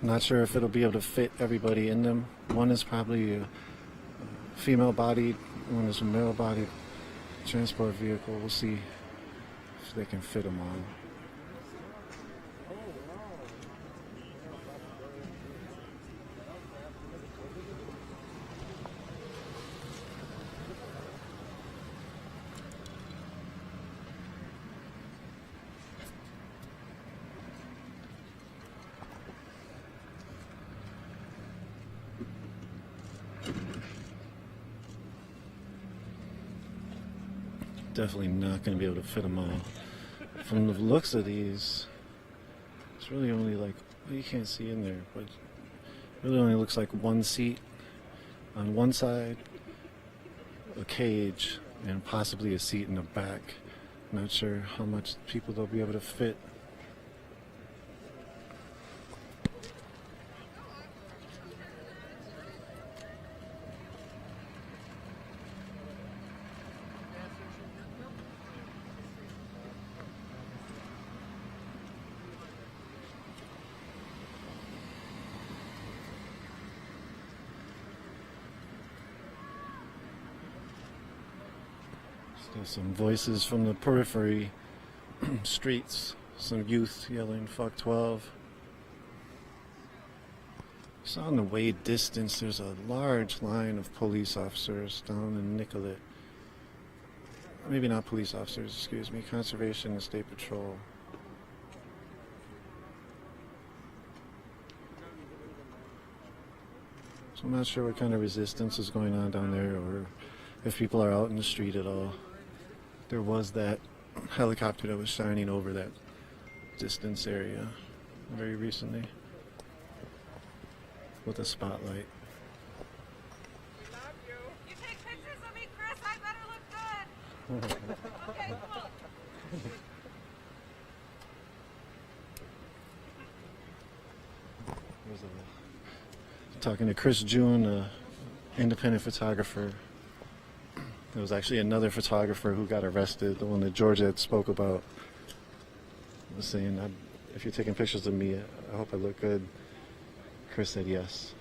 E: Not sure if it'll be able to fit everybody in them. One is probably a female bodied, one is a male bodied transport vehicle. We'll see if they can fit them all. Definitely not going to be able to fit them all. From the looks of these, it's really only like, well, you can't see in there, but it really only looks like one seat on one side, a cage, and possibly a seat in the back. Not sure how much people they'll be able to fit. There's some voices from the periphery streets. Some youth yelling "fuck 12." So on the way distance, there's a large line of police officers down in Nicollet. Maybe not police officers, excuse me, Conservation and State Patrol. So I'm not sure what kind of resistance is going on down there, or if people are out in the street at all. There was that helicopter that was shining over that distance area very recently with a spotlight.
G: You take pictures of me, Chris? I better look good. Okay, come on.
E: Talking to Chris June, an independent photographer. There was actually another photographer who got arrested, the one that Georgia had spoke about. Was saying, if you're taking pictures of me, I hope I look good. Chris said yes.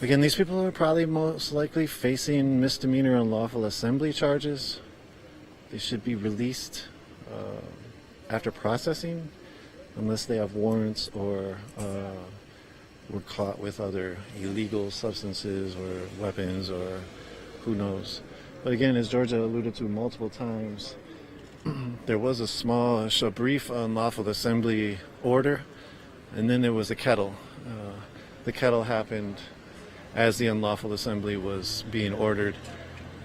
E: Again, these people are probably most likely facing misdemeanor unlawful assembly charges. They should be released after processing, unless they have warrants or were caught with other illegal substances or weapons or who knows. But again, as Georgia alluded to multiple times, there was a brief unlawful assembly order, and then there was a Kettle. The Kettle happened as the unlawful assembly was being ordered,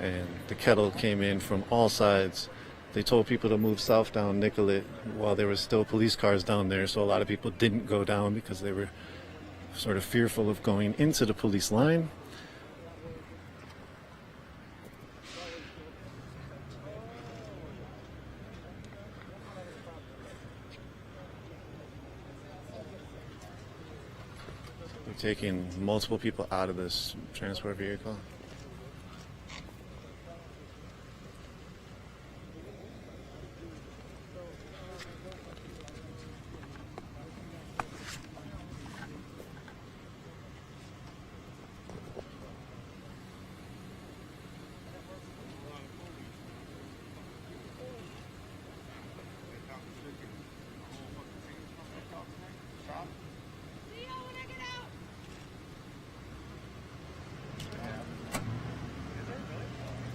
E: and the Kettle came in from all sides. They told people to move south down Nicollet while there were still police cars down there, so a lot of people didn't go down because they were sort of fearful of going into the police line. They're taking multiple people out of this transport vehicle.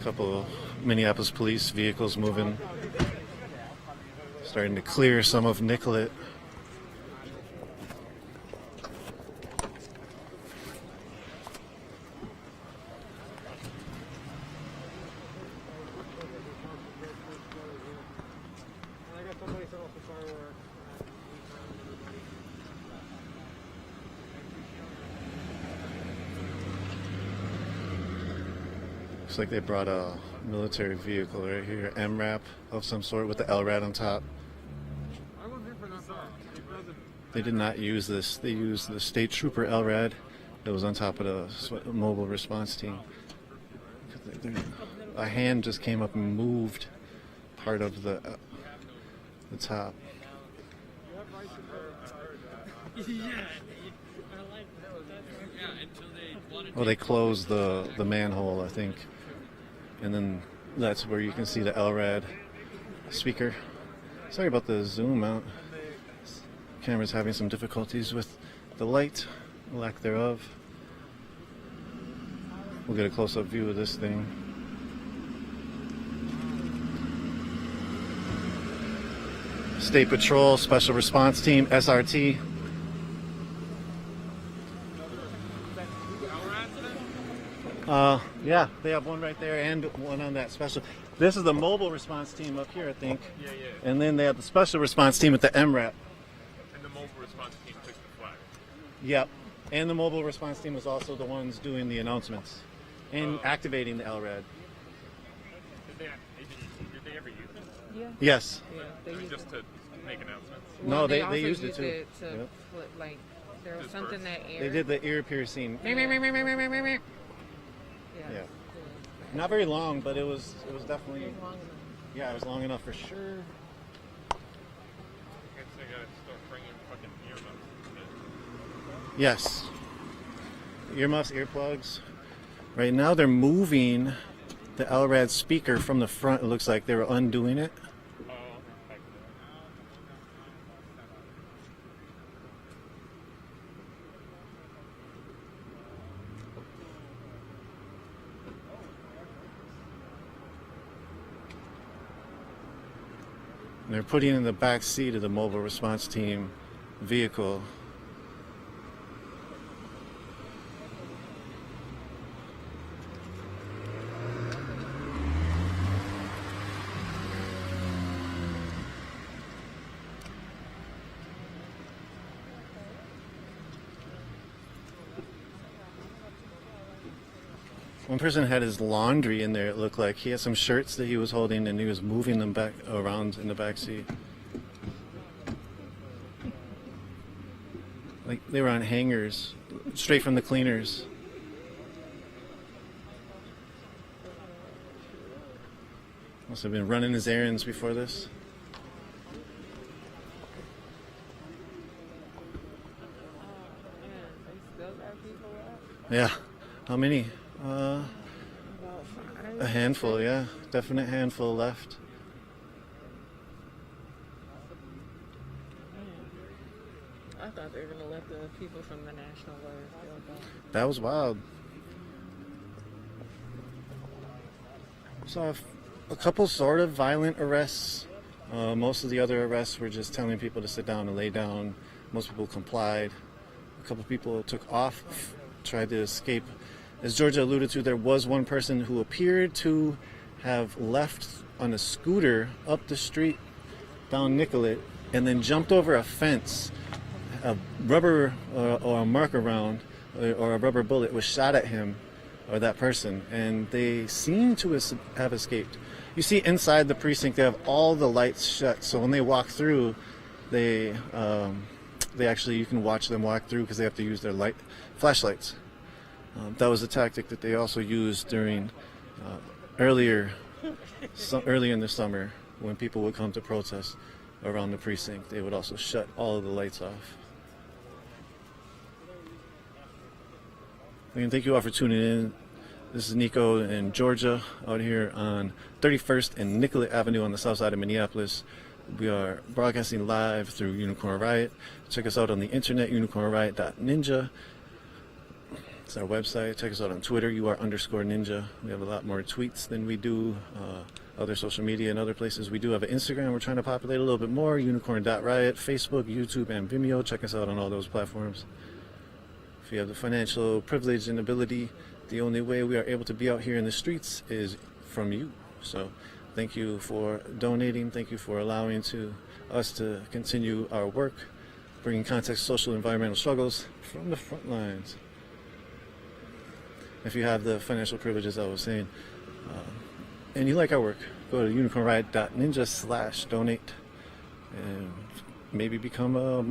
E: Couple of Minneapolis police vehicles moving, starting to clear some of Nicollet. Looks like they brought a military vehicle right here, MRAP of some sort with the LRAD on top. They did not use this. They used the state trooper LRAD that was on top of the mobile response team. A hand just came up and moved part of the top. Well, they closed the manhole, I think. And then that's where you can see the LRAD speaker. Sorry about the zoom out. Camera's having some difficulties with the light, lack thereof. We'll get a close-up view of this thing. State Patrol, Special Response Team, SRT. Yeah, they have one right there and one on that special. This is the mobile response team up here, I think.
L: Yeah.
E: And then they have the special response team with the MRAP.
L: And the mobile response team took the flag.
E: Yep. And the mobile response team was also the ones doing the announcements and activating the LRAD.
L: Did they ever use it?
C: Yeah.
E: Yes.
C: Yeah, they used
L: just to make announcements?
E: No, they
C: also
E: used it too.
C: Yep. Like, there was something that aired.
E: They did the ear piercing.
C: Yeah.
E: Not very long, but it was definitely. Yeah, it was long enough for sure.
L: I guess they gotta start bringing fucking earmuffs.
E: Yes. Earmuffs, earplugs. Right now they're moving the LRAD speaker from the front. It looks like they were undoing it. And they're putting in the back seat of the mobile response team vehicle. One person had his laundry in there, it looked like. He had some shirts that he was holding and he was moving them back around in the back seat. Like they were on hangers, straight from the cleaners. Must have been running his errands before this. Yeah. How many? A handful, yeah. Definite handful left.
C: I thought they were going to let the people from the National Guard go.
E: That was wild. Saw a couple sort of violent arrests. Most of the other arrests were just telling people to sit down and lay down. Most people complied. A couple people took off, tried to escape. As Georgia alluded to, there was one person who appeared to have left on a scooter up the street down Nicollet and then jumped over a fence. A rubber or a marker round or a rubber bullet was shot at him or that person, and they seem to have escaped. You see inside the precinct they have all the lights shut, so when they walk through, they actually, you can watch them walk through because they have to use their flashlights. That was a tactic that they also used during early in the summer when people would come to protest around the precinct. They would also shut all of the lights off. Again, thank you all for tuning in. This is Nico in Georgia out here on 31st and Nicollet Avenue on the south side of Minneapolis. We are broadcasting live through Unicorn Riot. Check us out on the internet, unicornriot.ninja. It's our website. Check us out on Twitter, _ninja. We have a lot more tweets than we do other social media and other places. We do have an Instagram we're trying to populate a little bit more, unicorn.riot, Facebook, YouTube, and Vimeo. Check us out on all those platforms. If you have the financial privilege and ability, the only way we are able to be out here in the streets is from you. So thank you for donating. Thank you for allowing us to continue our work, bringing context, social, environmental struggles from the front lines. If you have the financial privilege, as I was saying, and you like our work, go to unicornriot.ninja/donate and maybe become a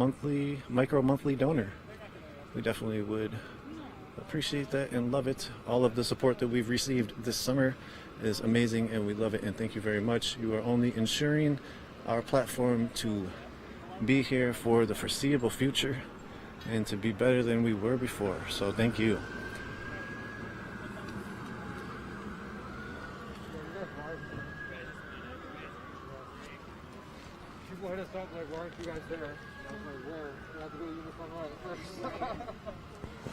E: micro-monthly donor. We definitely would appreciate that and love it. All of the support that we've received this summer is amazing, and we love it, and thank you very much. You are only ensuring our platform to be here for the foreseeable future and to be better than we were before. So thank you.
F: People hit us up like, why aren't you guys there? And I was like, where? We have to go to Unicorn Riot first.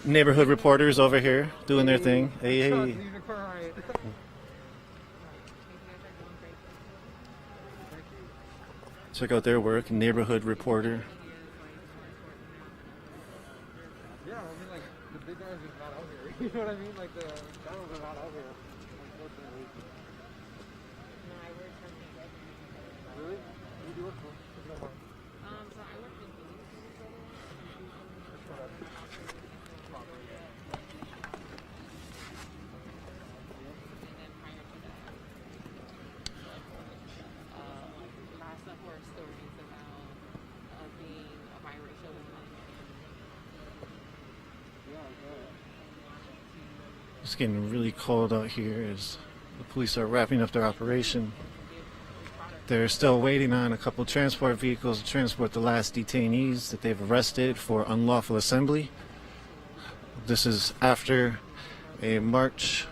E: Neighborhood reporters over here doing their thing. Hey.
F: Unicorn Riot.
E: Check out their work, neighborhood reporter.
F: Yeah, I mean, like, the big guys are not out here. You know what I mean? Like, the channels are not out here, unfortunately.
C: No, I work for
F: Really? Who do you work for?
C: so I work with lots of horror stories about being a biracial woman.
E: It's getting really cold out here as the police are wrapping up their operation. They're still waiting on a couple transport vehicles to transport the last detainees that they've arrested for unlawful assembly. This is after a march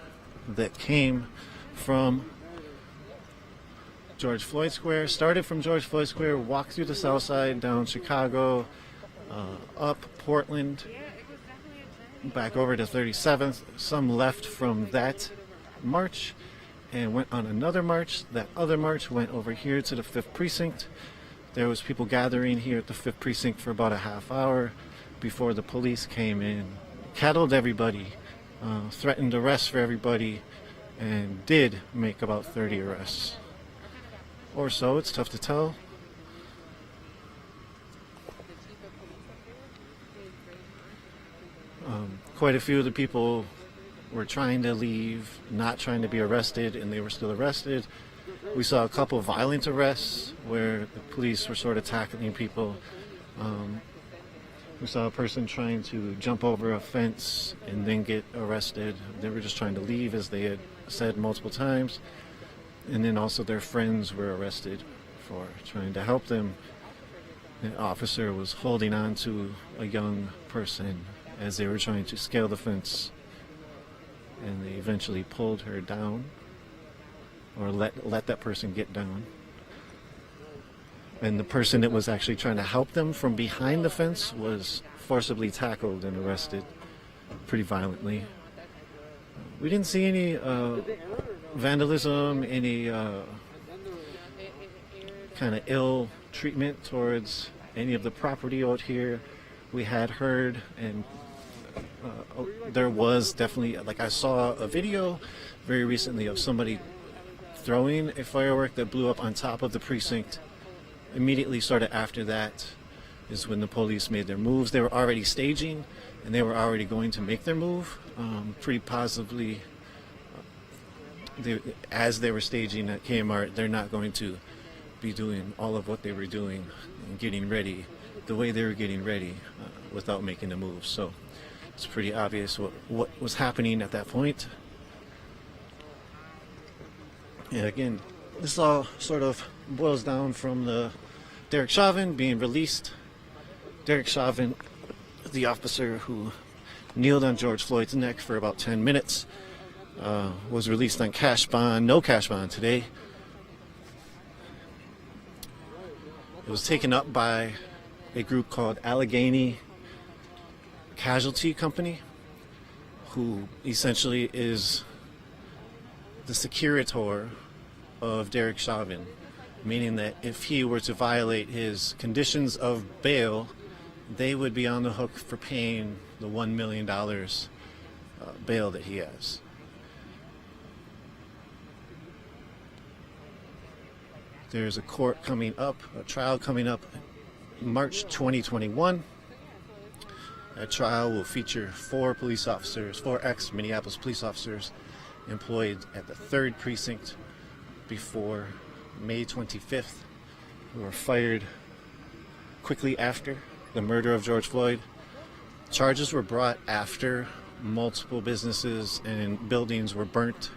E: that came from George Floyd Square, started from George Floyd Square, walked through the south side, down Chicago, up Portland, back over to 37th. Some left from that march and went on another march. That other march went over here to the 5th Precinct. There was people gathering here at the 5th Precinct for about a half hour before the police came in, kettled everybody, threatened arrests for everybody, and did make about 30 arrests. Or so, it's tough to tell. Quite a few of the people were trying to leave, not trying to be arrested, and they were still arrested. We saw a couple violent arrests where the police were sort of tackling people. We saw a person trying to jump over a fence and then get arrested. They were just trying to leave, as they had said multiple times. And then also their friends were arrested for trying to help them. An officer was holding on to a young person as they were trying to scale the fence, and they eventually pulled her down, or let that person get down. And the person that was actually trying to help them from behind the fence was forcibly tackled and arrested pretty violently. We didn't see any vandalism, any kind of ill treatment towards any of the property out here. We had heard, and there was definitely, like, I saw a video very recently of somebody throwing a firework that blew up on top of the precinct. Immediately sort of after that is when the police made their moves. They were already staging, and they were already going to make their move. Pretty positively, as they were staging at Kmart, they're not going to be doing all of what they were doing and getting ready the way they were getting ready without making a move. So it's pretty obvious what was happening at that point. And again, this all sort of boils down from the Derek Chauvin being released. Derek Chauvin, the officer who kneeled on George Floyd's neck for about 10 minutes, was released on cash bond, no cash bond today. It was taken up by a group called Allegheny Casualty Company, who essentially is the securitor of Derek Chauvin, meaning that if he were to violate his conditions of bail, they would be on the hook for paying the $1 million bail that he has. There's a court coming up, a trial coming up March 2021. That trial will feature four ex-Minneapolis police officers employed at the 3rd Precinct before May 25th, who were fired quickly after the murder of George Floyd. Charges were brought after multiple businesses and buildings were burnt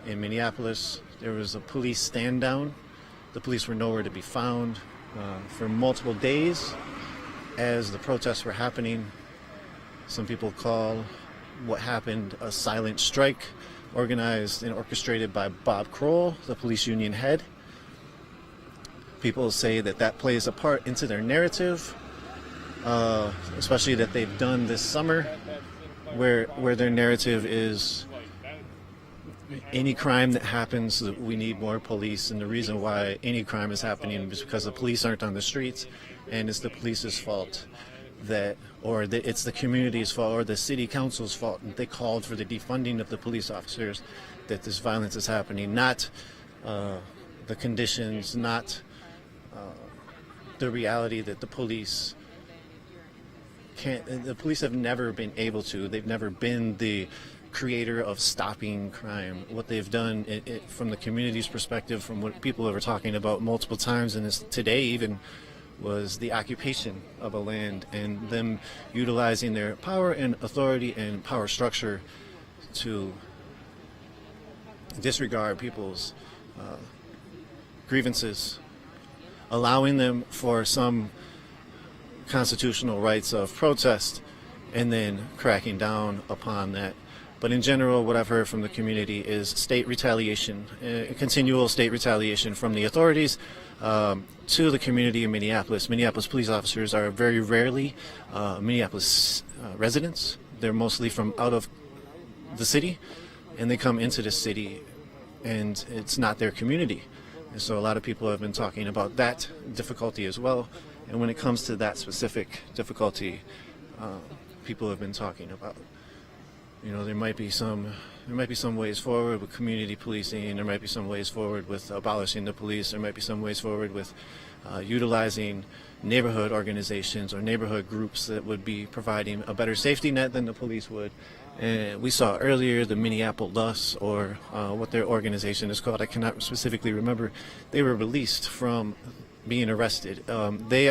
E: in Minneapolis. There was a police stand down. The police were nowhere to be found for multiple days as the protests were happening. Some people call what happened a silent strike, organized and orchestrated by Bob Kroll, the police union head. People say that that plays a part into their narrative, especially that they've done this summer, where their narrative is any crime that happens, we need more police, and the reason why any crime is happening is because the police aren't on the streets, and it's the police's fault it's the community's fault or the city council's fault. They called for the defunding of the police officers, that this violence is happening, not the conditions, not the reality that the police the police have never been able to. They've never been the creator of stopping crime. What they've done from the community's perspective, from what people were talking about multiple times, and today even, was the occupation of a land and them utilizing their power and authority and power structure to disregard people's grievances, allowing them for some constitutional rights of protest, and then cracking down upon that. But in general, what I've heard from the community is state retaliation, continual state retaliation from the authorities to the community in Minneapolis. Minneapolis police officers are very rarely Minneapolis residents. They're mostly from out of the city, and they come into the city, and it's not their community. And so a lot of people have been talking about that difficulty as well. And when it comes to that specific difficulty, people have been talking about, you know, there might be some ways forward with community policing. There might be some ways forward with abolishing the police. There might be some ways forward with utilizing neighborhood organizations or neighborhood groups that would be providing a better safety net than the police would. And we saw earlier the Mpls, or what their organization is called. I cannot specifically remember. They were released from being arrested. They